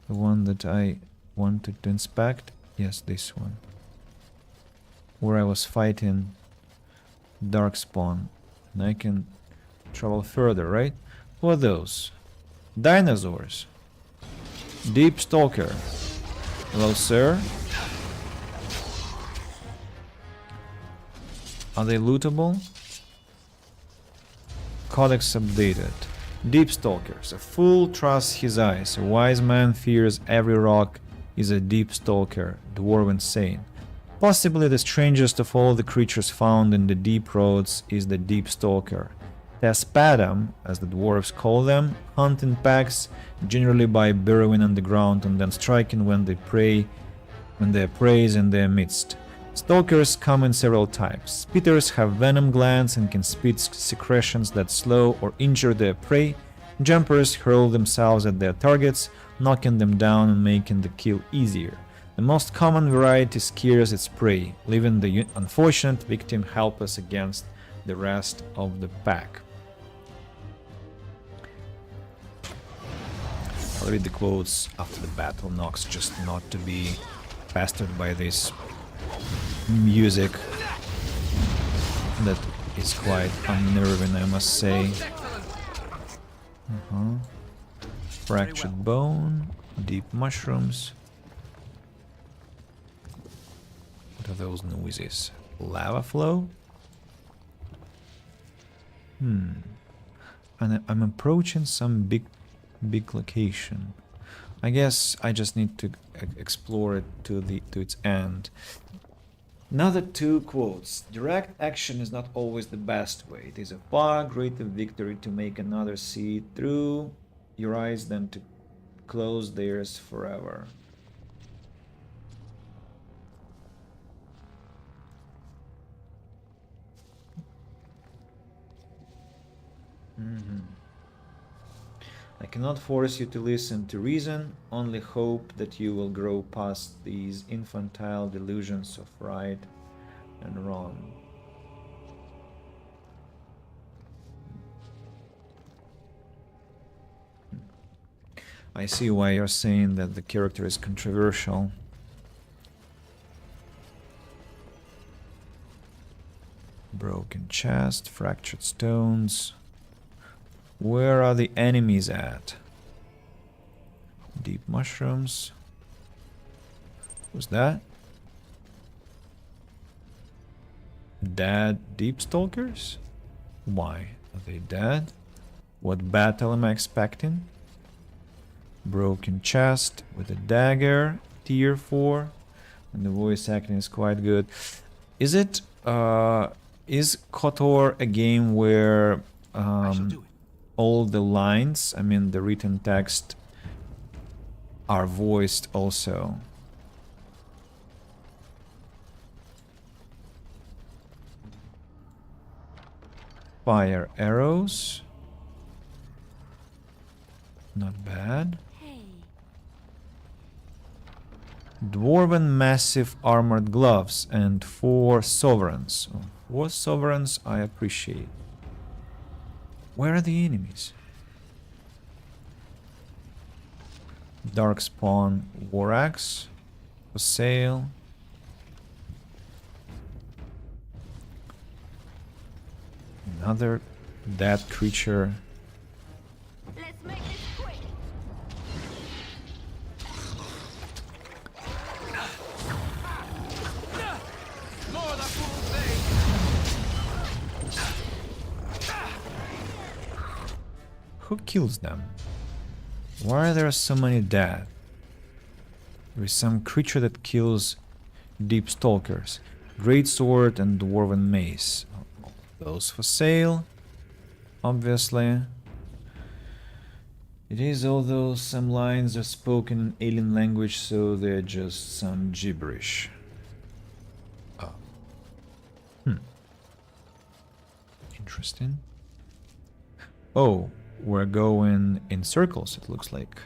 the one that I wanted to inspect? Yes, this one. Where I was fighting Darkspawn. And I can travel further, right? Who are those? Dinosaurs. Deep Stalker. Hello, sir. Are they lootable? Codex updated. Deep Stalkers. A fool trusts his eyes. A wise man fears every rock is a Deep Stalker, dwarven saying. Possibly the strangest of all the creatures found in the deep roads is the Deep Stalker. Thespadam, as the dwarves call them, hunt in packs, generally by burrowing underground and then striking when their prey is in their midst. Stalkers come in several types. Spitters have venom glands and can spit secretions that slow or injure their prey. Jumpers hurl themselves at their targets, knocking them down and making the kill easier. The most common variety scares its prey, leaving the unfortunate victim helpless against the rest of the pack. I'll read the quotes after the battle, Nox, just not to be pestered by this music that is quite unnerving, I must say. Fractured bone, deep mushrooms. What are those noises? Lava flow? And I'm approaching some big location. I guess I just need to explore it to its end. Another 2 quotes. Direct action is not always the best way. It is a far greater victory to make another see through your eyes than to close theirs forever. I cannot force you to listen to reason, only hope that you will grow past these infantile delusions of right and wrong. I see why you're saying that the character is controversial. Broken chest, fractured stones. Where are the enemies at? Deep mushrooms. What's that? Dead deep stalkers? Why? Are they dead? What battle am I expecting? Broken chest with a dagger, tier 4, and the voice acting is quite good. Is it is KOTOR a game where all the lines, I mean the written text, are voiced also? Fire arrows. Not bad. Dwarven massive armored gloves and 4 sovereigns. 4 sovereigns I appreciate. Where are the enemies? Darkspawn war axe for sale. Another dead creature. Let's make this quick. Who kills them? Why are there so many dead? There is some creature that kills deep stalkers. Great sword and dwarven mace. Those for sale, obviously. It is, although some lines are spoken in alien language, so they're just some gibberish. Oh. Interesting. Oh, we're going in circles, it looks like.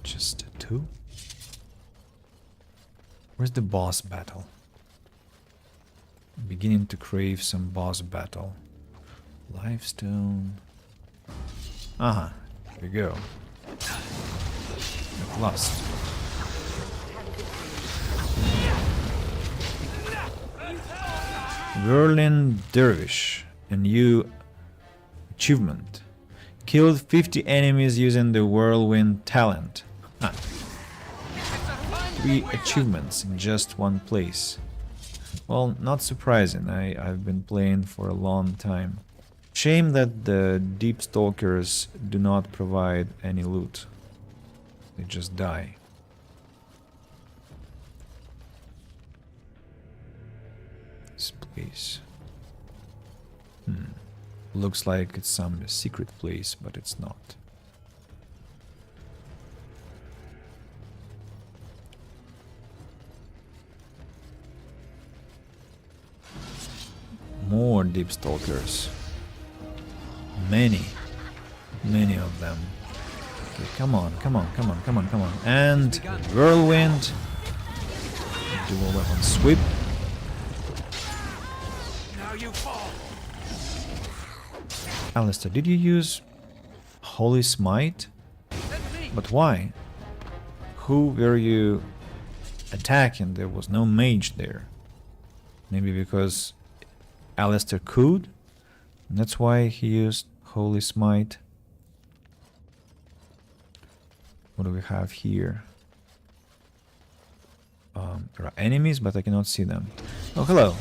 Just 2? Where's the boss battle? I'm beginning to crave some boss battle. Lifestone. Aha, here we go. At last. Verlin Dervish, a new achievement. Killed 50 enemies using the whirlwind talent. 3 achievements in just one place. Well, not surprising. I've been playing for a long time. Shame that the deep stalkers do not provide any loot. They just die. This place. Looks like it's some secret place, but it's not. More deep stalkers. Many of them. Okay, come on, come on, come on, come on, come on. And whirlwind. Dual weapon sweep. Now you fall. Alistair, did you use Holy Smite? But why? Who were you attacking? There was no mage there. Maybe because Alistair could? That's why he used Holy Smite. What do we have here? There are enemies, but I cannot see them. Oh, hello.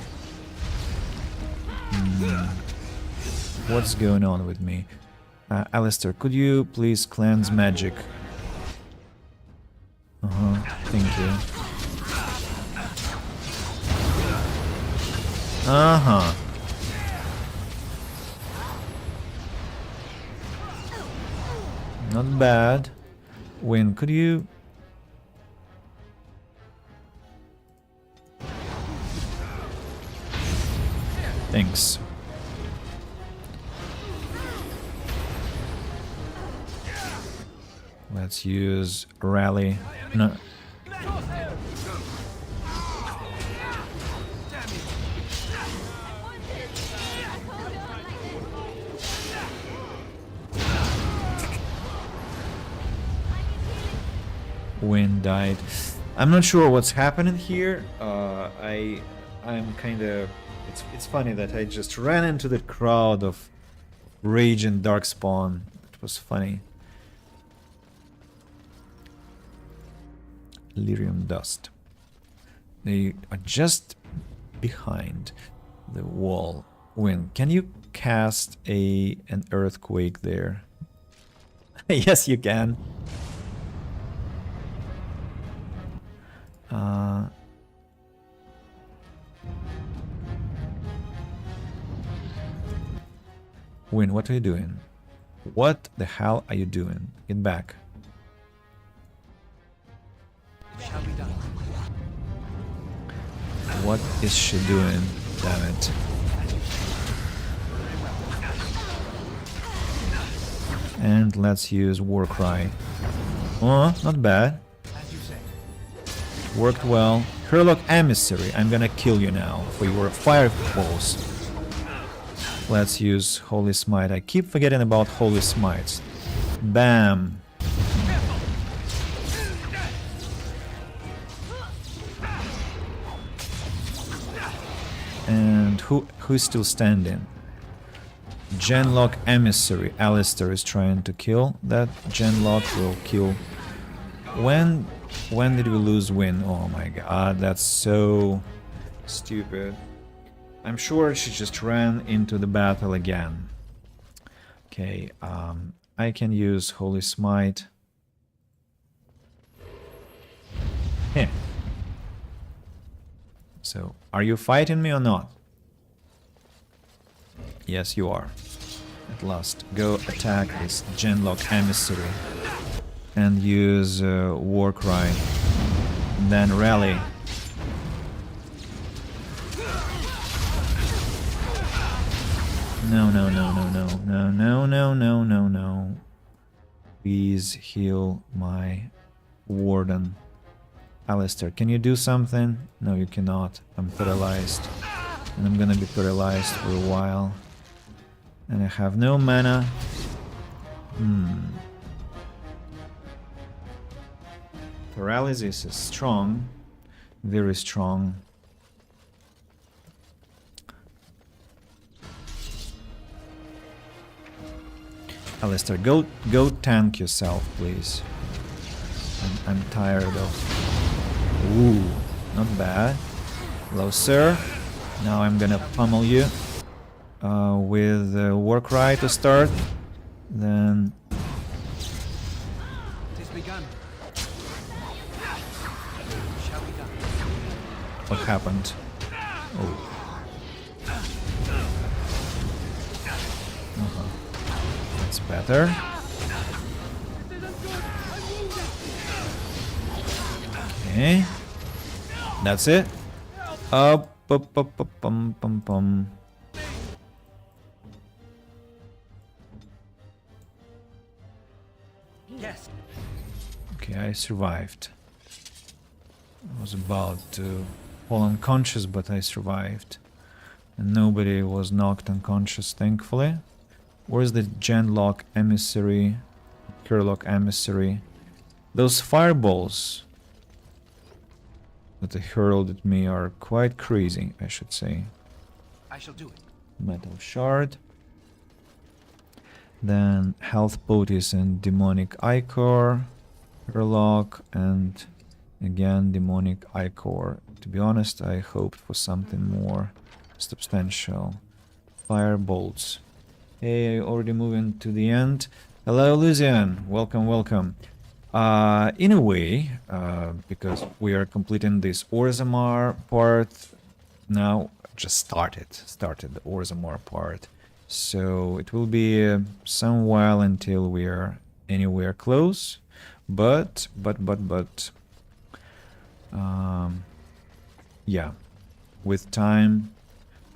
What's going on with me? Alistair, could you please cleanse magic? Thank you. Not bad. Win, could you... Thanks. Let's use rally. No. Win died. I'm not sure what's happening here. I'm kind of... It's funny that I just ran into the crowd of Rage and Darkspawn. It was funny. Lyrium dust. They are just behind the wall. Win, can you cast an earthquake there? Yes, you can. Win, what are you doing? What the hell are you doing? Get back. What is she doing? Damn it. And let's use Warcry. Oh, not bad. Worked well. Hurlock Emissary, I'm gonna kill you now for your fireballs. Let's use Holy Smite. I keep forgetting about Holy Smites. Bam. And who's still standing? Genlock Emissary. Alistair is trying to kill. That Genlock will kill. When did we lose Win? Oh my god, that's so stupid. I'm sure she just ran into the battle again. Okay, I can use Holy Smite. Heh. So, are you fighting me or not? Yes, you are. At last, go attack this Genlock Emissary. And use Warcry. And then rally. No, no, no, no, no, no, no, no, no, no, no. Please heal my warden. Alistair, can you do something? No, you cannot. I'm paralyzed. And I'm gonna be paralyzed for a while. And I have no mana. Paralysis is strong. Very strong. Alistair, go tank yourself, please. I'm tired of... Ooh, not bad. Hello, sir. Now I'm gonna pummel you with Warcry to start. Then... What happened? Oh. That's better. Okay. That's it. Up, pum, pum, pum. Yes. Okay, I survived. I was about to fall unconscious, but I survived. And nobody was knocked unconscious, thankfully. Where's the Genlock emissary? Curlock emissary? Those fireballs that they hurled at me are quite crazy, I should say. I shall do it. Metal shard. Then health poties and demonic ichor. Curlock and again demonic ichor. To be honest, I hoped for something more substantial. Firebolts. Hey, already moving to the end. Hello, Lucian. Welcome, welcome. In a way, because we are completing this Orzammar part now, just started the Orzammar part. So it will be some while until we are anywhere close. But, yeah, with time,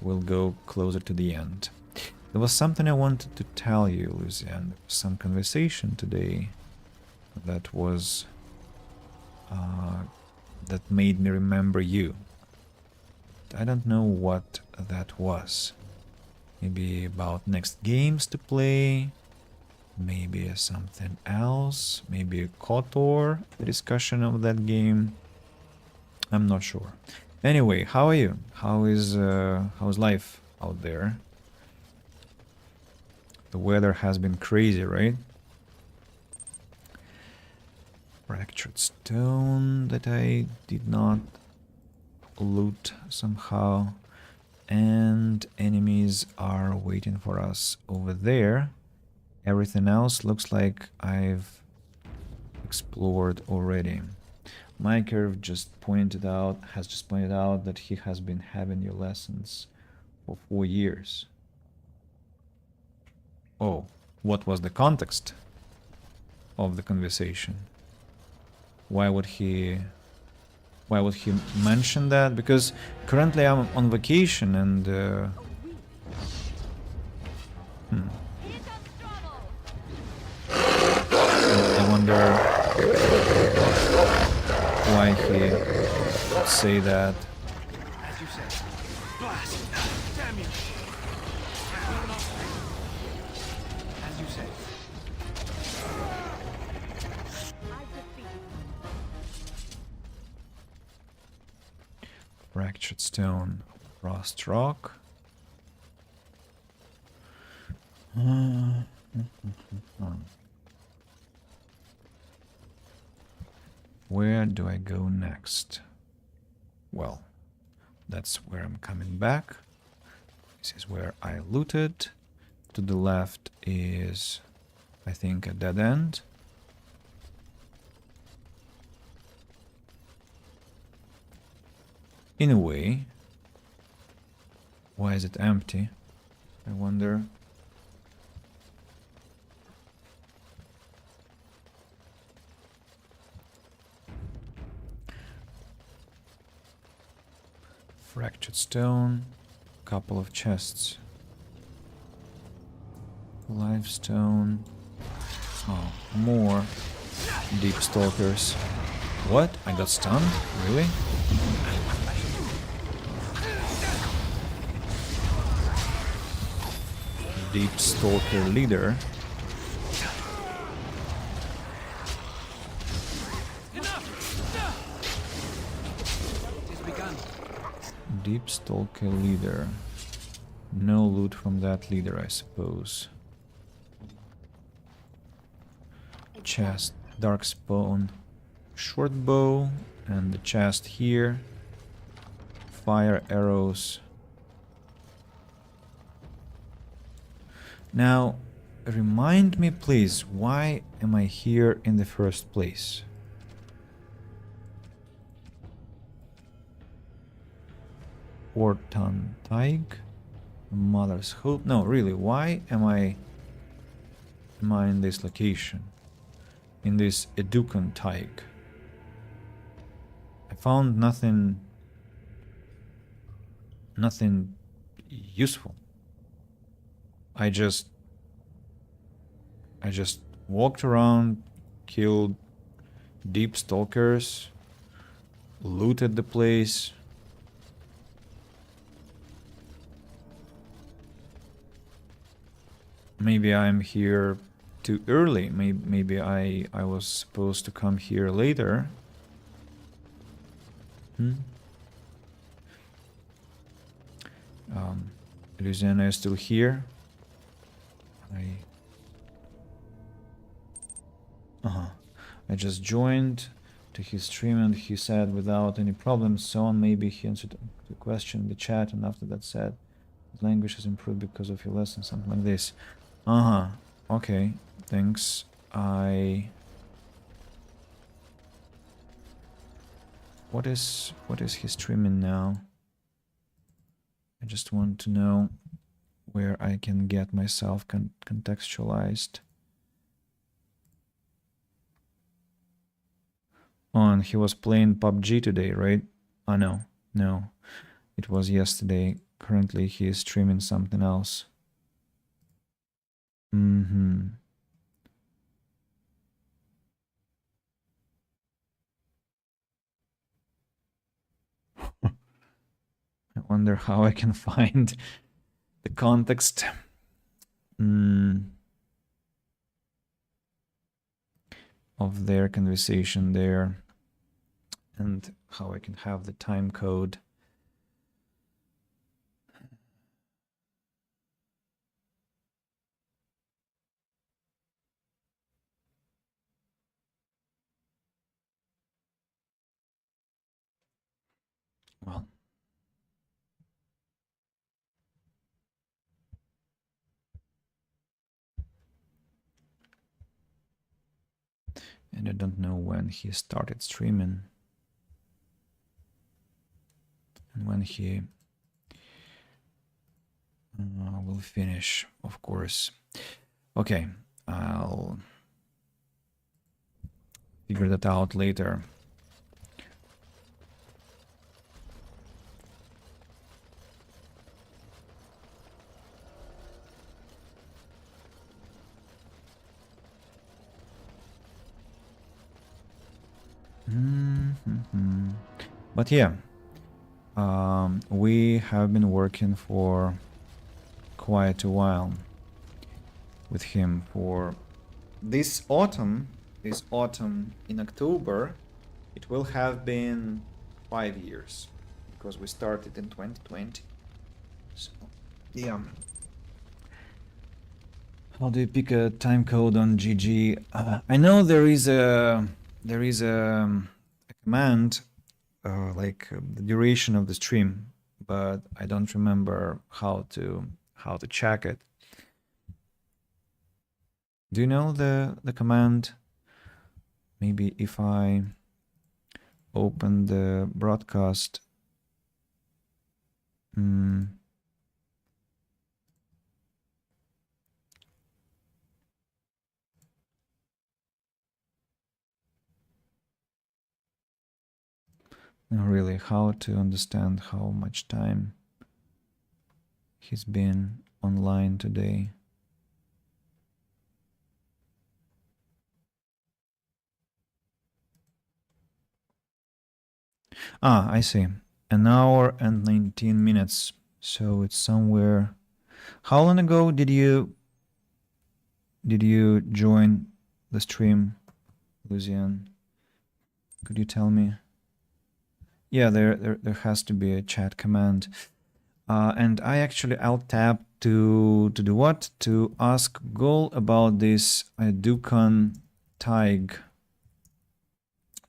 we'll go closer to the end. There was something I wanted to tell you, Lucian. Some conversation today that was that made me remember you. I don't know what that was. Maybe about next games to play. Maybe something else. Maybe KOTOR, the discussion of that game. I'm not sure. Anyway, how are you? How's life out there? The weather has been crazy, right? Fractured stone that I did not loot somehow. And enemies are waiting for us over there. Everything else looks like I've explored already. Mykerv has just pointed out that he has been having your lessons for 4 years. Oh, what was the context of the conversation? Why would he mention that? Because currently I'm on vacation and I wonder why he would say that. As you say. Blast! Damn you! As you say. Fractured stone, frost rock. Where do I go next? Well, that's where I'm coming back. This is where I looted. To the left is, I think, a dead end. In a way. Why is it empty? I wonder. Fractured stone, couple of chests. Livestone. Oh, more deep stalkers. What? I got stunned? Really? Deep stalker leader. Deep stalker leader. No loot from that leader, I suppose. Chest, dark spawn, short bow, and the chest here. Fire arrows. Now, remind me please, why am I here in the first place? Ortan Taig, Mother's Hope. No, really, why am I in this location? In this Edukan Taig? I found nothing useful. I just walked around killed deep stalkers, looted the place. Maybe I'm here too early. Maybe I was supposed to come here later. Louisiana is still here. I just joined to his stream and he said without any problems, so on. Maybe he answered the question in the chat, and after that said his language has improved because of your lesson, something like this. Okay, thanks. What is he streaming now? I just want to know where I can get myself contextualized. And he was playing PUBG today, right? Oh, no. It was yesterday. Currently, he is streaming something else. I wonder how I can find the context. Of their conversation there, and how I can have the time code. Well, and I don't know when he started streaming and when he will finish, of course. Okay, I'll figure that out later. But yeah, we have been working for quite a while with him. For this autumn in October, it will have been 5 years, because we started in 2020. So yeah. How do you pick a time code on GG? I know there is a command like the duration of the stream, but I don't remember how to check it. Do you know the command? Maybe if I open the broadcast. Really, how to understand how much time he's been online today. I see. An hour and 19 minutes. So it's somewhere. How long ago did you join the stream, Lucian? Could you tell me? Yeah, there has to be a chat command. And I'll tap to do what? To ask Gol about this Dukan Taig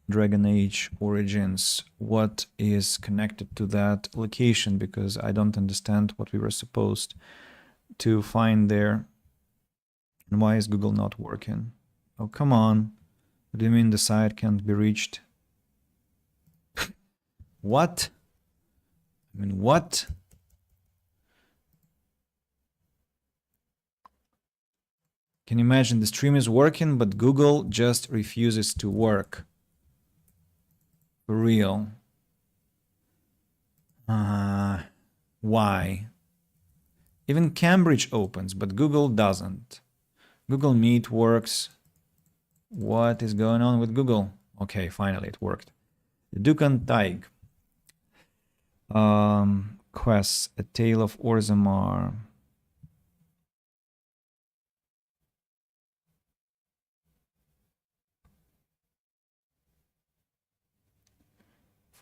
Dragon Age Origins. What is connected to that location? Because I don't understand what we were supposed to find there. And why is Google not working? Oh, come on. What do you mean the site can't be reached? What? I mean, what? Can you imagine the stream is working, but Google just refuses to work? For real. Why? Even Cambridge opens, but Google doesn't. Google Meet works. What is going on with Google? Okay, finally it worked. Dukan Taig. Quests, A Tale of Orzammar.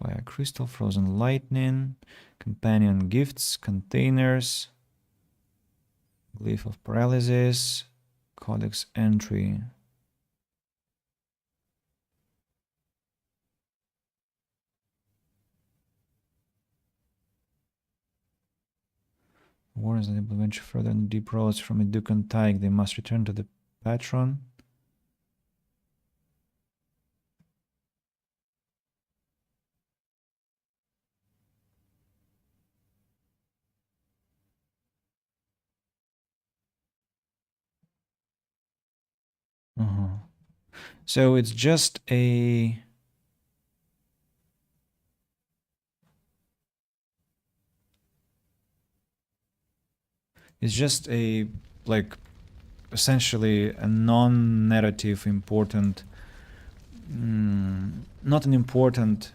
Fire Crystal, Frozen Lightning, Companion Gifts, Containers, Glyph of Paralysis, Codex Entry. Warriors that will venture further in the deep roads from Dukan Taig. They must return to the patron. So it's just a like essentially a non-narrative important not an important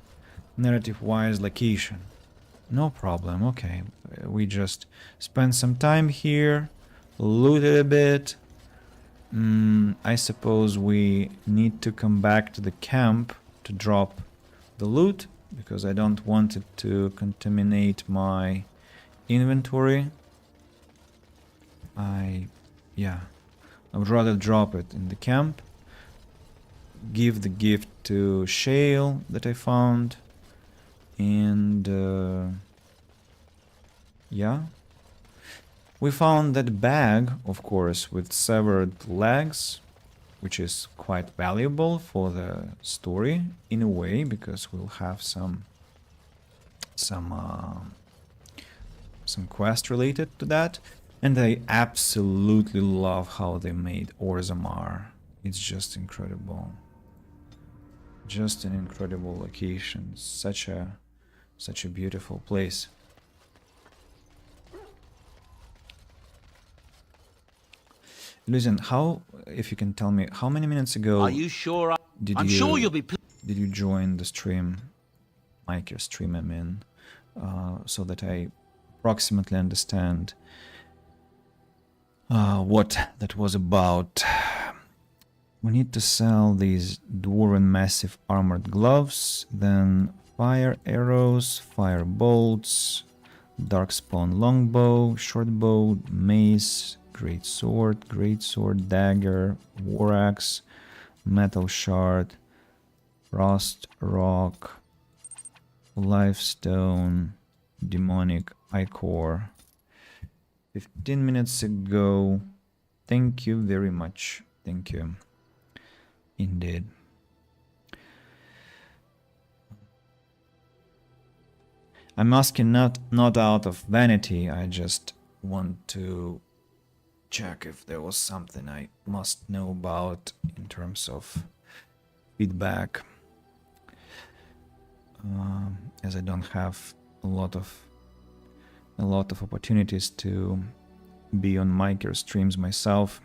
narrative-wise location. No problem. Okay, we just spent some time here, looted a bit. I suppose we need to come back to the camp to drop the loot, because I don't want it to contaminate my inventory. I would rather drop it in the camp, give the gift to Shale that I found, and yeah. We found that bag, of course, with severed legs, which is quite valuable for the story in a way, because we'll have some quest related to that. And I absolutely love how they made Orzammar. It's just incredible. Just an incredible location. Such a beautiful place. Listen, if you can tell me, how many minutes ago Are you sure? I'm sure you'll be. Did you join the stream, Mike, your stream, I mean, so that I approximately understand what that was about? We need to sell these Dwarven Massive Armored Gloves, then Fire Arrows, Fire Bolts, Darkspawn Longbow, Shortbow, Mace, Great Sword, Dagger, War Axe, Metal Shard, Frost Rock, Lifestone, Demonic Ichor. 15 minutes ago. Thank you very much. Thank you. Indeed. I'm asking not out of vanity. I just want to check if there was something I must know about in terms of feedback, as I don't have a lot of opportunities to be on Miker streams myself.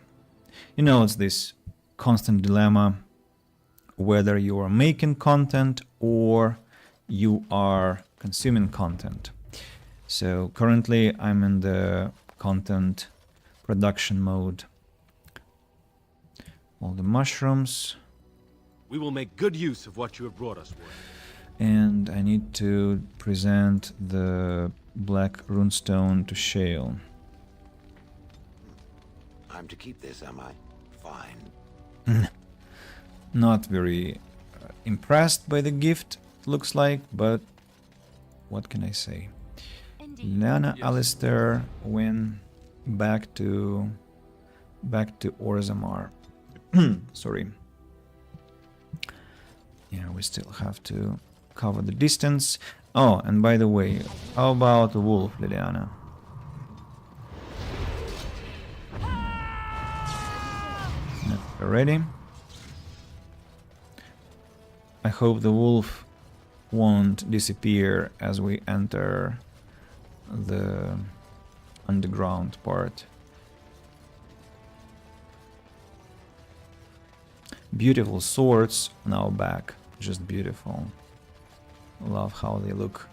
You know, it's this constant dilemma whether you are making content or you are consuming content. So currently I'm in the content production mode. All the mushrooms. We will make good use of what you have brought us, Warden. And I need to present the black runestone to Shale. I'm to keep this, am I? Fine. Not very impressed by the gift, looks like, but what can I say? Lyanna, yes. Alistair, win back to Orzammar. Sorry. Yeah, we still have to cover the distance. Oh, and by the way, how about the wolf, Liliana? Ready? I hope the wolf won't disappear as we enter the underground part. Beautiful swords now back. Just beautiful. Love how they look.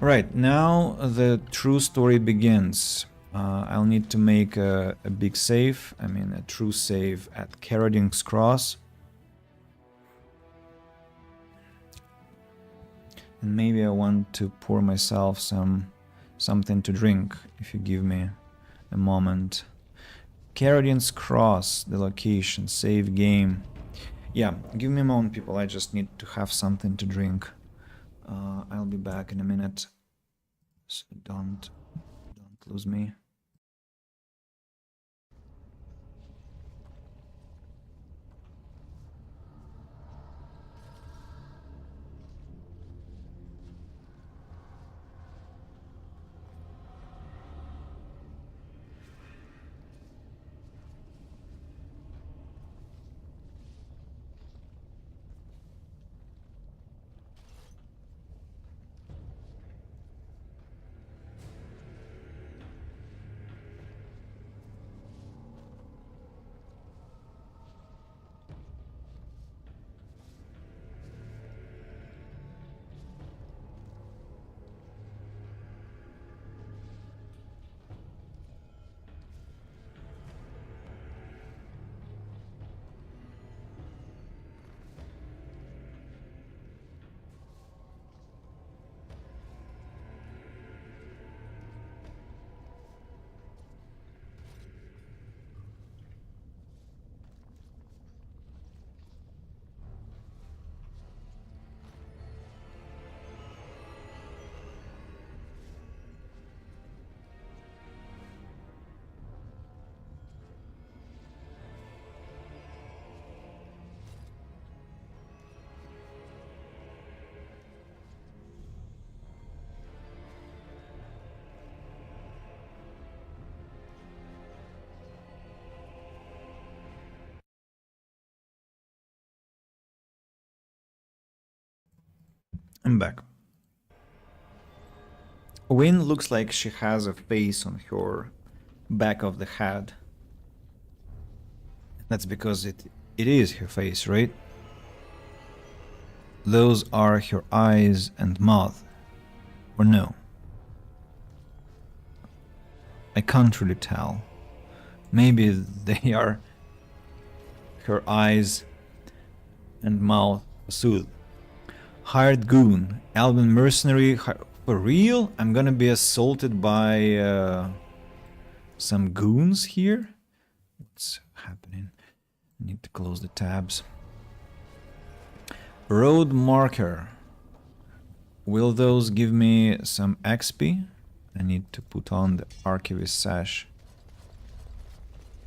Right, now the true story begins. I'll need to make a big save, I mean a true save at Caradin's Cross. And maybe I want to pour myself something to drink, if you give me a moment. Caradin's Cross, the location, save game. Yeah, give me a moment, people, I just need to have something to drink. I'll be back in a minute, so don't lose me. I'm back. Wynne looks like she has a face on her back of the head. That's because it is her face, right? Those are her eyes and mouth. Or no? I can't really tell. Maybe they are her eyes and mouth soothed. Hired goon, Alban mercenary. For real? I'm gonna be assaulted by some goons here? What's happening? I need to close the tabs. Road marker. Will those give me some XP? I need to put on the archivist sash.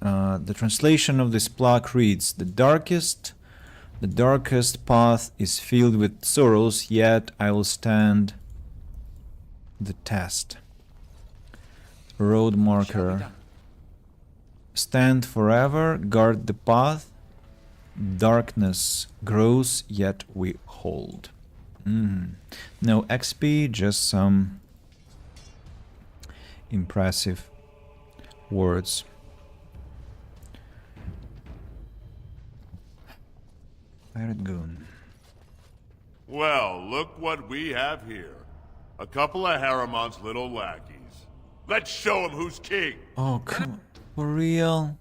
The translation of this plaque reads, the darkest path is filled with sorrows, yet I will stand the test. Road marker. Stand forever, guard the path. Darkness grows, yet we hold. No XP, just some impressive words. Pirate goon. Well, look what we have here. A couple of Harriman's little lackeys. Let's show him who's king. Oh, come on. For real?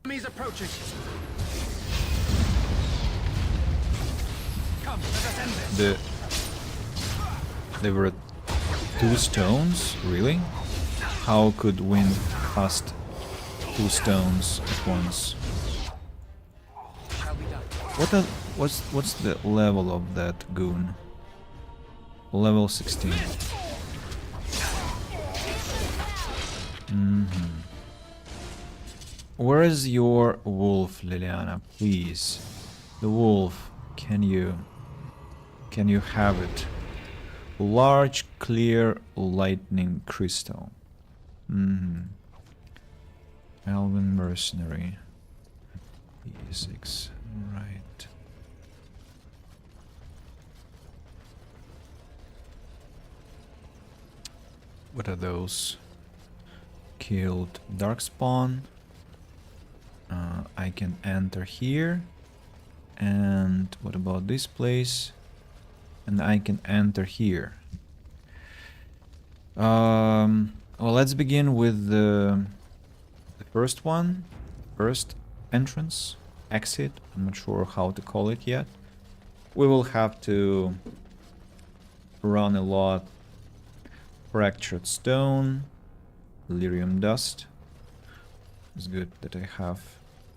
Enemies approaching. Come, let us end this. There were 2 stones? Really? How could Wynne cast 2 stones at once? What's the level of that goon? Level 16. Where is your wolf, Leliana? Please. The wolf. Can you have it? Large, clear, lightning crystal. Alban mercenary. E6. Right. What are those? Killed Darkspawn. I can enter here. And what about this place? And I can enter here. Well, let's begin with the first one. First entrance, exit. I'm not sure how to call it yet. We will have to run a lot. Fractured stone, lyrium dust. It's good that I have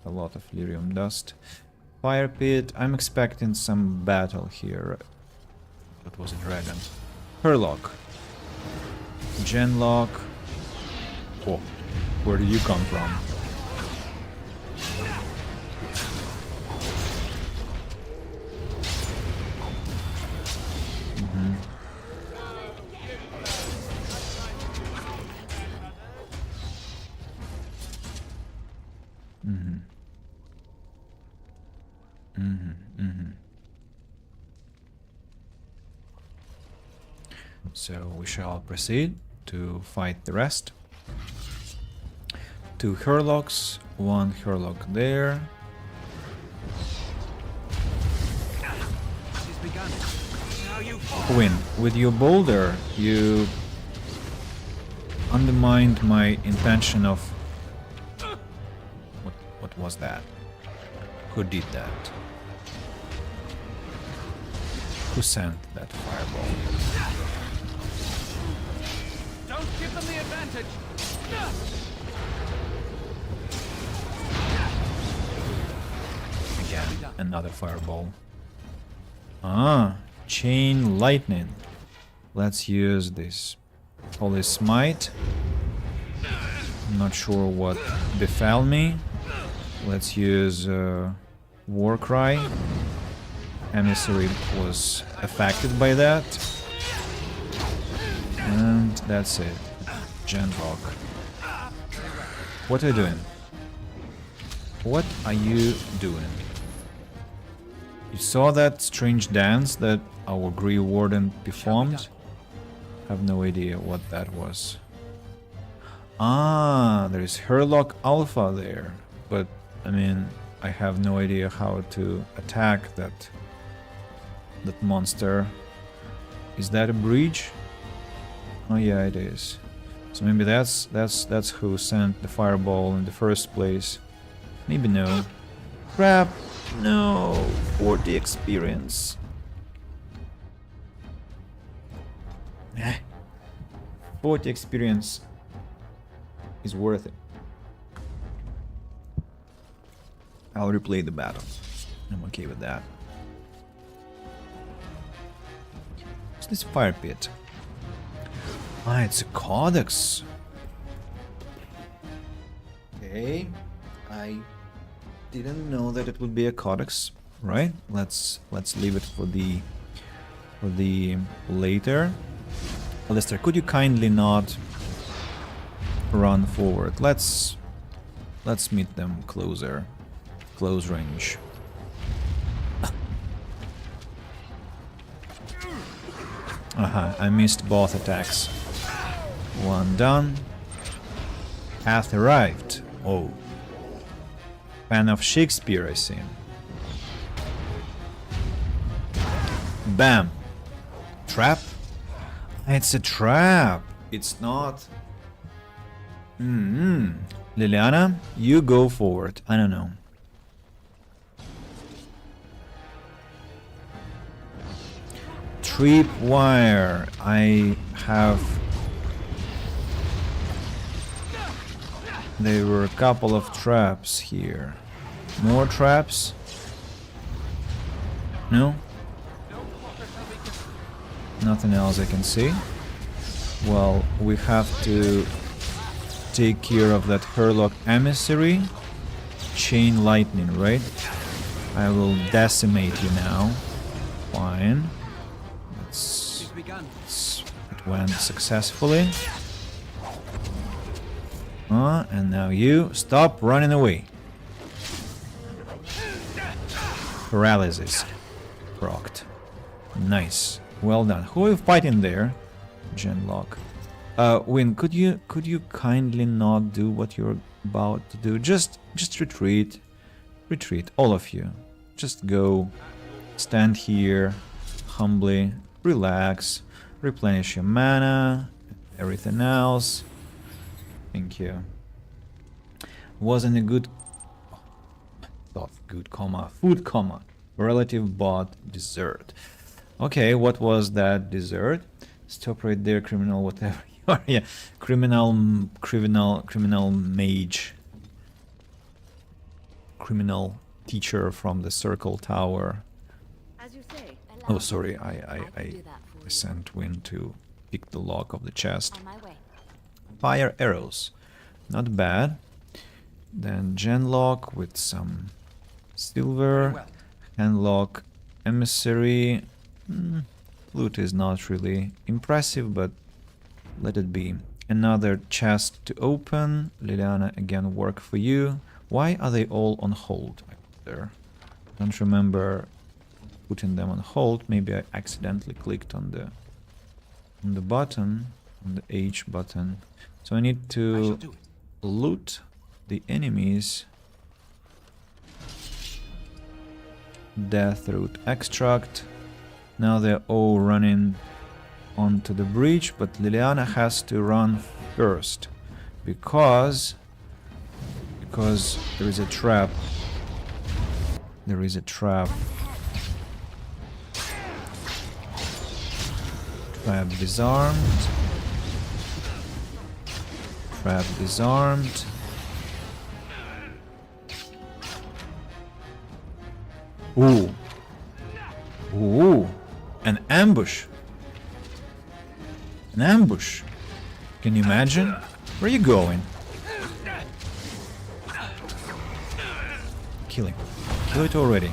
a lot of lyrium dust. Fire pit. I'm expecting some battle here. That was a dragon. Herlock. Genlock. Oh, where did you come from? So we shall proceed to fight the rest. 2 Herlocks, 1 Herlock there. Quinn, with your boulder, you undermined my intention of... What was that? Who did that? Who sent that fireball? Don't give them the advantage! Again, another fireball. Ah, chain lightning. Let's use this Holy Smite. I'm not sure what befell me. Let's use Warcry. Emissary was affected by that. And that's it. Genlock. What are you doing? What are you doing? You saw that strange dance that our Grey Warden performed? Have no idea what that was. Ah, there is Herlock Alpha there. But, I mean, I have no idea how to attack that monster. Is that a breach? Oh yeah, it is. So maybe that's who sent the fireball in the first place. Maybe no. Crap! No! 40 experience. 40 experience is worth it. I'll replay the battle. I'm okay with that. What's this fire pit? Ah, it's a codex. Okay, I didn't know that it would be a codex. Right? Let's leave it for the later. Alistair, could you kindly not run forward? Let's meet them closer, close range. I missed both attacks. One done. Path arrived. Oh. Fan of Shakespeare, I see. Bam. Trap? It's a trap. It's not... Liliana, you go forward. I don't know. Tripwire. I have... There were a couple of traps here. More traps? No? Nothing else I can see. Well, we have to take care of that Herlock Emissary. Chain lightning, right? I will decimate you now. Fine. It went successfully. And now you stop running away. Paralysis. Procced. Nice. Well done. Who are you fighting there? Genlock. Win, could you kindly not do what you're about to do? Just retreat. Retreat, all of you. Just go. Stand here humbly, relax, replenish your mana, everything else. Thank you. Wasn't a good good comma, food comma, relative bot dessert. Okay, what was that dessert? Stop right there, criminal, whatever you are. Yeah, criminal mage, criminal teacher from the Circle Tower. As you say. Oh, sorry, I sent Win to pick the lock of the chest. Fire arrows, not bad. Then genlock with some silver, handlock, emissary. Loot is not really impressive, but let it be. Another chest to open. Liliana, again, work for you. Why are they all on hold? There, don't remember putting them on hold. Maybe I accidentally clicked on the button, on the H button. So I need to loot the enemies. Deathroot extract. Now they're all running onto the breach, but Liliana has to run first because there is a trap. There is a trap. Trap disarmed. Trap disarmed. Ooh. Ooh. An ambush. An ambush. Can you imagine? Where are you going? Kill him. Kill it already.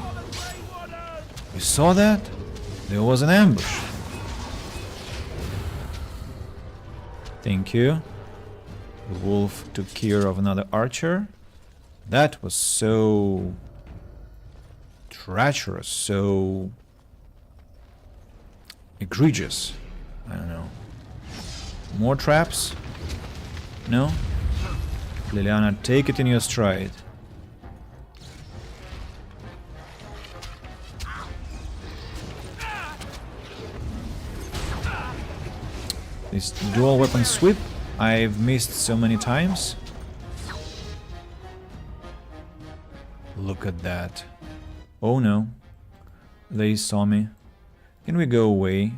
You saw that? There was an ambush. Thank you. The wolf took care of another archer. That was so treacherous, so egregious. I don't know. More traps? No? Liliana, take it in your stride. This dual weapon sweep I've missed so many times. Look at that. Oh no. They saw me. Can we go away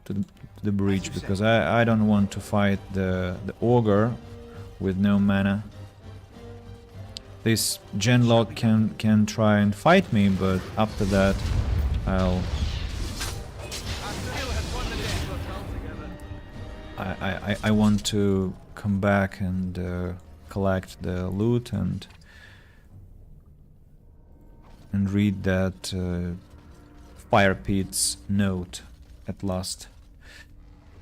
to the breach, because I don't want to fight the ogre with no mana. This genlock can try and fight me, but after that I want to come back and collect the loot and read that Fire Pit's note at last.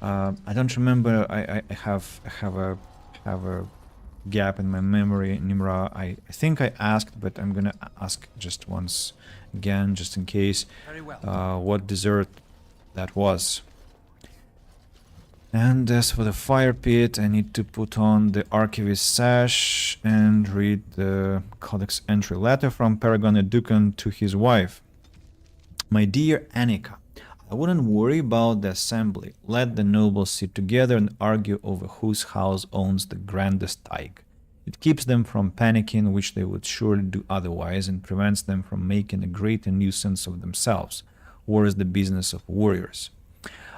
I don't remember. I have a gap in my memory. Nimra, I think I asked, but I'm gonna ask just once again, just in case. What dessert that was. And as for the Fire Pit, I need to put on the Archivist sash and read the Codex entry letter from Paragon Educan to his wife. My dear Annika, I wouldn't worry about the assembly. Let the nobles sit together and argue over whose house owns the grandest dike. It keeps them from panicking, which they would surely do otherwise, and prevents them from making a greater nuisance of themselves. War is the business of warriors.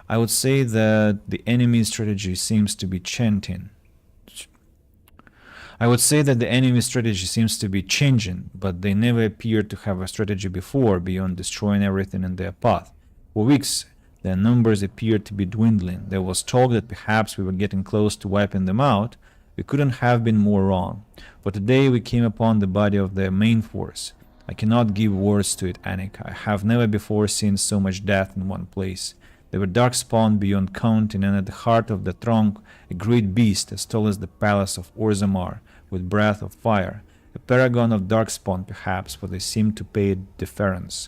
I would say that the enemy's strategy seems to be changing. But they never appeared to have a strategy before beyond destroying everything in their path. For weeks, their numbers appeared to be dwindling. There was talk that perhaps we were getting close to wiping them out. We couldn't have been more wrong. For today we came upon the body of their main force. I cannot give words to it, Annika. I have never before seen so much death in one place. They were darkspawn beyond counting, and at the heart of the throng a great beast as tall as the palace of Orzammar, with breath of fire. A paragon of darkspawn, perhaps, for they seemed to pay it deference.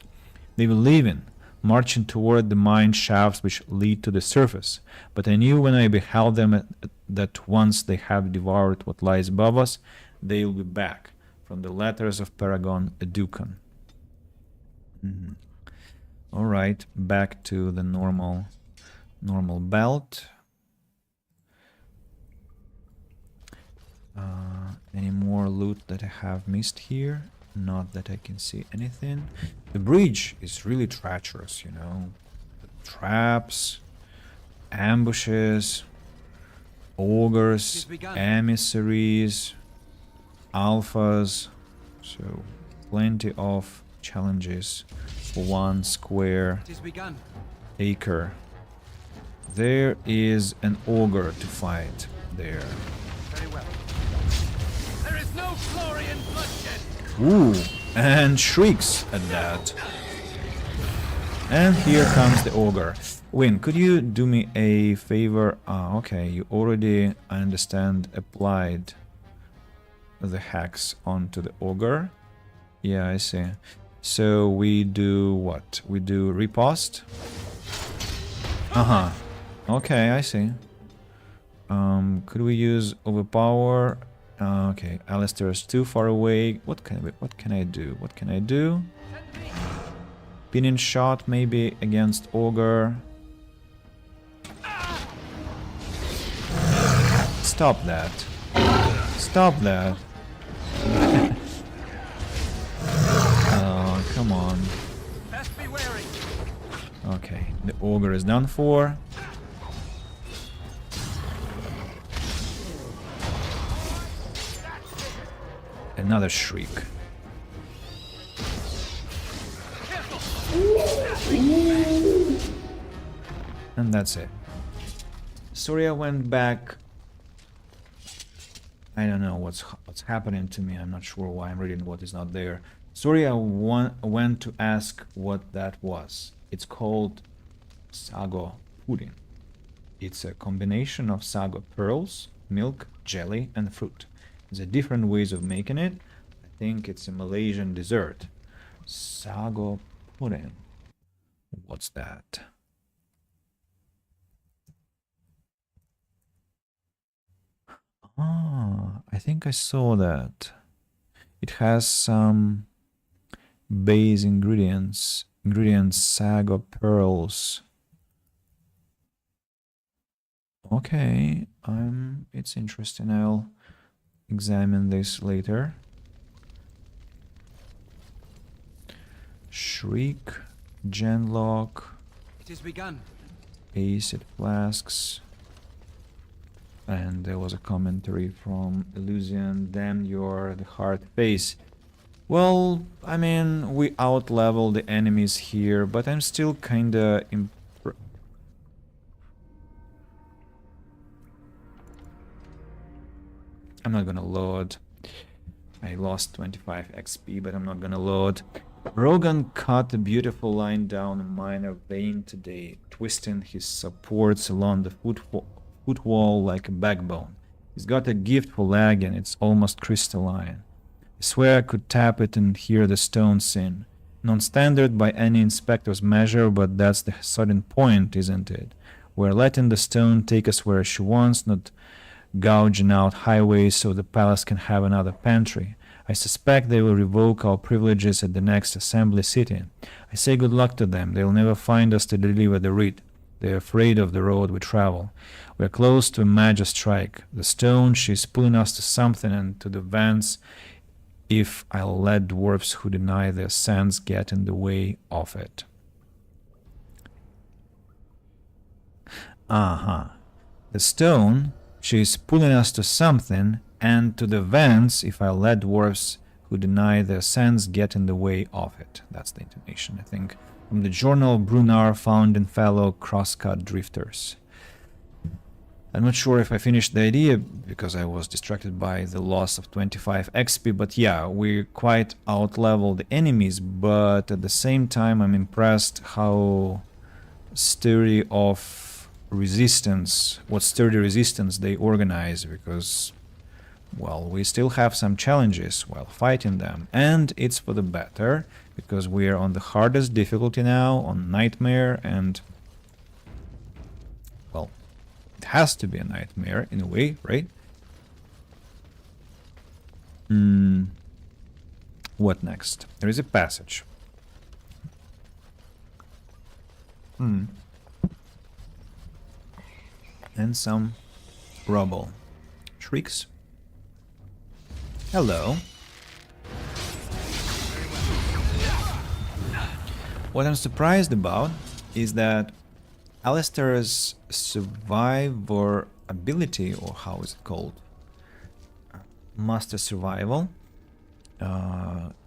They were leaving, marching toward the mine shafts which lead to the surface, but I knew when I beheld them that once they have devoured what lies above us, they'll be back. From the letters of Paragon Educan. All right, back to the normal belt. Any more loot that I have missed here? Not that I can see anything. The bridge is really treacherous, you know. Traps, ambushes, ogres, emissaries, alphas, so plenty of challenges for 1 square acre. There is an ogre to fight there. Very well. There is no glory in bloodshed. Ooh, and shrieks at that. And here comes the ogre. Win, could you do me a favor? Okay, you already, I understand, applied the hacks onto the ogre. Yeah, I see. So we do what? We do riposte. Okay, I see. Could we use overpower? Okay, Alistair is too far away. What can I do? What can I do? Pinning shot maybe against ogre. Stop that. Stop that. Oh, come on. Okay, the ogre is done for. Another shriek. And that's it. Surya went back. I don't know what's happening to me. I'm not sure why I'm reading what is not there. Surya went to ask what that was. It's called sago pudding. It's a combination of sago pearls, milk, jelly, and fruit. There's different ways of making it. I think it's a Malaysian dessert. Sago pudding. What's that? Ah, I think I saw that. It has some base ingredients. Sago pearls. Okay, it's interesting. I'll examine this later. Shriek, Genlock. It is begun. Acid flasks. And there was a commentary from Illusion. Damn, you're the hard face. Well, I mean, we out-level the enemies here, but I'm still kinda I'm not gonna load. I lost 25 XP, but I'm not gonna load. Rogan cut a beautiful line down a minor vein today, twisting his supports along the foot wall like a backbone. He's got a gift for lag and it's almost crystalline. I swear I could tap it and hear the stone sing. Non-standard by any inspector's measure, but that's the sudden point, isn't it? We're letting the stone take us where she wants, not gouging out highways so the palace can have another pantry. I suspect they will revoke our privileges at the next assembly sitting. I say good luck to them. They'll never find us to deliver the writ. They're afraid of the road we travel. We're close to a major strike. The stone, she's pulling us to something and to the vents if I'll let dwarfs who deny their sense get in the way of it. The stone, she's pulling us to something, and to the vents if I let dwarfs who deny their sense get in the way of it. That's the intonation, I think, from the journal Brunar found in fellow crosscut drifters. I'm not sure if I finished the idea because I was distracted by the loss of 25 XP, but yeah, we quite out-level the enemies, but at the same time I'm impressed how sturdy of resistance, what sturdy resistance they organize, because, well, we still have some challenges while fighting them, and it's for the better, because we are on the hardest difficulty now, on Nightmare, and, well, has to be a nightmare in a way, right? What next? There is a passage. And some rubble. Shrieks. Hello. What I'm surprised about is that Alistair's survivor ability, or how is it called? Master Survival,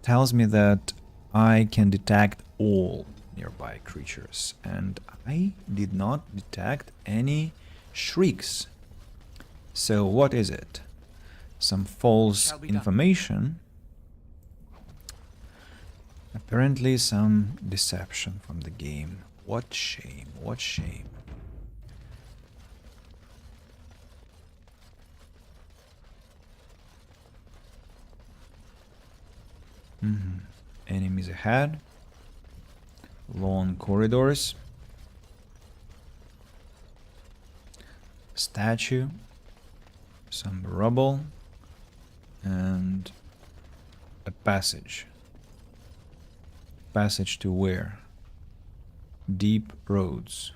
tells me that I can detect all nearby creatures, and I did not detect any shrieks. So what is it? Some false information? Apparently some deception from the game. What shame, what shame. Enemies ahead. Long corridors. Statue. Some rubble. And a passage. Passage to where? Deep roads.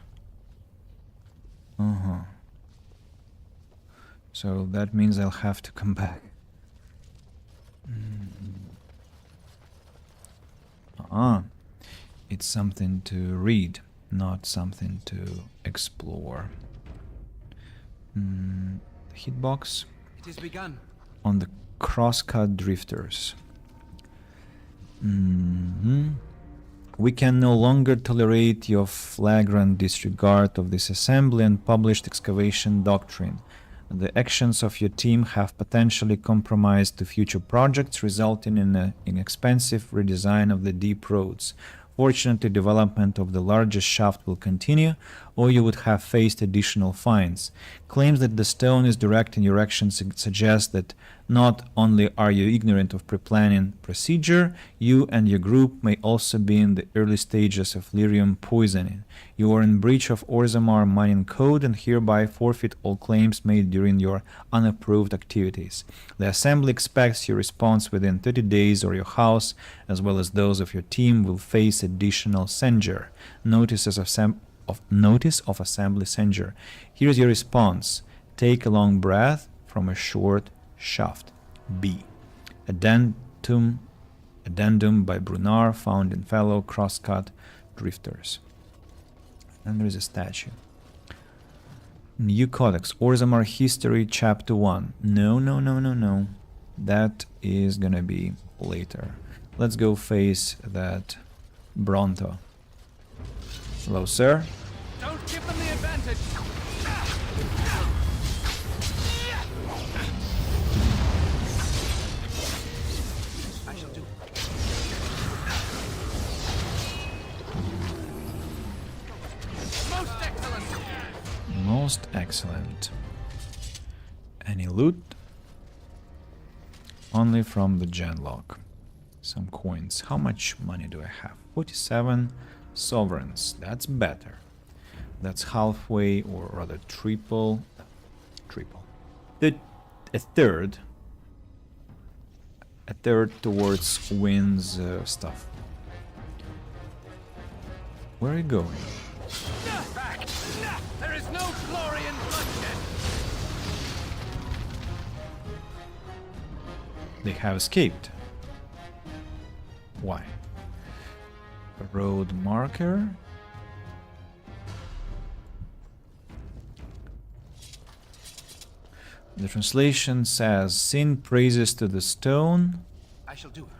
So that means I'll have to come back. It's something to read, not something to explore. Hitbox. It is begun. On the crosscut drifters. We can no longer tolerate your flagrant disregard of this assembly and published excavation doctrine. The actions of your team have potentially compromised the future projects, resulting in an inexpensive redesign of the deep roads. Fortunately, development of the largest shaft will continue, or you would have faced additional fines. Claims that the stone is direct in your actions suggest that not only are you ignorant of pre-planning procedure, you and your group may also be in the early stages of lyrium poisoning. You are in breach of Orzammar mining code and hereby forfeit all claims made during your unapproved activities. The assembly expects your response within 30 days, or your house, as well as those of your team, will face additional censure. Notice of assembly censure. Here's your response. Take a long breath from a short shaft. B. Addendum by Brunar, found in fellow crosscut drifters. And there is a statue. New Codex, Orzammar History, Chapter 1. No. That is gonna be later. Let's go face that Bronto. Hello, sir. Don't give them the advantage. I shall do it. Most excellent. Most excellent. Any loot? Only from the genlock. Some coins. How much money do I have? 47 sovereigns. That's better. That's halfway, or rather triple. A third towards Wynn's stuff. Where are you going? Back. There is no glory in bloodshed. They have escaped. Why? A road marker? The translation says, "Sing praises to the stone. I shall do it.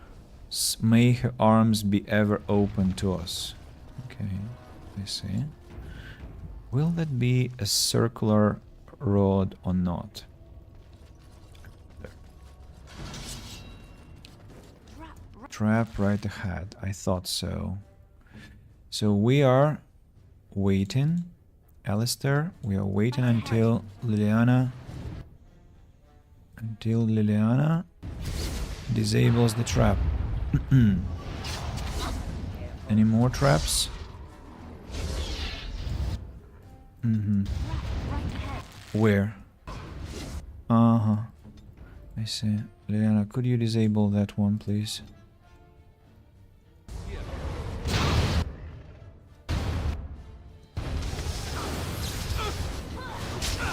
May her arms be ever open to us." Okay, I see. Will that be a circular road or not? There. Trap right ahead. I thought so. So we are waiting. Alistair, we are waiting until Liliana disables the trap. Any more traps? Where? Uh-huh. I see. Liliana, could you disable that one, please?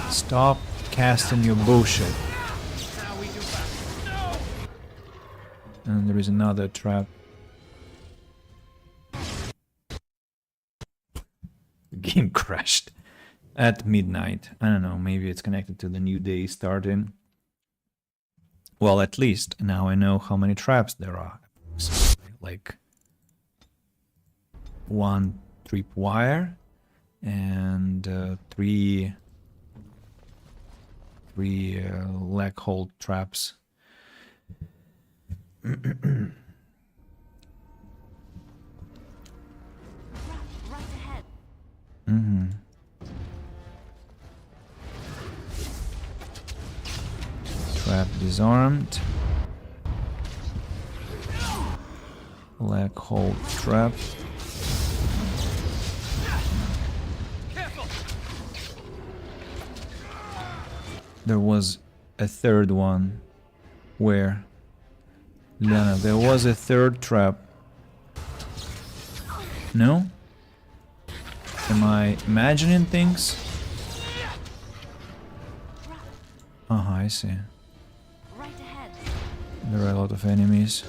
Stop casting your bullshit. And there is another trap. The game crashed at midnight. I don't know, maybe it's connected to the new day starting. Well, at least now I know how many traps there are. Like 1 tripwire and 3 leg hold traps. Mm-hmm. Trap disarmed. Leg hold trap. There was a third one. Where? Lana, there was a third trap. No? Am I imagining things? Uh-huh, I see. There are a lot of enemies.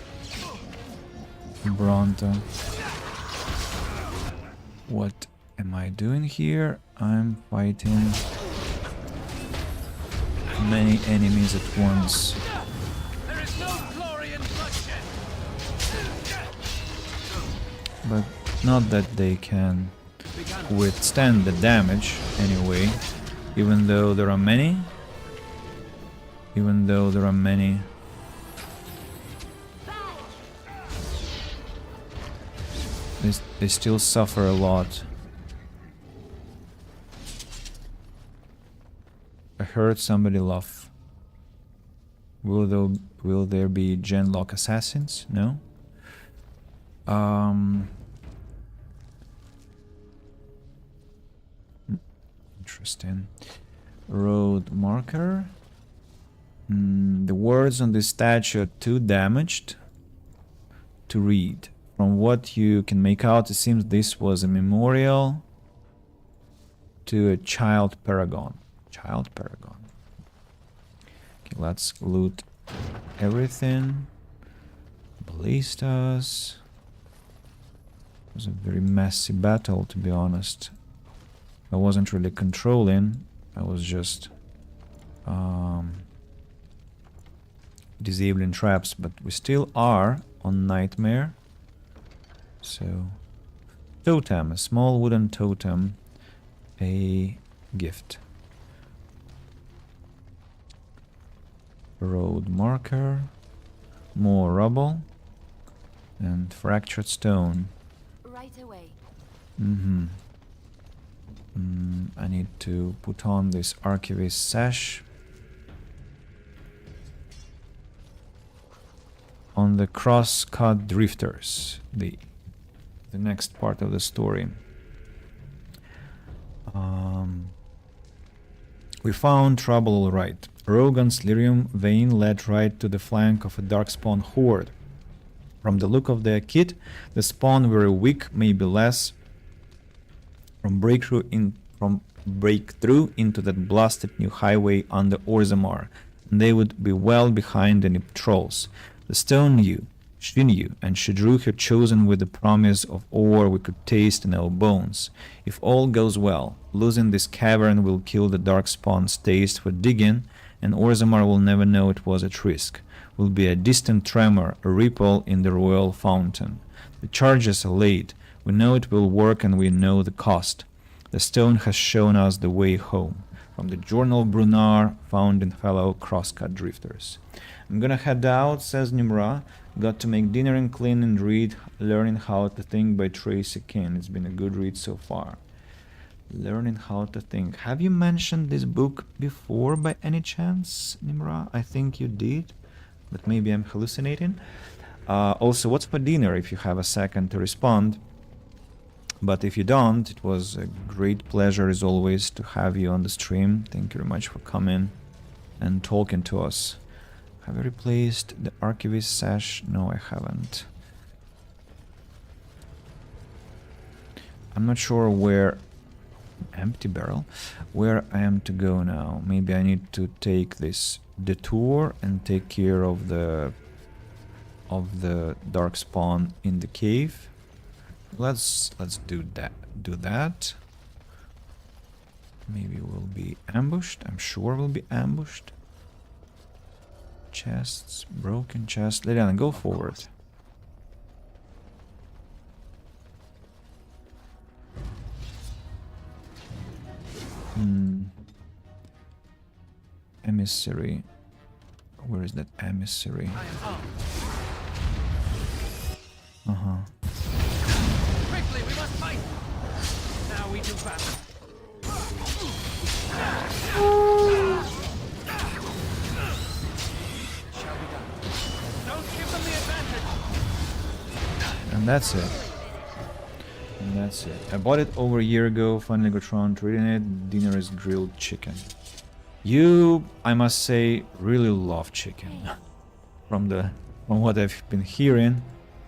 Bronto. What am I doing here? I'm fighting many enemies at once. But not that they can withstand the damage anyway, even though there are many. They still suffer a lot. I heard somebody laugh. Will there be Genlock assassins? No? Interesting. Road marker. The words on this statue are too damaged to read. From what you can make out, it seems this was a memorial to a child paragon. Okay, let's loot everything. Ballistas. It was a very messy battle, to be honest. I wasn't really controlling. I was just disabling traps, but we still are on Nightmare. So, totem, a small wooden totem, a gift. Road marker, more rubble, and fractured stone. Right away. Mm-hmm. I need to put on this archivist sash. On the cross-cut drifters, the next part of the story. We found trouble all right. Rogan's lyrium vein led right to the flank of a darkspawn horde. From the look of their kit, the spawn were weak, maybe less. From breakthrough into that blasted new highway under Orzammar, and they would be well behind any patrols. The stone knew, she knew, and she drew her chosen with the promise of ore we could taste in our bones. If all goes well, losing this cavern will kill the darkspawn's taste for digging, and Orzammar will never know it was at risk. Will be a distant tremor, a ripple in the royal fountain. The charges are laid. We know it will work, and we know the cost. The stone has shown us the way home. From the Journal Brunar, found in fellow crosscut drifters. I'm gonna head out, says Nimra. Got to make dinner and clean and read Learning How to Think by Tracy King. It's been a good read so far. Learning How to Think. Have you mentioned this book before by any chance, Nimra? I think you did, but maybe I'm hallucinating. Also, what's for dinner if you have a second to respond? But if you don't, it was a great pleasure as always to have you on the stream. Thank you very much for coming and talking to us. Have I replaced the archivist sash? No, I haven't. I'm not sure where... Empty barrel? Where I am to go now. Maybe I need to take this detour and take care of the darkspawn in the cave. Let's do that. Maybe we'll be ambushed. I'm sure we'll be ambushed. Chests, broken chest. Liliana, go forward. Emissary. Where is that emissary? Quickly, we must fight. Now we do battle. Shall be done. Don't give them the advantage. And that's it. I bought it over a year ago, finally got around to reading it. Dinner is grilled chicken. You, I must say, really love chicken. From what I've been hearing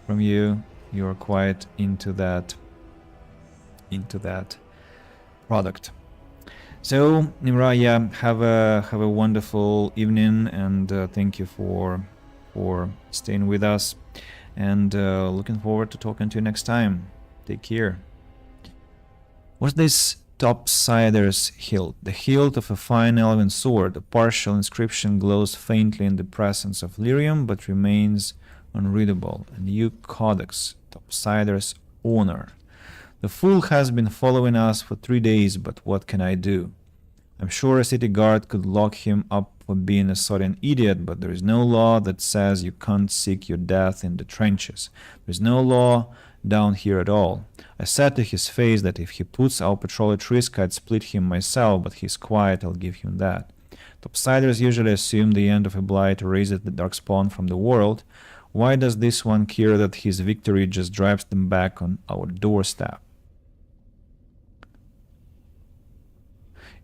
from you, you're quite into that product. So, Nimra, yeah, have a wonderful evening, and thank you for staying with us, and looking forward to talking to you next time. Take care. What's this Topsider's hilt? The hilt of a fine elven sword. A partial inscription glows faintly in the presence of lyrium, but remains unreadable. A new codex. Topsider's honor. The fool has been following us for 3 days, but what can I do? I'm sure a city guard could lock him up for being a sodden idiot, but there is no law that says you can't seek your death in the trenches. There's no law down here at all. I said to his face that if he puts our patrol at risk, I'd split him myself, but he's quiet, I'll give him that. Topsiders usually assume the end of a blight erases the darkspawn from the world. Why does this one care that his victory just drives them back on our doorstep?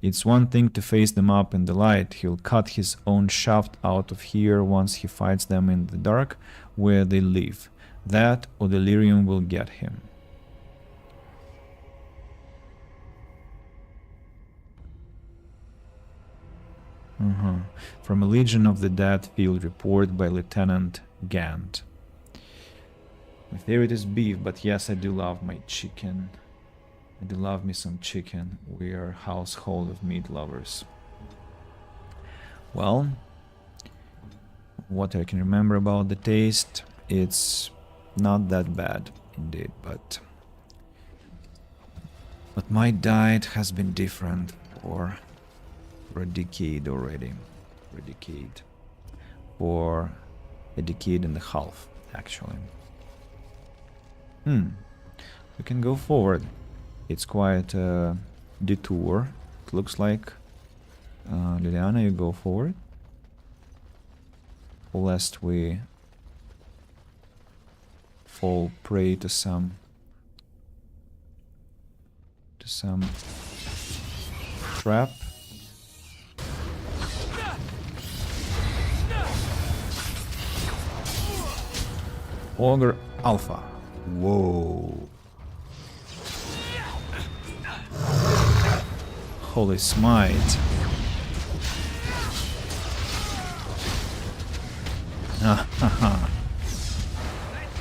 It's one thing to face them up in the light. He'll cut his own shaft out of here once he fights them in the dark where they live. That or delirium will get him. From a Legion of the Dead field report by Lieutenant Gant. My favorite is beef, but yes, I do love my chicken. I do love me some chicken. We are a household of meat lovers. Well, what I can remember about the taste, it's not that bad indeed, but my diet has been different for a decade already. For a decade and a half, actually. We can go forward. It's quite a detour, it looks like. Liliana, you go forward. Lest we fall prey to some trap. Ogre Alpha. Whoa. Holy smite.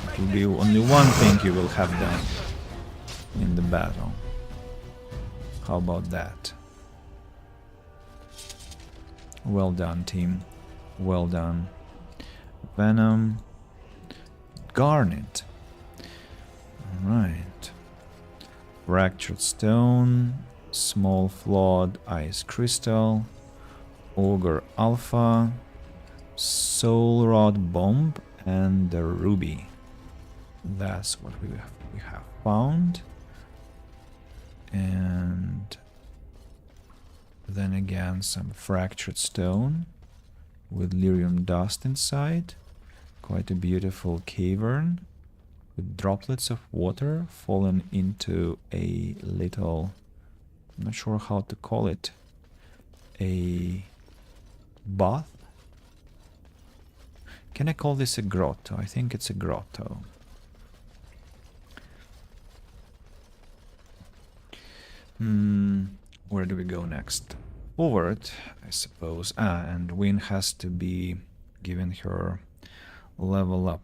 It will be only one thing you will have done in the battle. How about that? Well done, team. Well done. Venom. Garnet. Alright. Fractured stone. Small flawed ice crystal. Ogre Alpha. Soul Rod Bomb. And the ruby. That's what we have found. And then again some fractured stone with lyrium dust inside. Quite a beautiful cavern. with droplets of water falling into a little, I'm not sure how to call it, a bath. Can I call this a grotto? I think it's a grotto. Where do we go next? Forward, I suppose. And Wynne has to be giving her level up.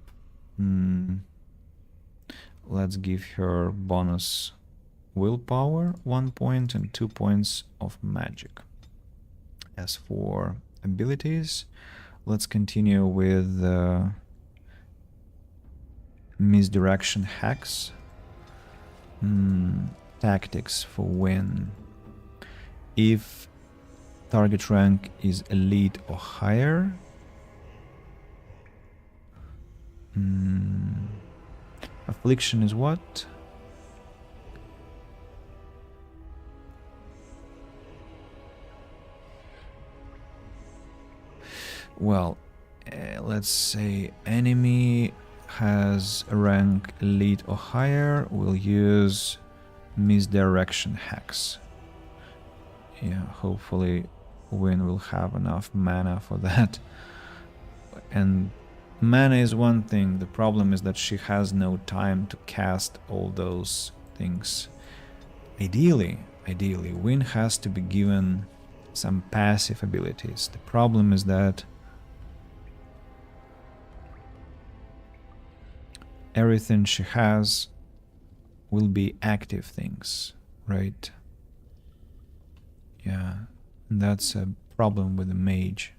Let's give her bonus willpower, 1 point, and 2 points of magic. As for abilities, let's continue with misdirection hacks. Tactics for Wynne. If target rank is elite or higher, affliction is what? Well, let's say enemy has a rank elite or higher, we'll use misdirection hacks. Yeah, hopefully Wynne will have enough mana for that. And mana is one thing, the problem is that she has no time to cast all those things. Ideally, Wynne has to be given some passive abilities. The problem is that everything she has will be active things, right? Yeah, that's a problem with the mage.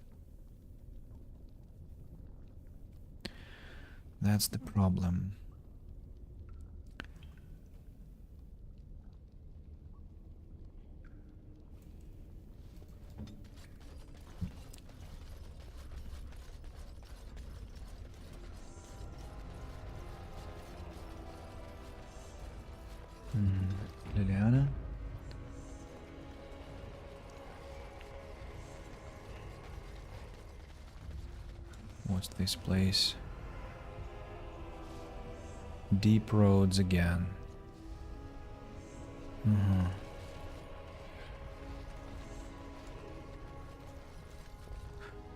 That's the problem. Liliana? What's this place? Deep roads again.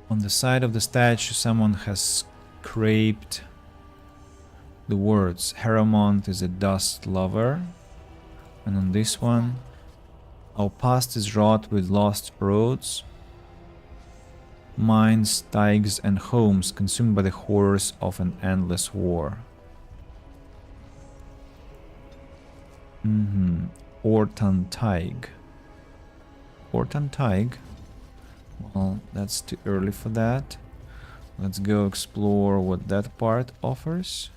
On the side of the statue, someone has scraped the words Heremont is a dust lover. And on this one, our past is wrought with lost roads, mines, styges, and homes consumed by the horrors of an endless war. Ortan Tig. Ortan Tig? Well, that's too early for that. Let's go explore what that part offers.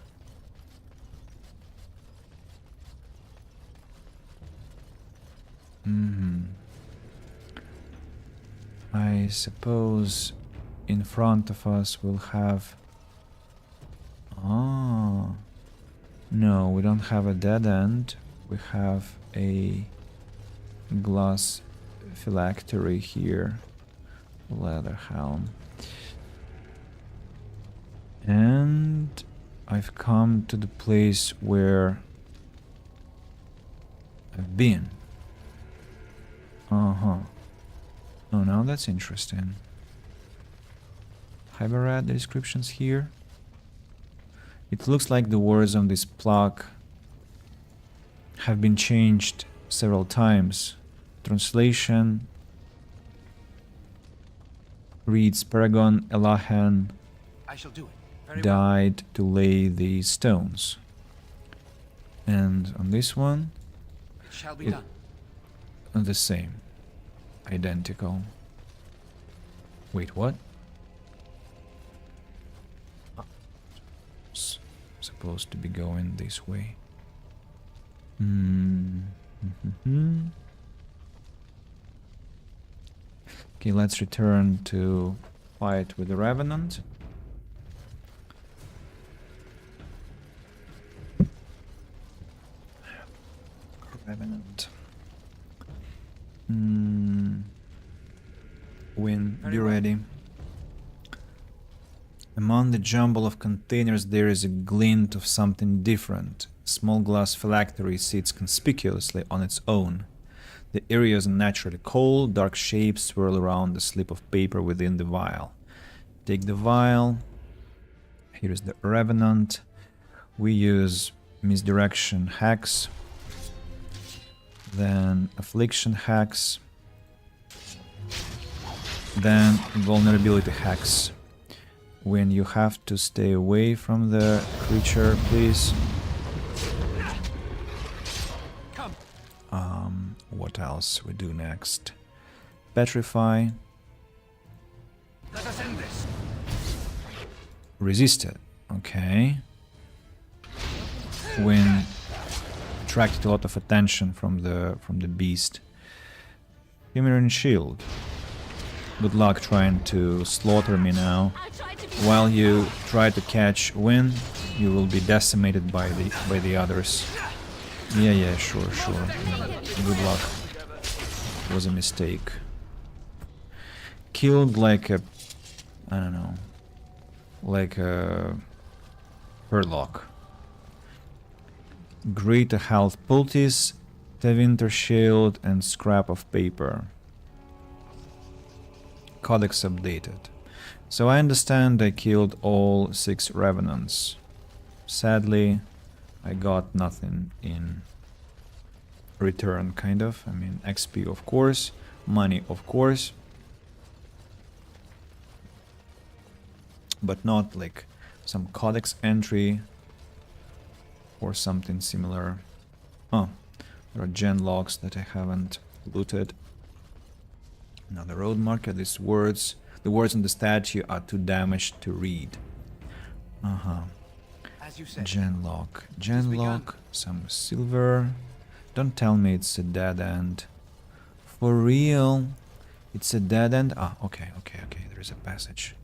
I suppose in front of us we'll have... No, we don't have a dead end. We have a glass phylactery here. Leather helm. And I've come to the place where I've been. Oh, now that's interesting. Have I read the descriptions here? It looks like the words on this plaque have been changed several times. Translation reads Paragon Elahan I shall do it. Very died to lay these stones. And on this one, well. It shall be done. The same. Identical. Wait, what? Supposed to be going this way. Okay, let's return to fight with the Revenant. Revenant. Wynne, be ready. Among the jumble of containers there is a glint of something different. A small glass phylactery sits conspicuously on its own. The area is unnaturally cold, dark shapes swirl around the slip of paper within the vial. Take the vial. Here is the Revenant. We use Misdirection Hex, then Affliction Hex, then Vulnerability Hex. When you have to stay away from the creature, please. What else we do next? Petrify. Let us end this. Resist it. Okay. When attracted a lot of attention from the beast. Human Shield. Good luck trying to slaughter me now. While you try to catch Wynn, you will be decimated by the others. Yeah, sure. Yeah. Good luck. It was a mistake. Killed like a... I don't know. Like a... Hurlock. Greater Health Poultice, Tevinter Shield, and Scrap of Paper. Codex updated. So I understand I killed all 6 Revenants. Sadly, I got nothing in return, kind of. I mean, XP of course, money of course. But not like some codex entry or something similar. Oh, there are gen logs that I haven't looted. Another road marker. These words, the words on the statue are too damaged to read. Gen log, some silver. Don't tell me it's a dead end. For real? It's a dead end? Ah, okay, there is a passage.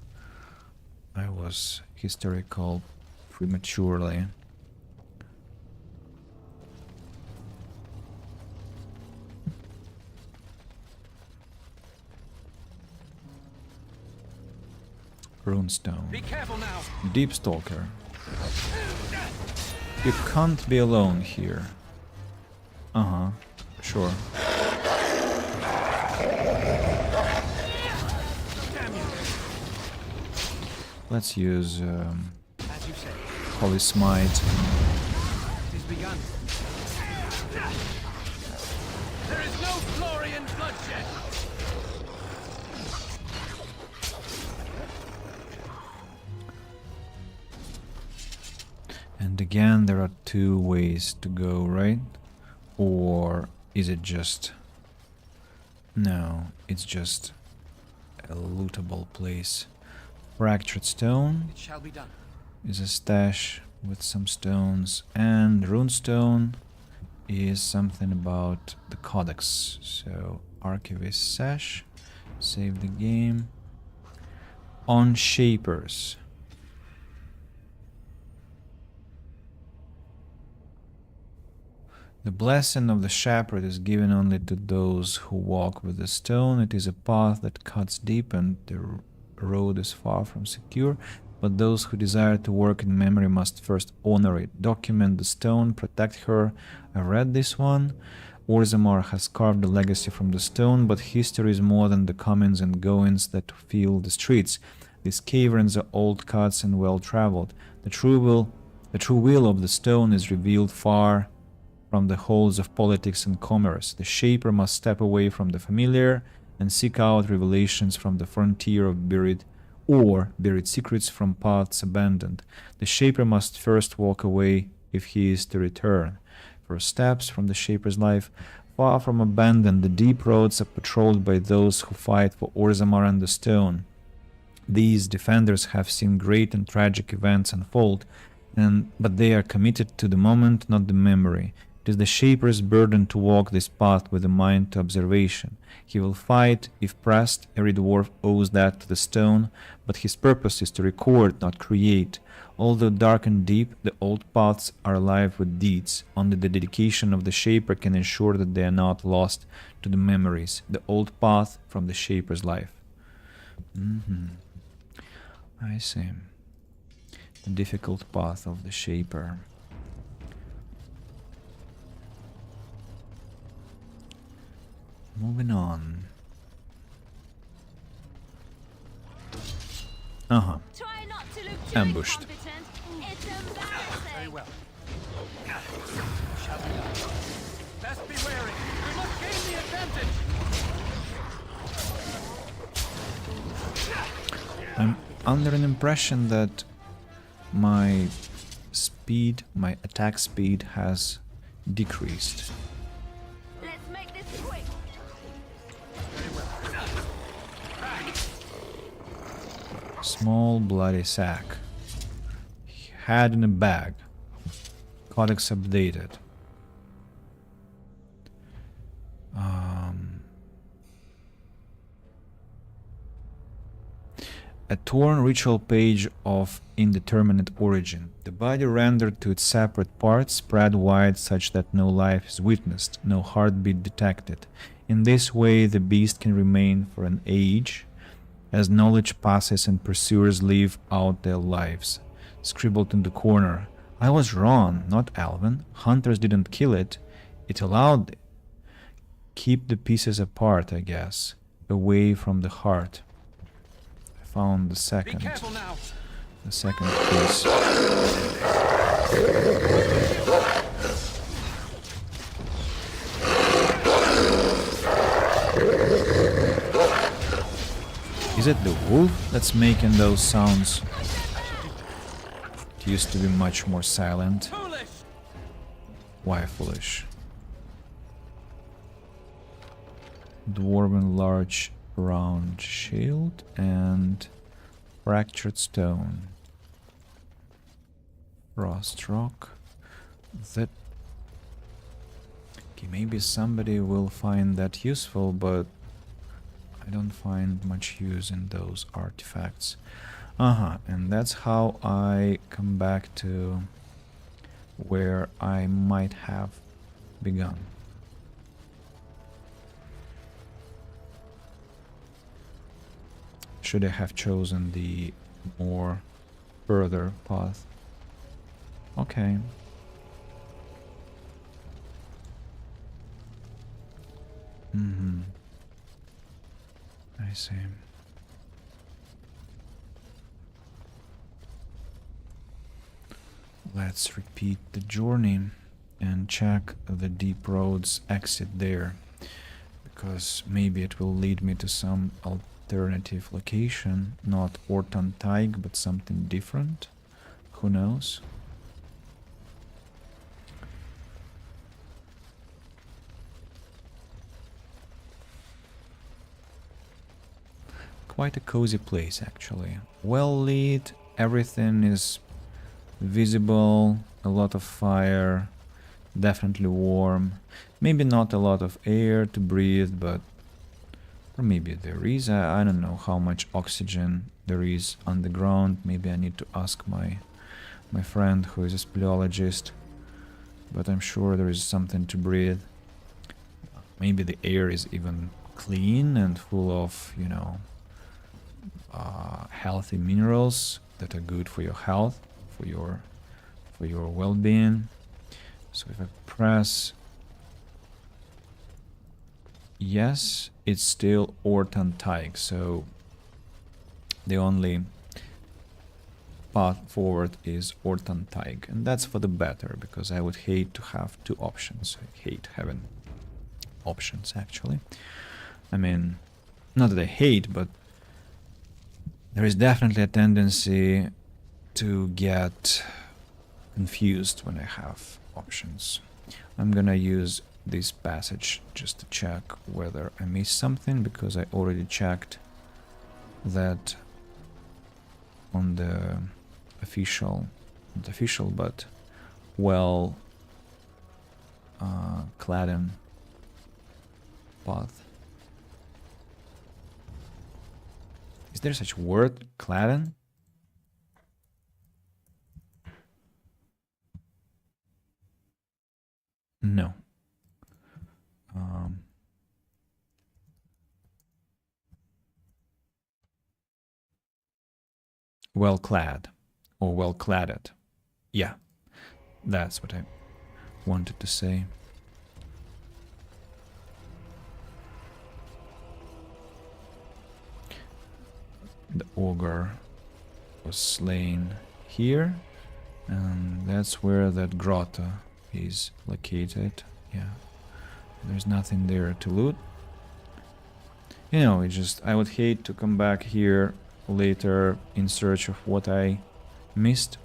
I was hysterical prematurely. Runestone. Be careful now. Deep Stalker. You can't be alone here. Sure. Let's use Holy Smite. It is begun. There is no glory in bloodshed. And again, there are 2 ways to go, right? Or is it just... No, it's just a lootable place. Fractured Stone It shall be done. is a stash with some stones, and Runestone is something about the Codex. So, Archivist Sash, save the game. On Shapers. The blessing of the shepherd is given only to those who walk with the stone. It is a path that cuts deep and the road is far from secure, but those who desire to work in memory must first honor it. Document the stone, protect her. I read this one. Orzammar has carved a legacy from the stone, but history is more than the comings and goings that fill the streets. These caverns are old cuts and well-traveled. The true will of the stone is revealed far from the halls of politics and commerce. The shaper must step away from the familiar and seek out revelations from the frontier of buried secrets from paths abandoned. The shaper must first walk away if he is to return. First steps from the shaper's life. Far from abandoned, the deep roads are patrolled by those who fight for Orzammar and the stone. These defenders have seen great and tragic events unfold, but they are committed to the moment, not the memory. It is the shaper's burden to walk this path with a mind to observation. He will fight if pressed. Every dwarf owes that to the stone, but his purpose is to record, not create. Although dark and deep, the old paths are alive with deeds. Only the dedication of the shaper can ensure that they are not lost to the memories. The old path from the shaper's life. I see. The difficult path of the Shaper. Moving on. Uh-huh. Ambushed. Very well. Shall we? Best be wary. We must gain the advantage. I'm under an impression that my speed, my attack speed has decreased. Let's make this quick. Small bloody sack. Had in a bag. Codex updated. A torn ritual page of indeterminate origin. The body rendered to its separate parts, spread wide such that no life is witnessed, no heartbeat detected. In this way, the beast can remain for an age, as knowledge passes and pursuers live out their lives. Scribbled in the corner. I was wrong, not Alvin. Hunters didn't kill it. It allowed it. Keep the pieces apart, I guess. Away from the heart. I found the second. The second piece. Is it the wolf that's making those sounds? It used to be much more silent. Why foolish? Dwarven large round shield and fractured stone. Frost rock. That... Okay, maybe somebody will find that useful, but I don't find much use in those artifacts. And that's how I come back to where I might have begun. Should I have chosen the more further path? Okay. I see. Let's repeat the journey and check the Deep Roads exit there, because maybe it will lead me to some alternative location, not Ortan Taig, but something different. Who knows? Quite a cozy place, actually. Well lit, everything is visible, a lot of fire, definitely warm. Maybe not a lot of air to breathe, but... or maybe there is. I don't know how much oxygen there is underground. Maybe I need to ask my friend who is a speleologist. But I'm sure there is something to breathe. Maybe the air is even clean and full of, you know, healthy minerals that are good for your health, for your well-being. So if I press yes, it's still Ortan Taig, so the only path forward is Ortan Taig, and that's for the better, because I would hate to have two options. I hate having options, actually. I mean, not that I hate, but there is definitely a tendency to get confused when I have options. I'm gonna use this passage just to check whether I missed something, because I already checked that on the official, not official, but well cladding path. Is there such word, cladding? No. Well clad. Or well cladded. Yeah, that's what I wanted to say. The ogre was slain here, and that's where that grotto is located. Yeah, there's nothing there to loot. You know, I would hate to come back here later in search of what I missed.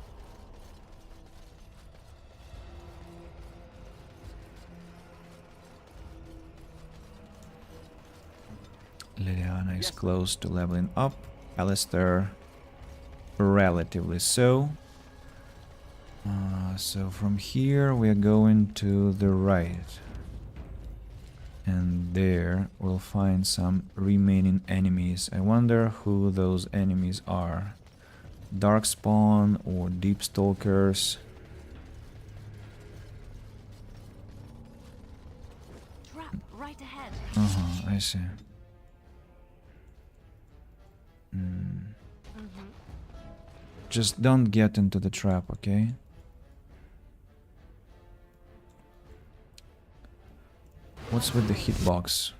Liliana is close to leveling up. Alistair, relatively so. So from here we are going to the right. And there we'll find some remaining enemies. I wonder who those enemies are. Darkspawn or Deep Stalkers. Trap right ahead. I see. Just don't get into the trap, okay? What's with the hitbox?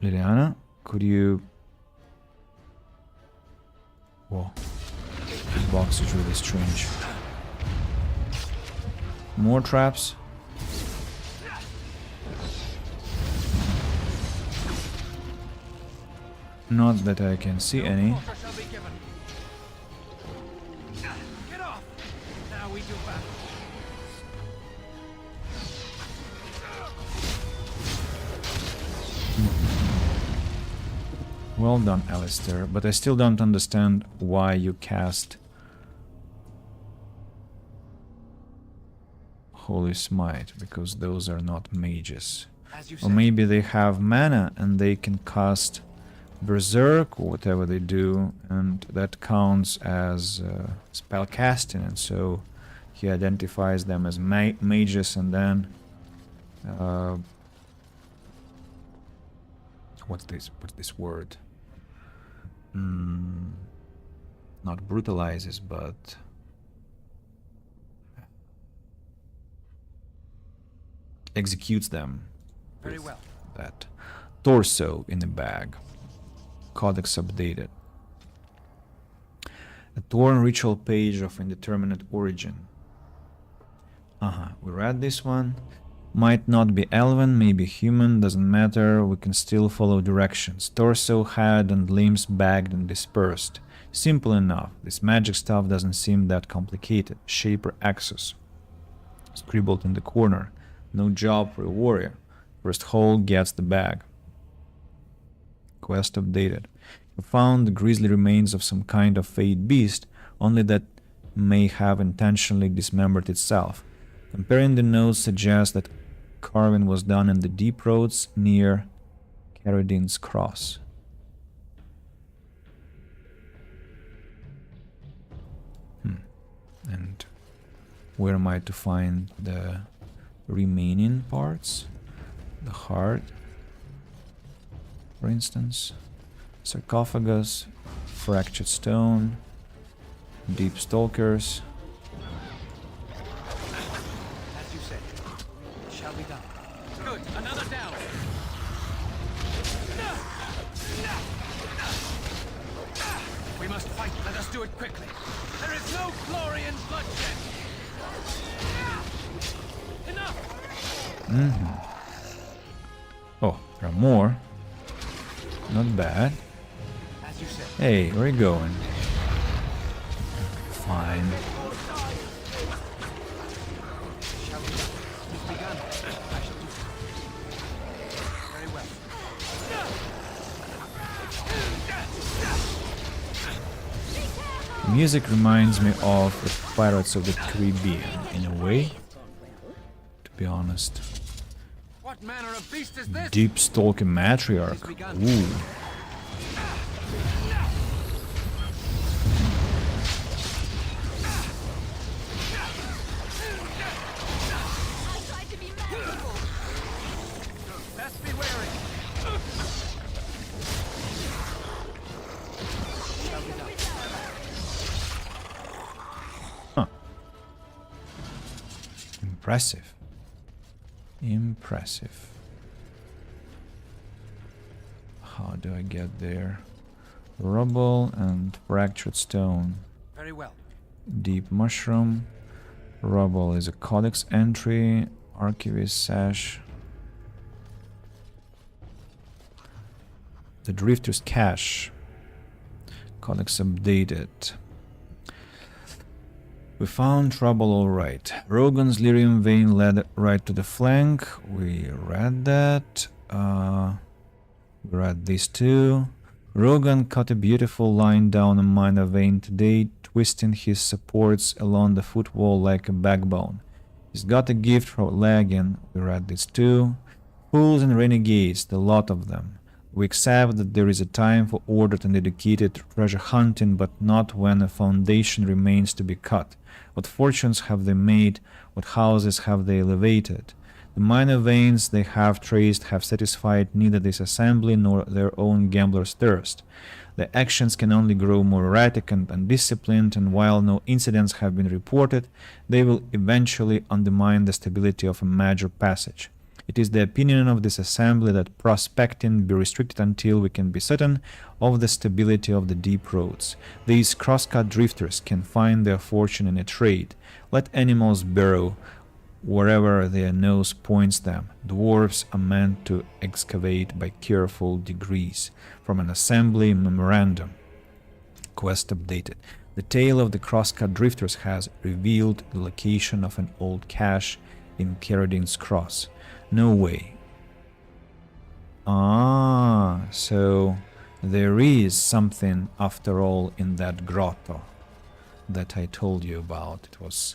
Liliana, could you... Whoa. Hitbox is really strange. More traps? Not that I can see any. Get off! Now we do battle. Well done, Alistair, but I still don't understand why you cast Holy Smite, because those are not mages. Or maybe they have mana and they can cast Berserk or whatever they do, and that counts as spell casting, and so he identifies them as mages, and then what's this word? Not brutalizes, but executes them. Very well. That torso in a bag. Codex updated. A torn ritual page of indeterminate origin. We read this one. Might not be elven, maybe human, doesn't matter, we can still follow directions. Torso, head and limbs bagged and dispersed. Simple enough, this magic stuff doesn't seem that complicated. Shaper Axis. Scribbled in the corner. No job for a warrior. First hole gets the bag. Quest updated. You found the grisly remains of some kind of feyed beast, only that may have intentionally dismembered itself. Comparing the notes suggests that carving was done in the deep roads near Carradine's Cross. And where am I to find the remaining parts? The heart, for instance. Sarcophagus, fractured stone, deep stalkers. As you said, it shall be done. Good, another down. We must fight. Let us do it quickly. There is no glory in bloodshed. Enough. Oh, there are more. Not bad. As you said. Hey, where are you going? Fine. Very well. The music reminds me of the Pirates of the Caribbean, in a way, to be honest. What manner of beast is this? Deep Stalker Matriarch. Ooh. Best be wary. Impressive. Impressive. How do I get there? Rubble and fractured stone. Very well. Deep mushroom. Rubble is a codex entry. Archivist sash. The Drifter's Cache. Codex updated. We found Rubble alright. Rogan's lyrium vein led right to the flank. We read that. We read these two. Rogan cut a beautiful line down a minor vein today, twisting his supports along the footwall like a backbone. He's got a gift for lagging. We read these two. Fools and renegades, the lot of them. We accept that there is a time for ordered and dedicated treasure hunting, but not when a foundation remains to be cut. What fortunes have they made? What houses have they elevated? The minor veins they have traced have satisfied neither this assembly nor their own gambler's thirst. Their actions can only grow more erratic and undisciplined, and while no incidents have been reported, they will eventually undermine the stability of a major passage. It is the opinion of this assembly that prospecting be restricted until we can be certain of the stability of the deep roads. These crosscut drifters can find their fortune in a trade. Let animals burrow wherever their nose points them. Dwarves are meant to excavate by careful degrees. From an assembly memorandum. Quest updated. The tale of the crosscut drifters has revealed the location of an old cache in Carradine's Cross. No way. Ah, so there is something after all in that grotto that I told you about. It was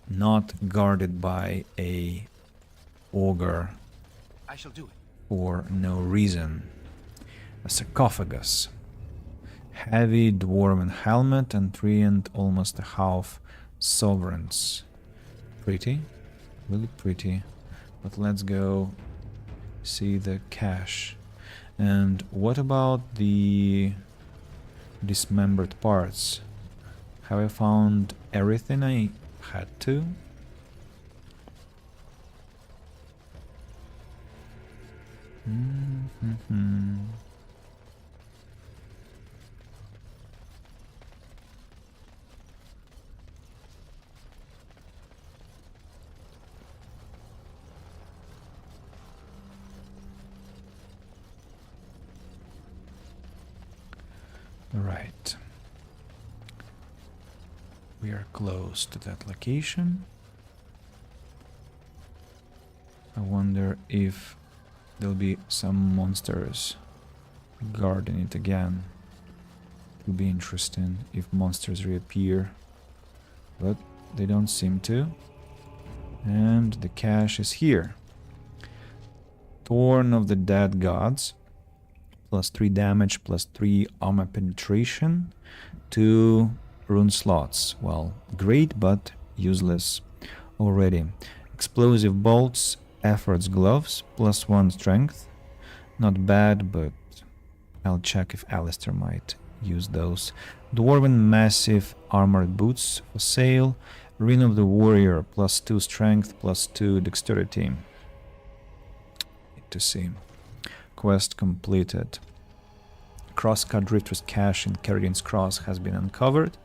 not guarded by a ogre I shall do it. for no reason. A sarcophagus. Heavy dwarven helmet and 3 and almost a half sovereigns. Pretty. Really pretty. But let's go see the cache. And what about the dismembered parts? Have I found everything I had to? Right. We are close to that location. I wonder if there'll be some monsters guarding it again. It will be interesting if monsters reappear, but they don't seem to. And the cache is here. Thorn of the Dead Gods. Plus 3 damage, plus 3 armor penetration. 2 rune slots. Well, great, but useless already. Explosive bolts, efforts gloves, plus 1 strength. Not bad, but I'll check if Alistair might use those. Dwarven massive armored boots for sale. Ring of the Warrior, plus 2 strength, plus 2 dexterity. Need to see. Quest completed. Crosscut Drifter's cache in Carradine's Cross has been uncovered.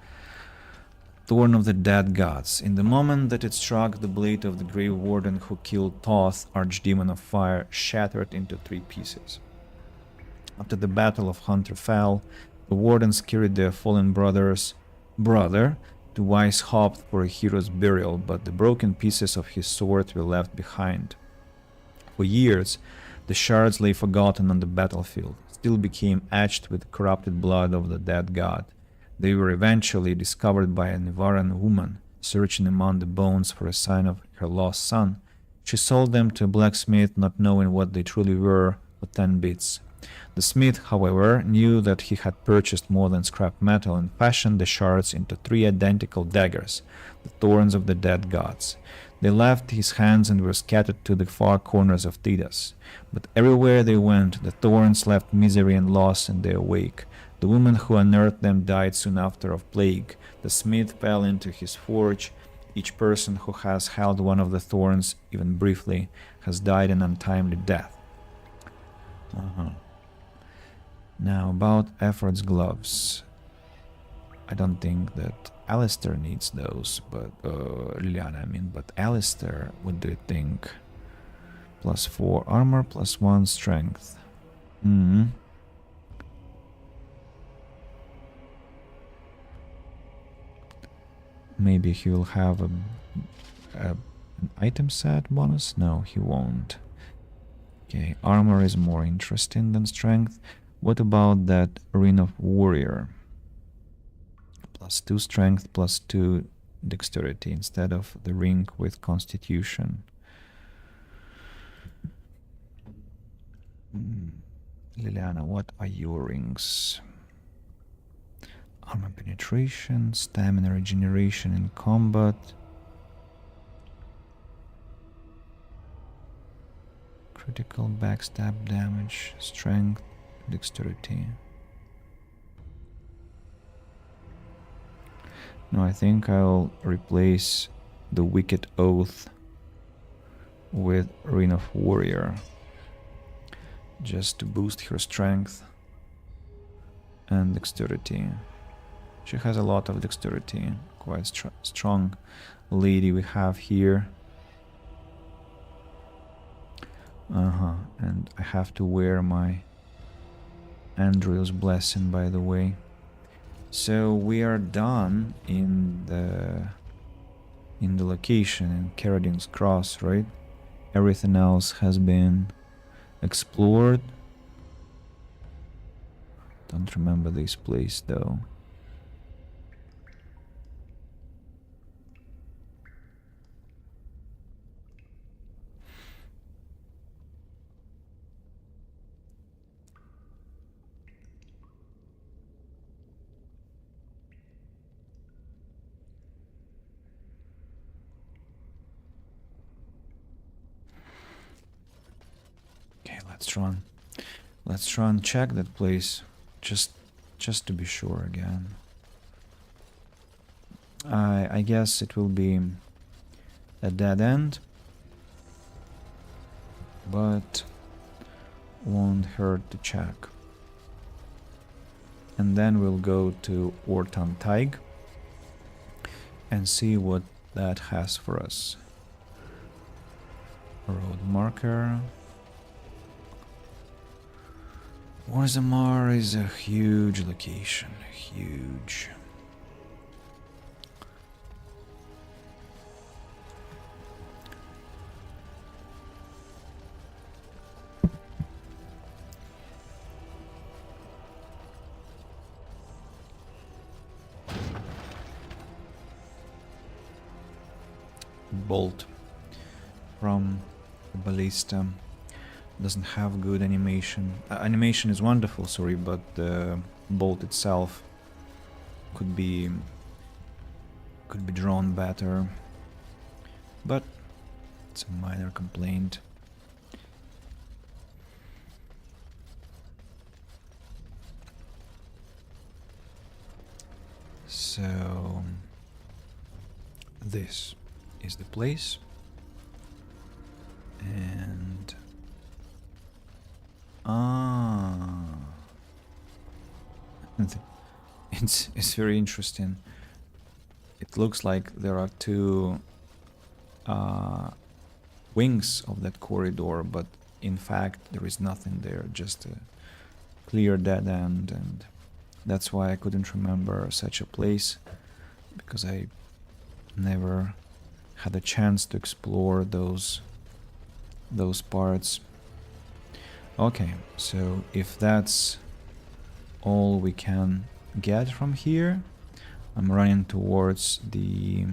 Thorn of the Dead Gods. In the moment that it struck, the blade of the Grave Warden who killed Thoth, Archdemon of Fire, shattered into 3 pieces. After the Battle of Hunter Fell, the Wardens carried their fallen brother to Weishaupt for a hero's burial, but the broken pieces of his sword were left behind. For years, the shards lay forgotten on the battlefield, still became etched with the corrupted blood of the dead god. They were eventually discovered by a Nevaran woman, searching among the bones for a sign of her lost son. She sold them to a blacksmith, not knowing what they truly were, for 10 bits. The smith, however, knew that he had purchased more than scrap metal and fashioned the shards into 3 identical daggers, the thorns of the dead gods. They left his hands and were scattered to the far corners of Thedas. But everywhere they went, the thorns left misery and loss in their wake. The woman who unearthed them died soon after of plague. The smith fell into his forge. Each person who has held one of the thorns, even briefly, has died an untimely death. Now, about Effort's gloves. I don't think that Alistair needs those, but Liliana, I mean, but Alistair, what do you think? +4 armor, +1 strength. Maybe he will have an item set bonus? No, he won't. Okay, armor is more interesting than strength. What about that Ring of Warrior? +2 strength, +2 dexterity instead of the ring with constitution. Liliana, what are your rings? Armor penetration, stamina regeneration in combat. Critical backstab damage, strength, dexterity. No, I think I'll replace the Wicked Oath with Ring of Warrior, just to boost her strength and dexterity. She has a lot of dexterity, quite strong lady we have here. And I have to wear my Andriel's Blessing, by the way. So we are done in the location in Caradin's Cross, right? Everything else has been explored. Don't remember this place though. Let's try and check that place, just to be sure again. I guess it will be a dead end, but won't hurt to check. And then we'll go to Ortan Thaig and see what that has for us. Road marker. Orzammar is a huge location, huge. Bolt from the ballista doesn't have good animation. Animation is wonderful, sorry, but the bolt itself could be drawn better. But it's a minor complaint. So this is the place, and it's very interesting. It looks like there are two wings of that corridor, but in fact there is nothing there, just a clear dead end, and that's why I couldn't remember such a place, because I never had a chance to explore those parts. Okay, so if that's all we can get from here, I'm running towards the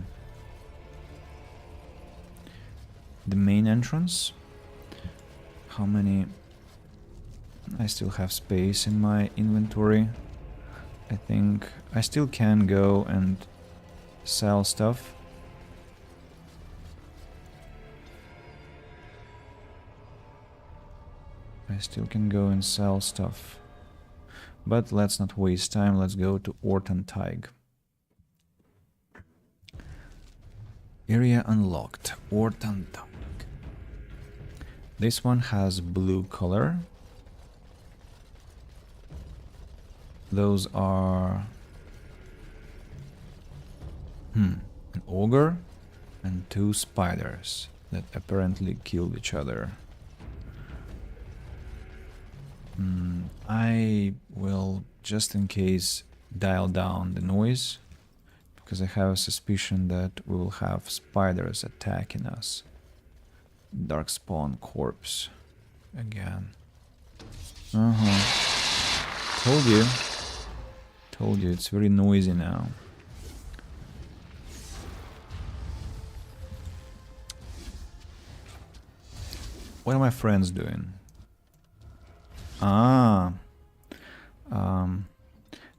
main entrance. How many? I still have space in my inventory. I think I still can go and sell stuff. I still can go and sell stuff. But let's not waste time, let's go to Ortan Thaig. Area unlocked. Ortan Tank. This one has blue color. Those are an ogre and 2 spiders that apparently killed each other. I will, just in case, dial down the noise, because I have a suspicion that we will have spiders attacking us. Darkspawn corpse again. Told you it's very noisy now. What are my friends doing?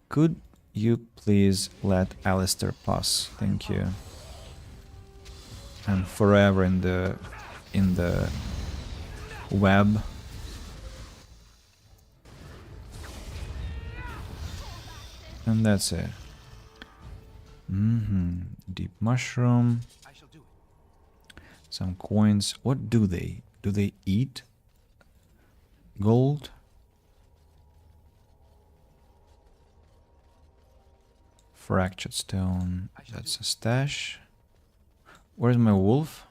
Could you please let Alistair pass? Thank you. And forever in the web. And that's it. Deep mushroom. Some coins. What do they? Do they eat gold? Fractured stone. That's a stash. Where's my wolf?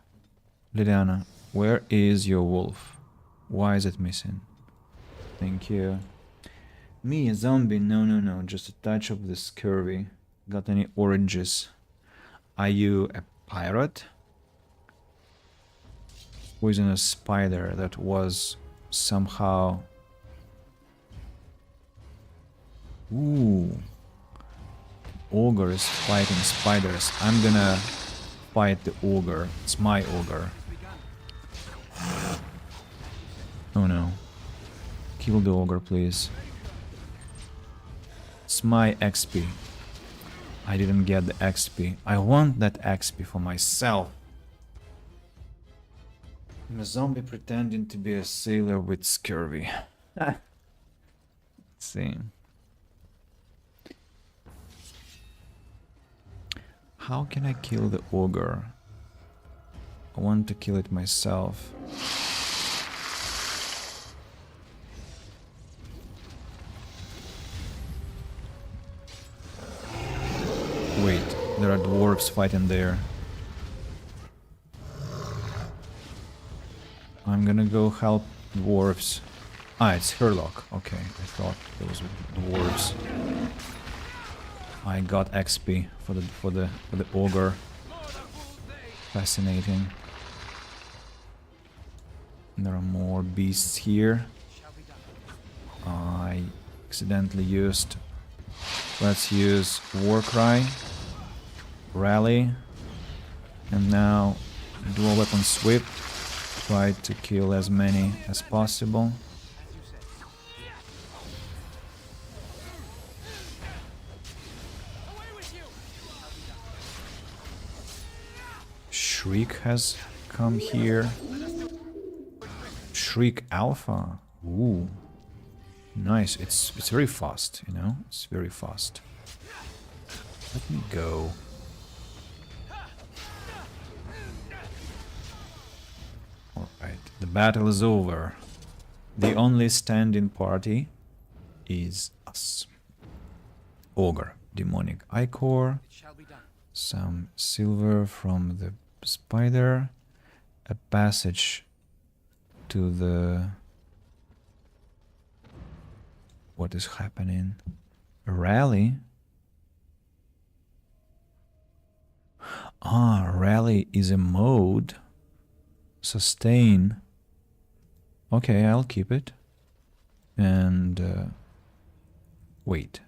Liliana, where is your wolf? Why is it missing? Thank you. Me, a zombie? No. Just a touch of the scurvy. Got any oranges? Are you a pirate? Poisonous spider that was somehow... Ooh. Ogre is fighting spiders. I'm gonna fight the ogre. It's my ogre. Oh no. Kill the ogre, please. It's my XP. I didn't get the XP. I want that XP for myself. I'm a zombie pretending to be a sailor with scurvy. Let's see. How can I kill the ogre? I want to kill it myself. Wait, there are dwarves fighting there. I'm gonna go help dwarves. Ah, it's Herlock. Okay, I thought it was dwarves. I got XP for the ogre. Fascinating. There are more beasts here. I accidentally used. Let's use Warcry, Rally, and now dual weapon sweep. Try to kill as many as possible. Shriek has come here. Shriek Alpha. Ooh. Nice. It's very fast, you know? It's very fast. Let me go. Alright. The battle is over. The only standing party is us. Ogre. Demonic Ichor. Some silver from the spider, a passage to the... What is happening? A rally? Ah, rally is a mode. Sustain. Okay, I'll keep it. And... wait.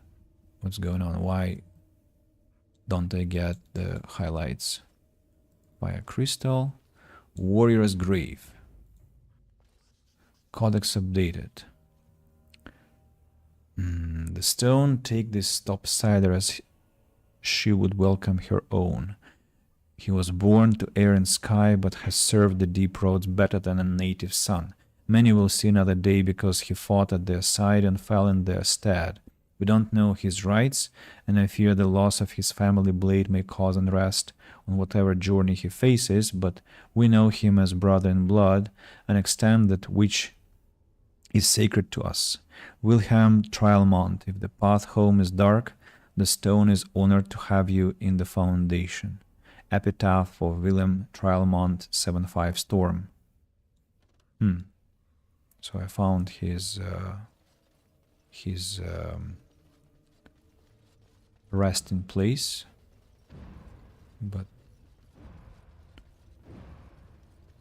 What's going on? Why don't I get the highlights? Fire Crystal. Warrior's Grave. Codex updated. The stone, take this topsider as she would welcome her own. He was born to air and sky, but has served the deep roads better than a native son. Many will see another day because he fought at their side and fell in their stead. We don't know his rights, and I fear the loss of his family blade may cause unrest on whatever journey he faces, but we know him as brother in blood, an extent that which is sacred to us. Wilhelm Trialmont, if the path home is dark, the stone is honored to have you in the foundation. Epitaph for Wilhelm Trialmont, 7-5 Storm. So I found his resting place, but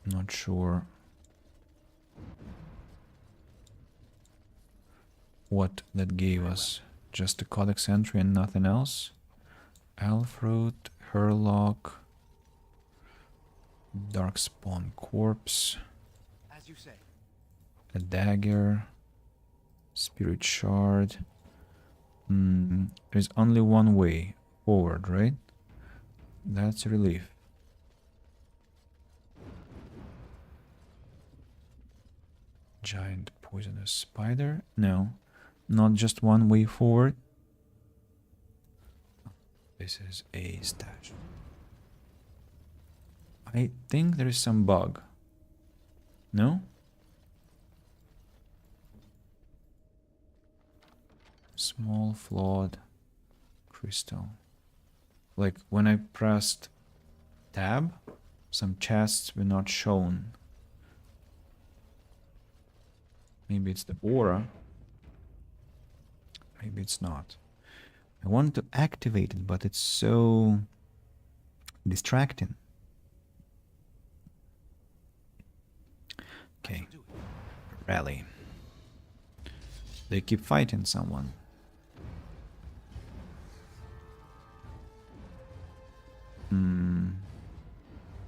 not sure what that gave us. Just a codex entry and nothing else. Alfred, Herlock, Darkspawn Corpse, As you say. a dagger, Spirit Shard. There's only one way forward, right? That's a relief. Giant poisonous spider? No, not just one way forward. This is a stash. I think there is some bug. No? Small flawed crystal. Like when I pressed tab, some chests were not shown. Maybe it's the aura. Maybe it's not. I want to activate it, but it's so distracting. Okay. Rally. They keep fighting someone.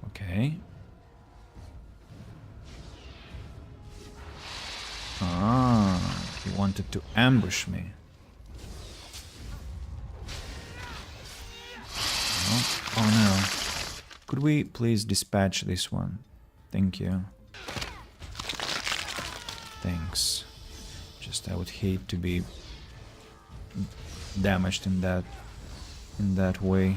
Okay. He wanted to ambush me. Oh no. Could we please dispatch this one? Thank you. Thanks. Just I would hate to be damaged in that way.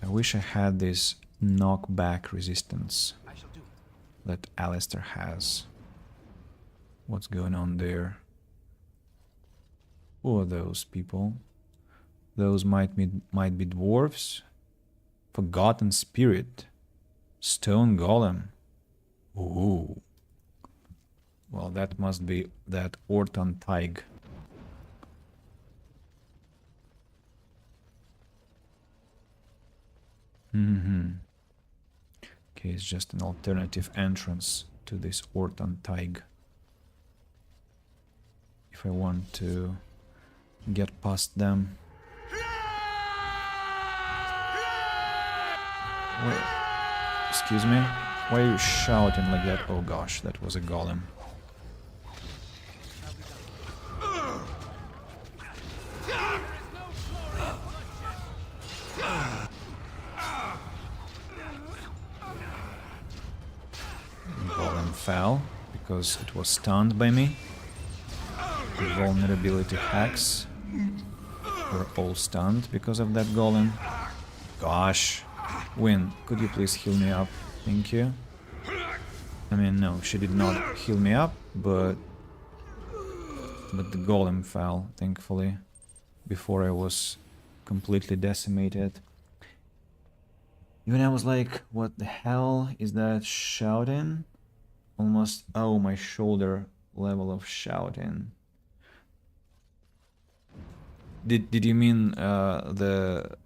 I wish I had this knockback resistance that Alistair has. What's going on there? Who are those people? Those might be dwarves. Forgotten Spirit. Stone Golem. Ooh. Well, that must be that Orton Tig. Okay, it's just an alternative entrance to this Orton Tig. If I want to get past them. Wait, excuse me? Why are you shouting like that? Oh gosh, that was a golem. Golem fell because it was stunned by me. The vulnerability hacks were all stunned because of that golem. Gosh. Win, could you please heal me up? Thank you. I mean, no, she did not heal me up, but the golem fell, thankfully, before I was completely decimated. Even I was like, what the hell is that shouting? Almost, oh, my shoulder level of shouting. Did you mean the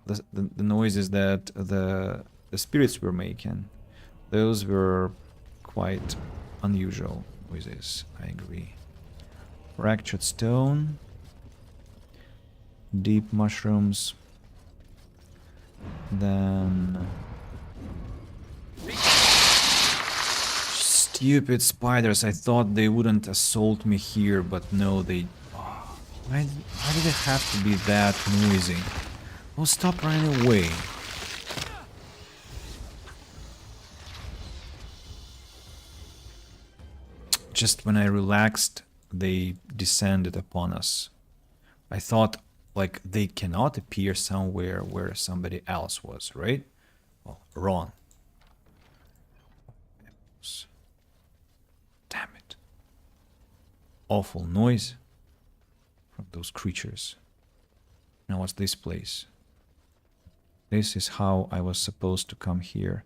noises that the spirits were making? Those were quite unusual noises, I agree. Fractured stone, deep mushrooms, then stupid spiders. I thought they wouldn't assault me here, but no, they. Why did it have to be that noisy? Oh, stop running away. just when I relaxed, they descended upon us. I thought, like, they cannot appear somewhere where somebody else was, right? Well, wrong. Damn it. Awful noise from those creatures. Now what's this place? This is how I was supposed to come here.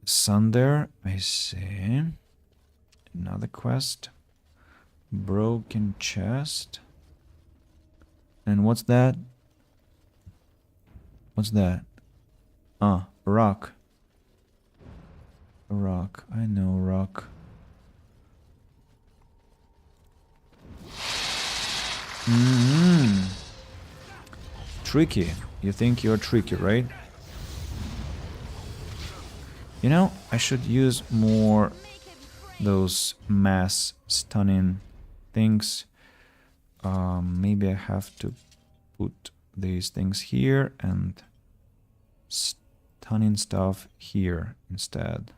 Sunder, I see. Another quest. Broken chest. And what's that? What's that? Rock. Rock. I know rock. Tricky. You think you're tricky, right? You know, I should use more those mass stunning things. Maybe I have to put these things here and stunning stuff here instead.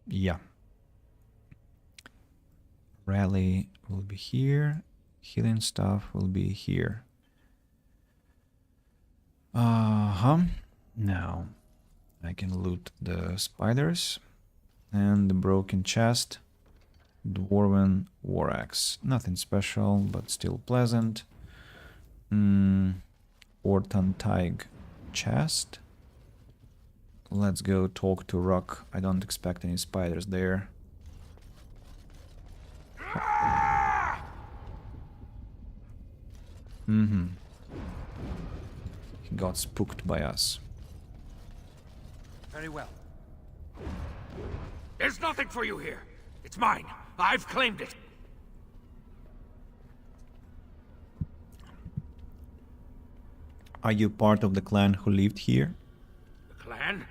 Yeah. Rally will be here. Healing stuff will be here. Now I can loot the spiders and the broken chest. Dwarven war axe. Nothing special, but still pleasant. Orton Tig chest. Let's go talk to Rock. I don't expect any spiders there. He got spooked by us. Very well. There's nothing for you here. It's mine. I've claimed it. Are you part of the clan who lived here? The clan?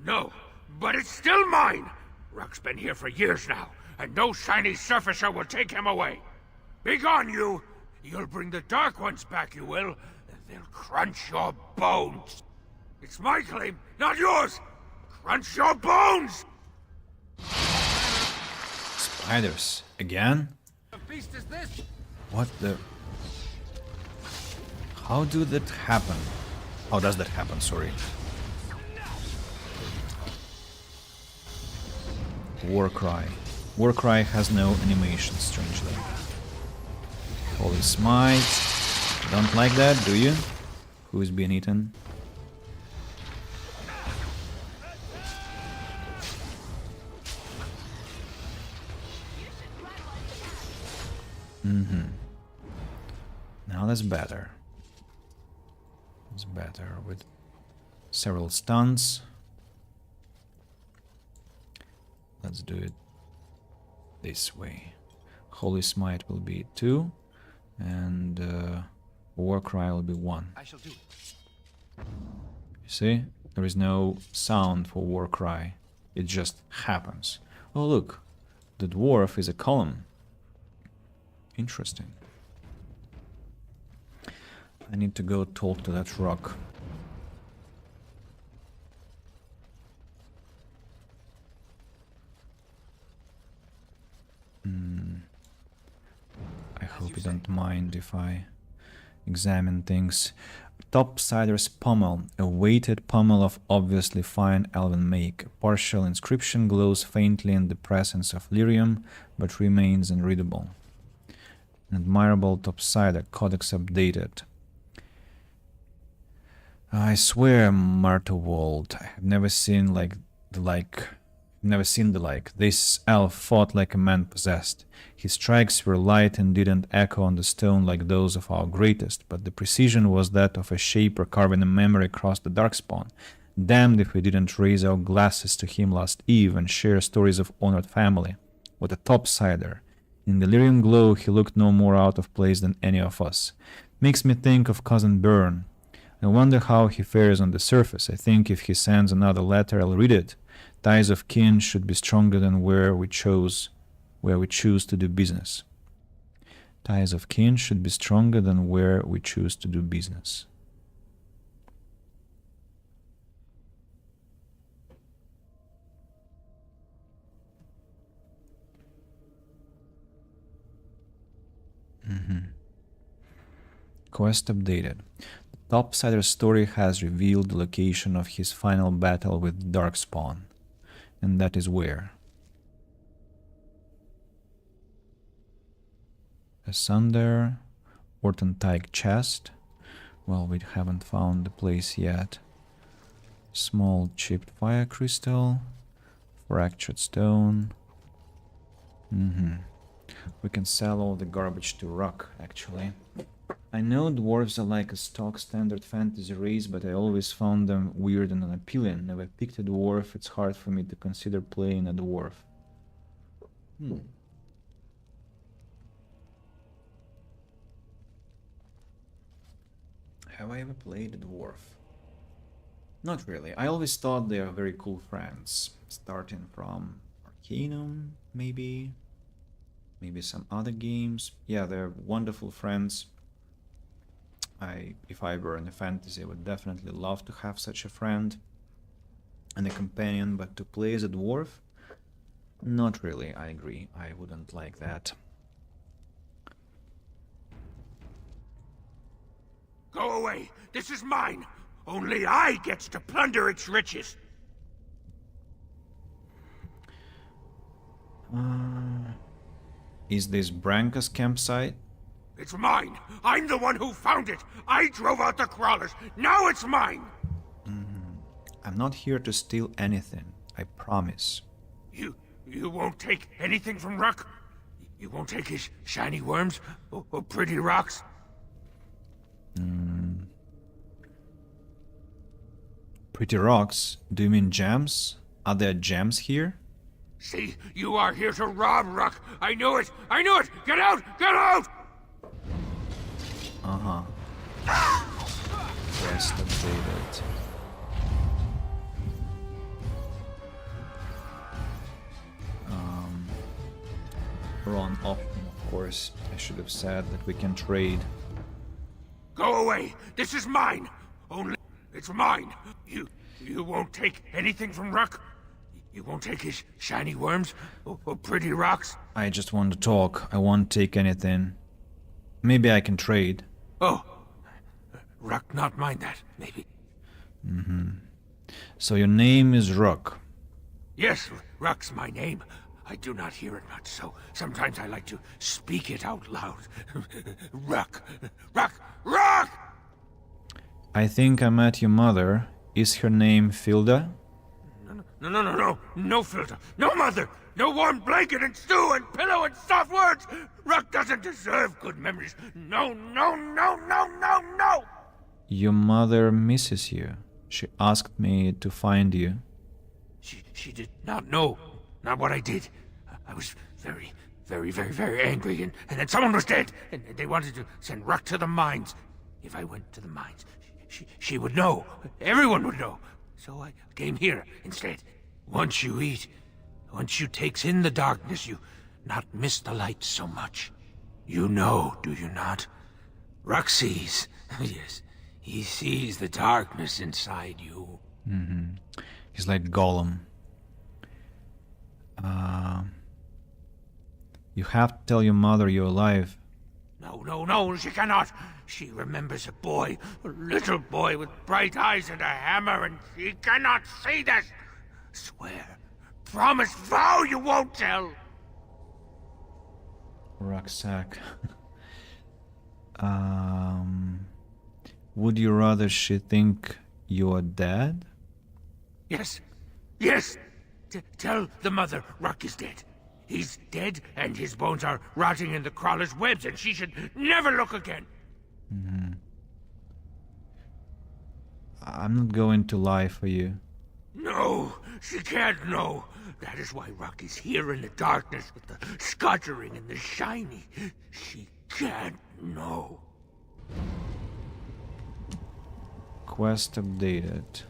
No, but it's still mine. Rock's been here for years now, and no shiny surfacer will take him away. Begone, you! You'll bring the Dark Ones back, you will, and they'll crunch your bones. It's my claim, not yours! Crunch your bones! Spiders. Again? What beast is this? What the... How do that happen? How does that happen, sorry? Warcry. Warcry has no animation, strangely. Holy Smite. Don't like that, do you? Who's being eaten? Now that's better. It's better with several stuns. Let's do it this way. Holy Smite will be 2, and Warcry will be 1. I shall do it. You see? There is no sound for Warcry. It just happens. Oh look, the dwarf is a column. Interesting. I need to go talk to that rock. I hope you don't mind if I examine things. Topsider's pommel, a weighted pommel of obviously fine elven make. Partial inscription glows faintly in the presence of lyrium, but remains unreadable. An admirable topsider, codex updated. I swear, Martowald, I have never seen the like. This elf fought like a man possessed. His strikes were light and didn't echo on the stone like those of our greatest, but the precision was that of a shaper carving a memory across the darkspawn. Damned if we didn't raise our glasses to him last eve and share stories of honored family. What a topsider. In the lyrium glow he looked no more out of place than any of us. Makes me think of Cousin Byrne. I wonder how he fares on the surface. I think if he sends another letter, I'll read it. Ties of kin should be stronger than where we choose to do business. Ties of kin should be stronger than where we choose to do business. Quest updated. The Topsider story has revealed the location of his final battle with Darkspawn. And that is where? Asunder, Orton-Tyke chest. Well, we haven't found the place yet. Small chipped fire crystal. Fractured stone. We can sell all the garbage to Rock, actually. I know dwarves are like a stock standard fantasy race, but I always found them weird and unappealing. Never picked a dwarf, it's hard for me to consider playing a dwarf. Have I ever played a dwarf? Not really. I always thought they are very cool friends. Starting from Arcanum, maybe? Maybe some other games. Yeah, they're wonderful friends. If I were in a fantasy, I would definitely love to have such a friend and a companion, but to play as a dwarf? Not really, I agree. I wouldn't like that. Go away! This is mine! Only I gets to plunder its riches! Is this Branka's campsite? It's mine! I'm the one who found it! I drove out the crawlers! Now it's mine! I'm not here to steal anything, I promise. You won't take anything from Ruck? You won't take his shiny worms? Or pretty rocks? Pretty rocks? Do you mean gems? Are there gems here? See, you are here to rob Ruck! I knew it! I knew it! Get out! Get out! Quest updated. Ron Option, of course. I should have said that we can trade. Go away! This is mine! Only... it's mine! You won't take anything from Ruck? You won't take his shiny worms? Or pretty rocks? I just want to talk. I won't take anything. Maybe I can trade. Oh. Ruck not mind that, maybe. So your name is Ruck. Yes, Ruck's my name. I do not hear it much, so sometimes I like to speak it out loud. Ruck! Ruck! Ruck! I think I met your mother. Is her name Filda? No filter, no mother, no warm blanket and stew and pillow and soft words. Ruck doesn't deserve good memories. No. Your mother misses you. She asked me to find you. She did not know, not what I did. I was very angry, and then someone was dead, and they wanted to send Ruck to the mines. If I went to the mines, she would know. Everyone would know. So I came here instead. Once you eat, once you takes in the darkness, you not miss the light so much. You know, do you not? Ruck sees. Yes, he sees the darkness inside you. He's like Gollum. You have to tell your mother you're alive. No, she cannot. She remembers a boy, a little boy with bright eyes and a hammer, and she cannot see this. Swear, promise, vow you won't tell. Rucksack. Would you rather she think you're dead? Yes. Tell the mother Ruck is dead. He's dead, and his bones are rotting in the crawler's webs, and she should never look again. I'm not going to lie for you. No, she can't know. That is why Ruck is here in the darkness with the scuttering and the shiny. She can't know. Quest updated.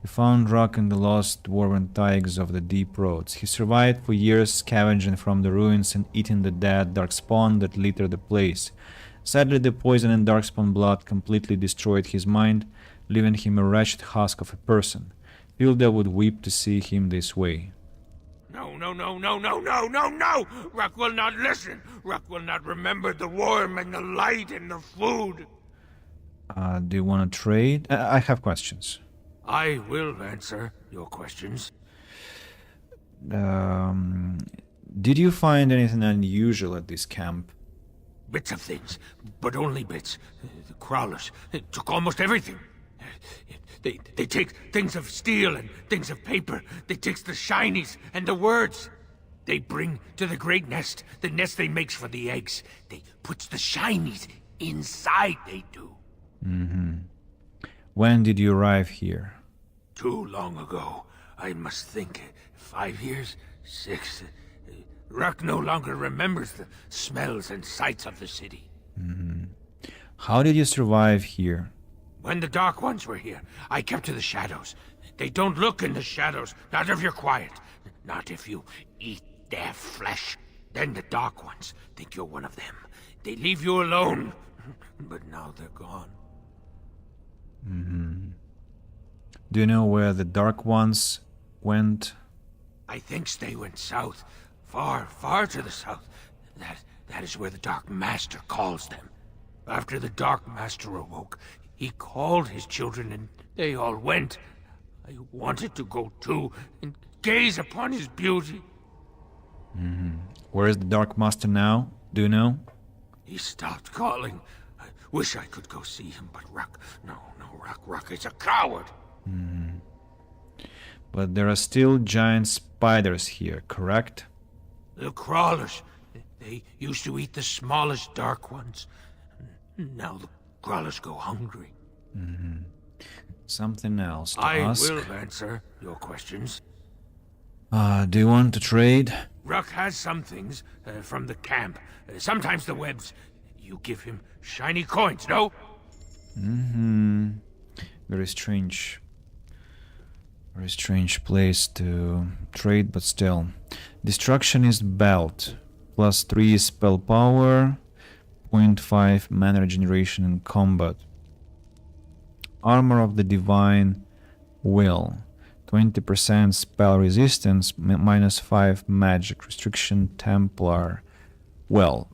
We found Ruck in the lost dwarven taigas of the deep roads. He survived for years, scavenging from the ruins and eating the dead darkspawn that littered the place. Sadly, the poison and darkspawn blood completely destroyed his mind, leaving him a wretched husk of a person. Hilda would weep to see him this way. No, no, no, no, no, no, no, no! Rock will not listen! Rock will not remember the warmth and the light and the food! Do you want to trade? I have questions. I will answer your questions. Did you find anything unusual at this camp? Bits of things, but only bits. The crawlers took almost everything. They take things of steel and things of paper. They takes the shinies and the words. They bring to the great nest, the nest they makes for the eggs. They puts the shinies inside, they do. Mm-hmm. When did you arrive here? Too long ago. I must think. 5 years? 6? Rock no longer remembers the smells and sights of the city. Mm-hmm. How did you survive here? When the Dark Ones were here, I kept to the shadows. They don't look in the shadows, not if you're quiet. Not if you eat their flesh. Then the Dark Ones think you're one of them. They leave you alone. But now they're gone. Mm-hmm. Do you know where the Dark Ones went? I think they went south. Far, far to the south. That is where the Dark Master calls them. After the Dark Master awoke, he called his children and they all went. I wanted to go too and gaze upon his beauty. Mm-hmm. Where is the Dark Master now? Do you know? He stopped calling. I wish I could go see him, but Rock is a coward. Mm-hmm. But there are still giant spiders here, correct? The crawlers. They used to eat the smallest Dark Ones. Now the crawlers go hungry. Mm-hmm. Something else to ask? I will answer your questions. Do you want to trade? Rock has some things from the camp. Sometimes the webs. You give him shiny coins, no? Mm-hmm. Very strange place to trade, but still. Destructionist belt. +3 spell power. 0.5 mana regeneration in combat. Armor of the Divine Will. 20% spell resistance, -5 magic restriction, Templar. Well,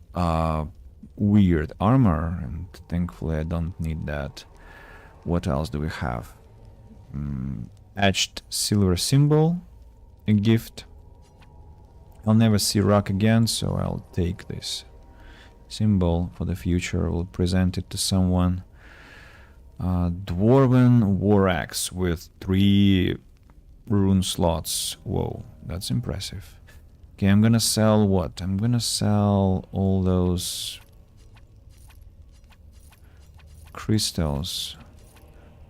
weird armor, and thankfully I don't need that. What else do we have? Etched silver symbol, a gift. I'll never see Rock again, so I'll take this symbol for the future. We'll present it to someone. Dwarven war axe with 3 rune slots. Whoa, that's impressive. Okay, I'm gonna sell what? I'm gonna sell all those crystals.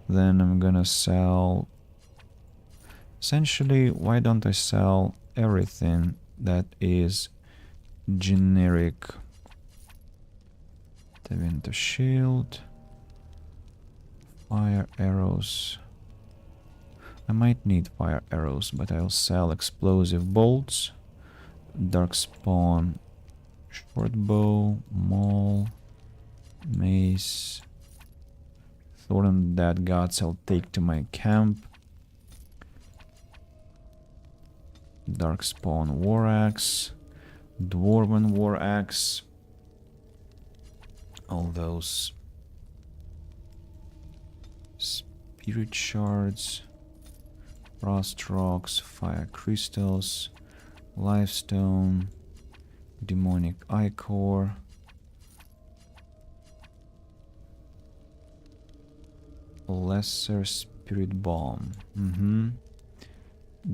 Then I'm gonna sell... Essentially, why don't I sell everything that is generic? The winter shield, fire arrows. I might need fire arrows, but I'll sell explosive bolts, darkspawn, short bow, maul, mace, thorn and dead gods I'll take to my camp. Darkspawn war axe, dwarven war axe, all those spirit shards, frost rocks, fire crystals, lifestone, demonic ichor, lesser spirit bomb.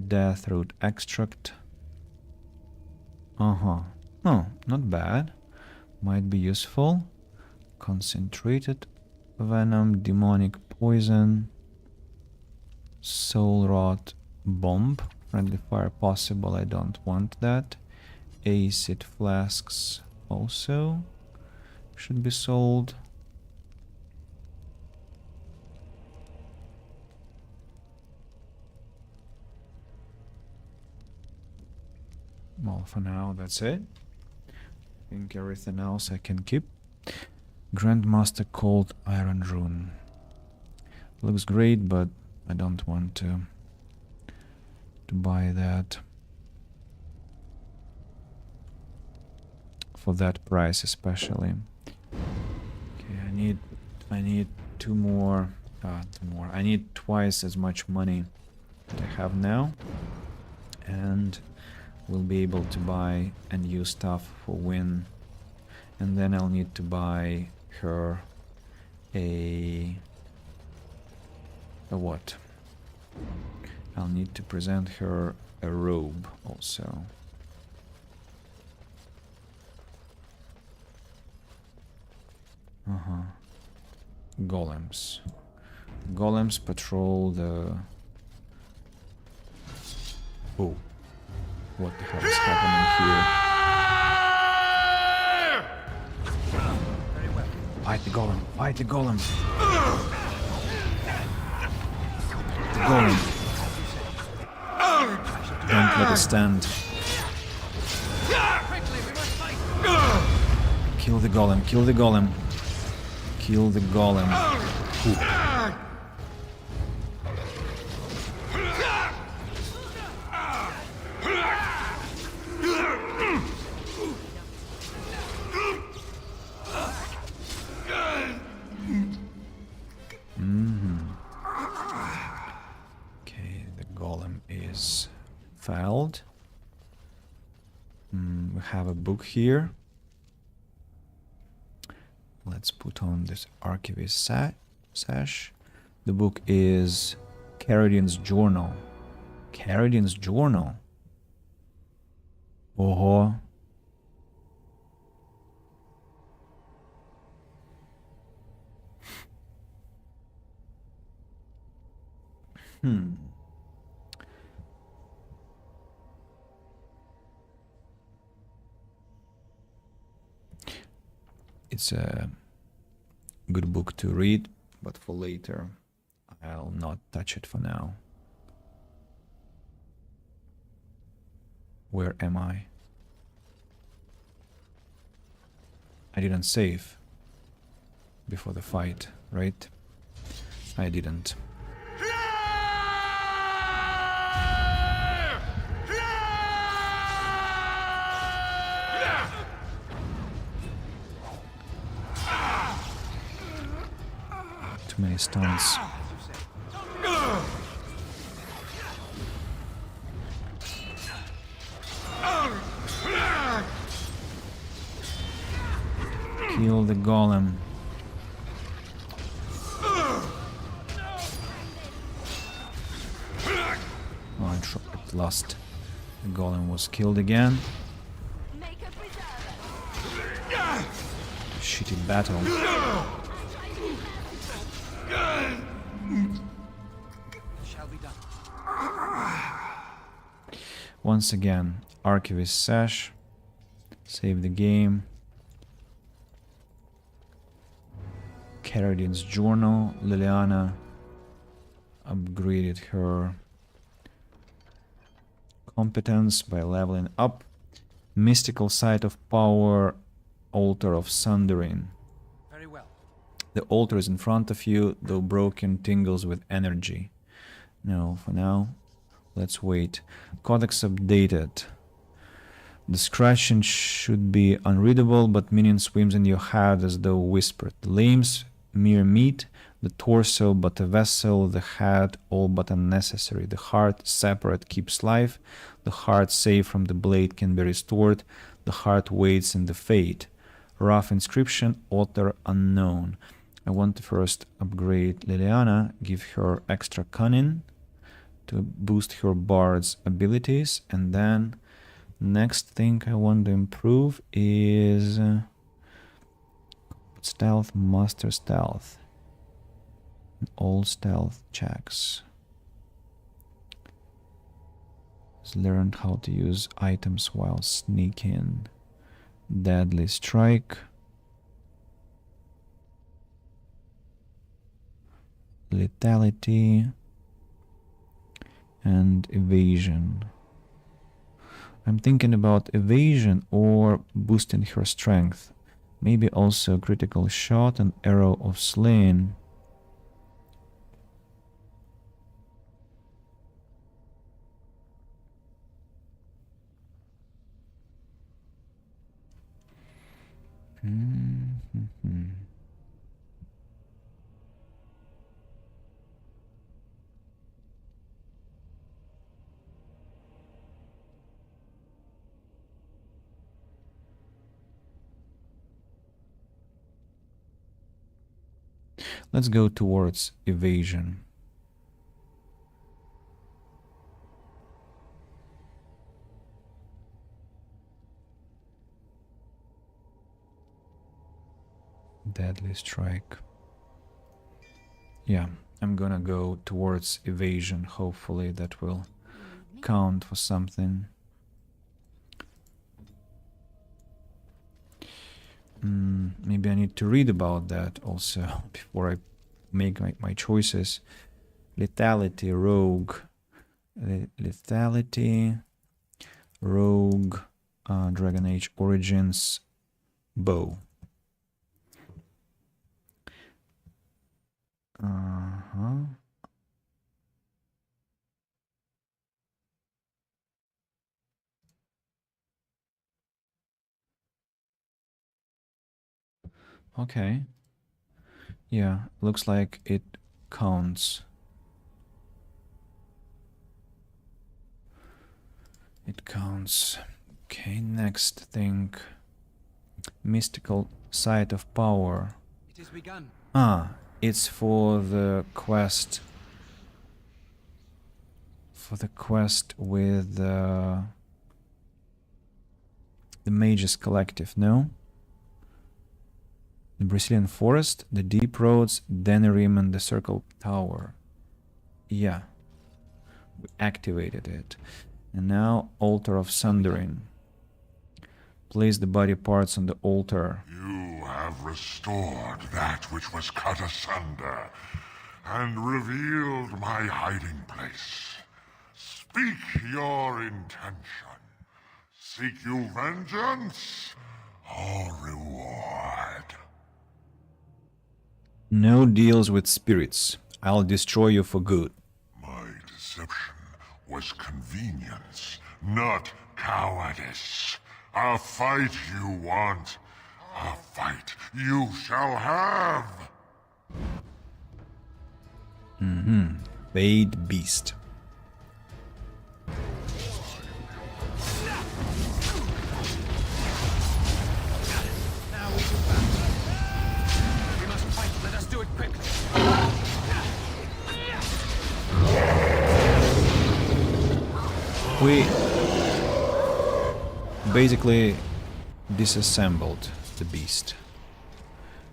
Death root extract. Oh, not bad. Might be useful. Concentrated venom, demonic poison, soul rot bomb, friendly fire possible. I don't want that. Acid flasks also should be sold. Well, for now, that's it. I think everything else I can keep. Grandmaster Cold Iron Rune. Looks great, but I don't want to buy that. for that price especially. Okay, I need two more. I need twice as much money that I have now, and we'll be able to buy a new stuff for Win, and then I'll need to buy her a what? I'll need to present her a robe also. Golems. Golems patrol the... Oh. What the hell is happening here? Fight the golem! Fight the golem! The golem! Don't let it stand. Kill the golem! Kill the golem! Kill the golem! Ooh. Okay, the golem is fouled. We have a book here. Let's put on this archivist sash. The book is Carradine's Journal. Carradine's Journal? Oh. It's a good book to read, but for later. I'll not touch it for now. Where am I? I didn't save before the fight, right? I didn't. Too many stuns. Kill the golem. Oh, I lost. The golem was killed again. Shitty battle. Once again, Archivist Sash. Save the game. Carradine's Journal. Leliana upgraded her competence by leveling up. Mystical Site of Power, Altar of Sundering. Very well. The altar is in front of you, though broken, tingles with energy. No, for now, let's wait. Codex updated. The scratching should be unreadable, but meaning swims in your head as though whispered. The limbs, mere meat, the torso but a vessel, the head all but unnecessary. The heart, separate, keeps life. The heart, safe from the blade, can be restored. The heart waits in the fate. Rough inscription, author unknown. I want to first upgrade Leliana, give her extra cunning to boost her bard's abilities, and then next thing I want to improve is stealth, master stealth, all stealth checks. Learned how to use items while sneaking. Deadly strike. Lethality. And evasion. I'm thinking about evasion or boosting her strength. Maybe also critical shot and arrow of slaying. Let's go towards evasion. Deadly strike. Yeah, I'm gonna go towards evasion. Hopefully that will count for something. Maybe I need to read about that also before I make my choices. Lethality, rogue. Lethality, rogue, Dragon Age Origins, bow. Okay. Yeah, looks like it counts. It counts. Okay, next thing. Mystical Site of Power. It has begun. Ah, it's for the quest. For the quest with the Mages Collective, no? The Brazilian Forest, the Deep Roads, Denerim, and the Circle Tower. Yeah. We activated it. And now, Altar of Sundering. Place the body parts on the altar. You have restored that which was cut asunder, and revealed my hiding place. Speak your intention. Seek you vengeance or reward? No deals with spirits. I'll destroy you for good. My deception was convenience, not cowardice. A fight you want. A fight you shall have. Fade Beast. We must fight. Let us do it quickly. We basically disassembled the beast.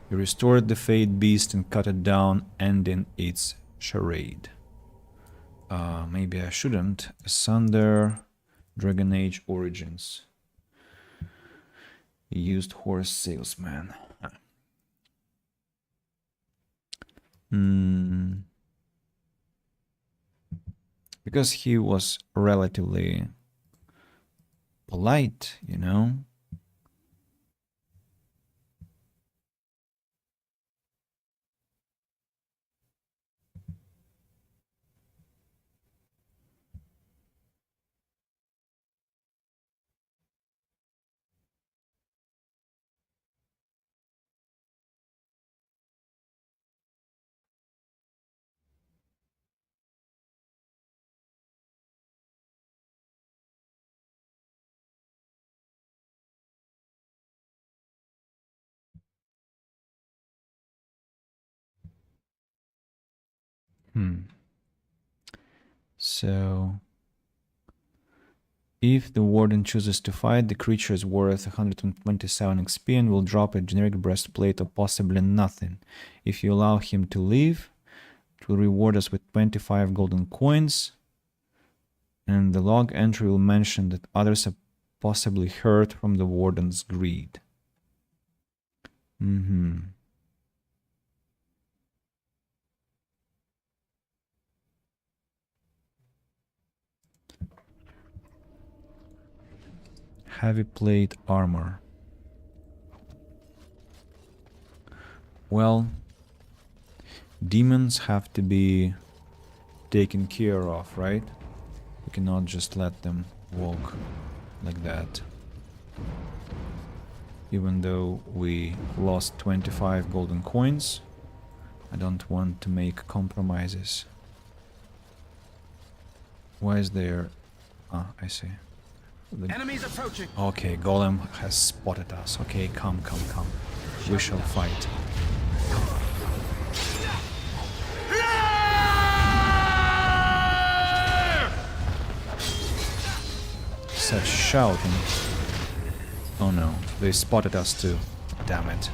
We restored the Fade Beast and cut it down, ending its charade. Maybe I shouldn't. Asunder, Dragon Age Origins. Used horse salesman. Because he was relatively polite, you know. So, if the warden chooses to fight, the creature is worth 127 XP and will drop a generic breastplate or possibly nothing. If you allow him to leave, it will reward us with 25 golden coins. And the log entry will mention that others are possibly hurt from the warden's greed. Heavy plate armor. Well, demons have to be taken care of, right? We cannot just let them walk like that. Even though we lost 25 golden coins, I don't want to make compromises. Why is there... Ah, I see. Enemies approaching. Okay, Golem has spotted us. Okay, come. We shall fight. shouting? Oh no, they spotted us too. Damn it.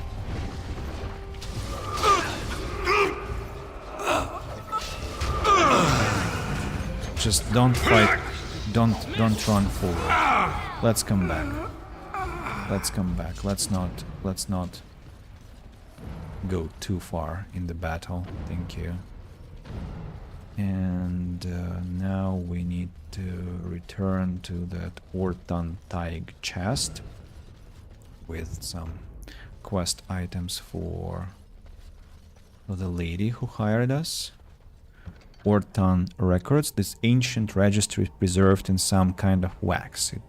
Just don't fight. Don't run forward. Let's come back. Let's come back. Let's not go too far in the battle. Thank you. And now we need to return to that Ortan Taig chest with some quest items for the lady who hired us. Ortan records. This ancient registry is preserved in some kind of wax. It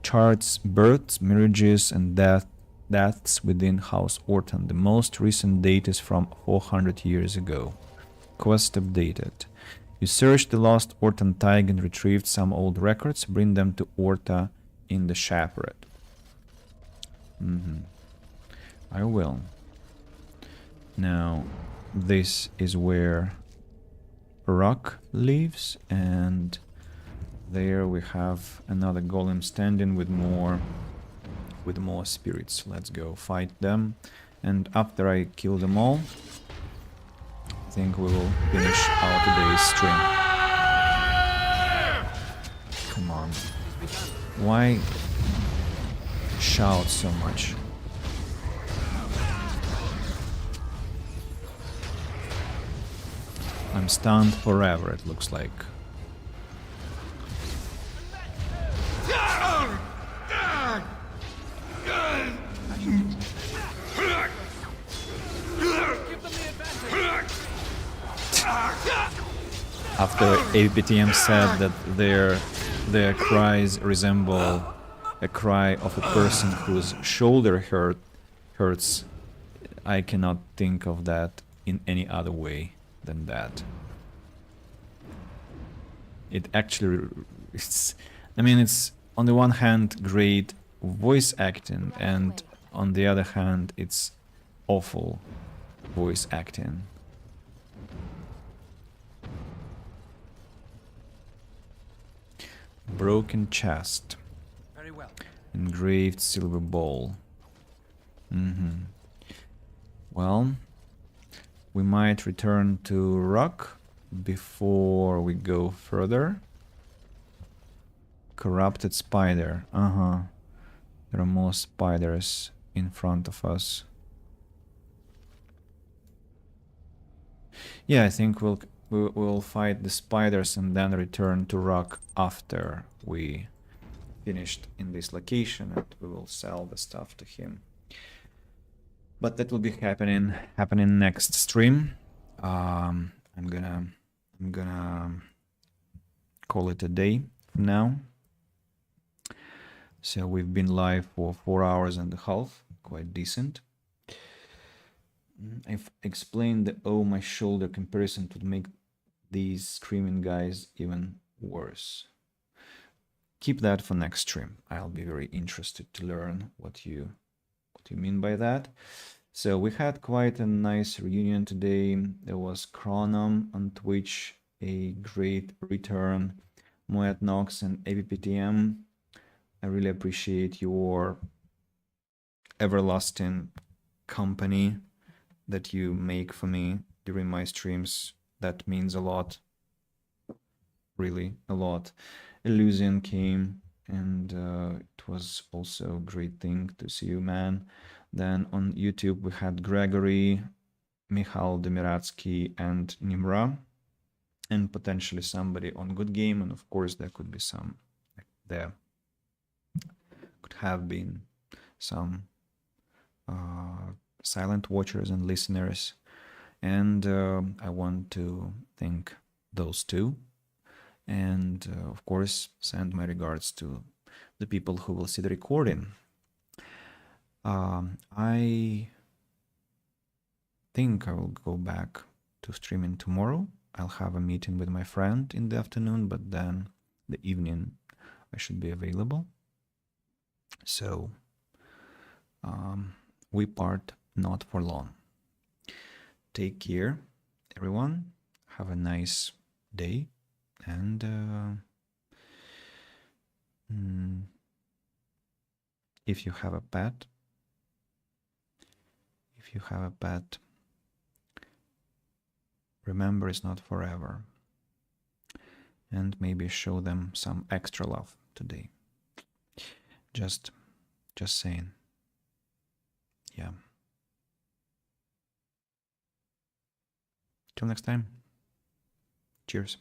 charts births, marriages, and deaths within House Ortan. The most recent date is from 400 years ago. Quest updated. You searched the lost Ortan Taig and retrieved some old records. Bring them to Orta in the Shapered. I will. Now, this is where Rock lives, and there we have another golem standing with more spirits. Let's go fight them, and after I kill them all, I think we will finish our today's stream. Come on. Why shout so much? I'm stunned forever, it looks like. After AVPTM said that their cries resemble a cry of a person whose shoulder hurts, I cannot think of that in any other way than that. It actually, it's on the one hand great voice acting, and on the other hand it's awful voice acting. Broken chest. Very well. Engraved silver bowl. Well, we might return to Rock before we go further. Corrupted spider. There are more spiders in front of us. Yeah, I think we'll fight the spiders and then return to Rock after we finished in this location, and we will sell the stuff to him. But that will be happening next stream. I'm gonna call it a day now. So we've been live for 4 hours and a half, quite decent. I've explained the "oh my shoulder" comparison to make these screaming guys even worse. Keep that for next stream. I'll be very interested to learn what you mean by that. So we had quite a nice reunion today. There was Chronom on Twitch, a great return. Moet Nox and AVPTM. I really appreciate your everlasting company that you make for me during my streams. That means a lot. Really, a lot. Illusion came, and it was also a great thing to see you, man. Then on YouTube we had Gregory, Michal Demiratsky, and Nimra, and potentially somebody on Good Game, and of course there could be some, there could have been some silent watchers and listeners, and I want to thank those two, and of course send my regards to the people who will see the recording. I think I will go back to streaming tomorrow. I'll have a meeting with my friend in the afternoon, but then the evening I should be available. So we part not for long. Take care, everyone. Have a nice day, and if you have a pet, remember it's not forever. And maybe show them some extra love today. Just saying. Yeah. Till next time. Cheers.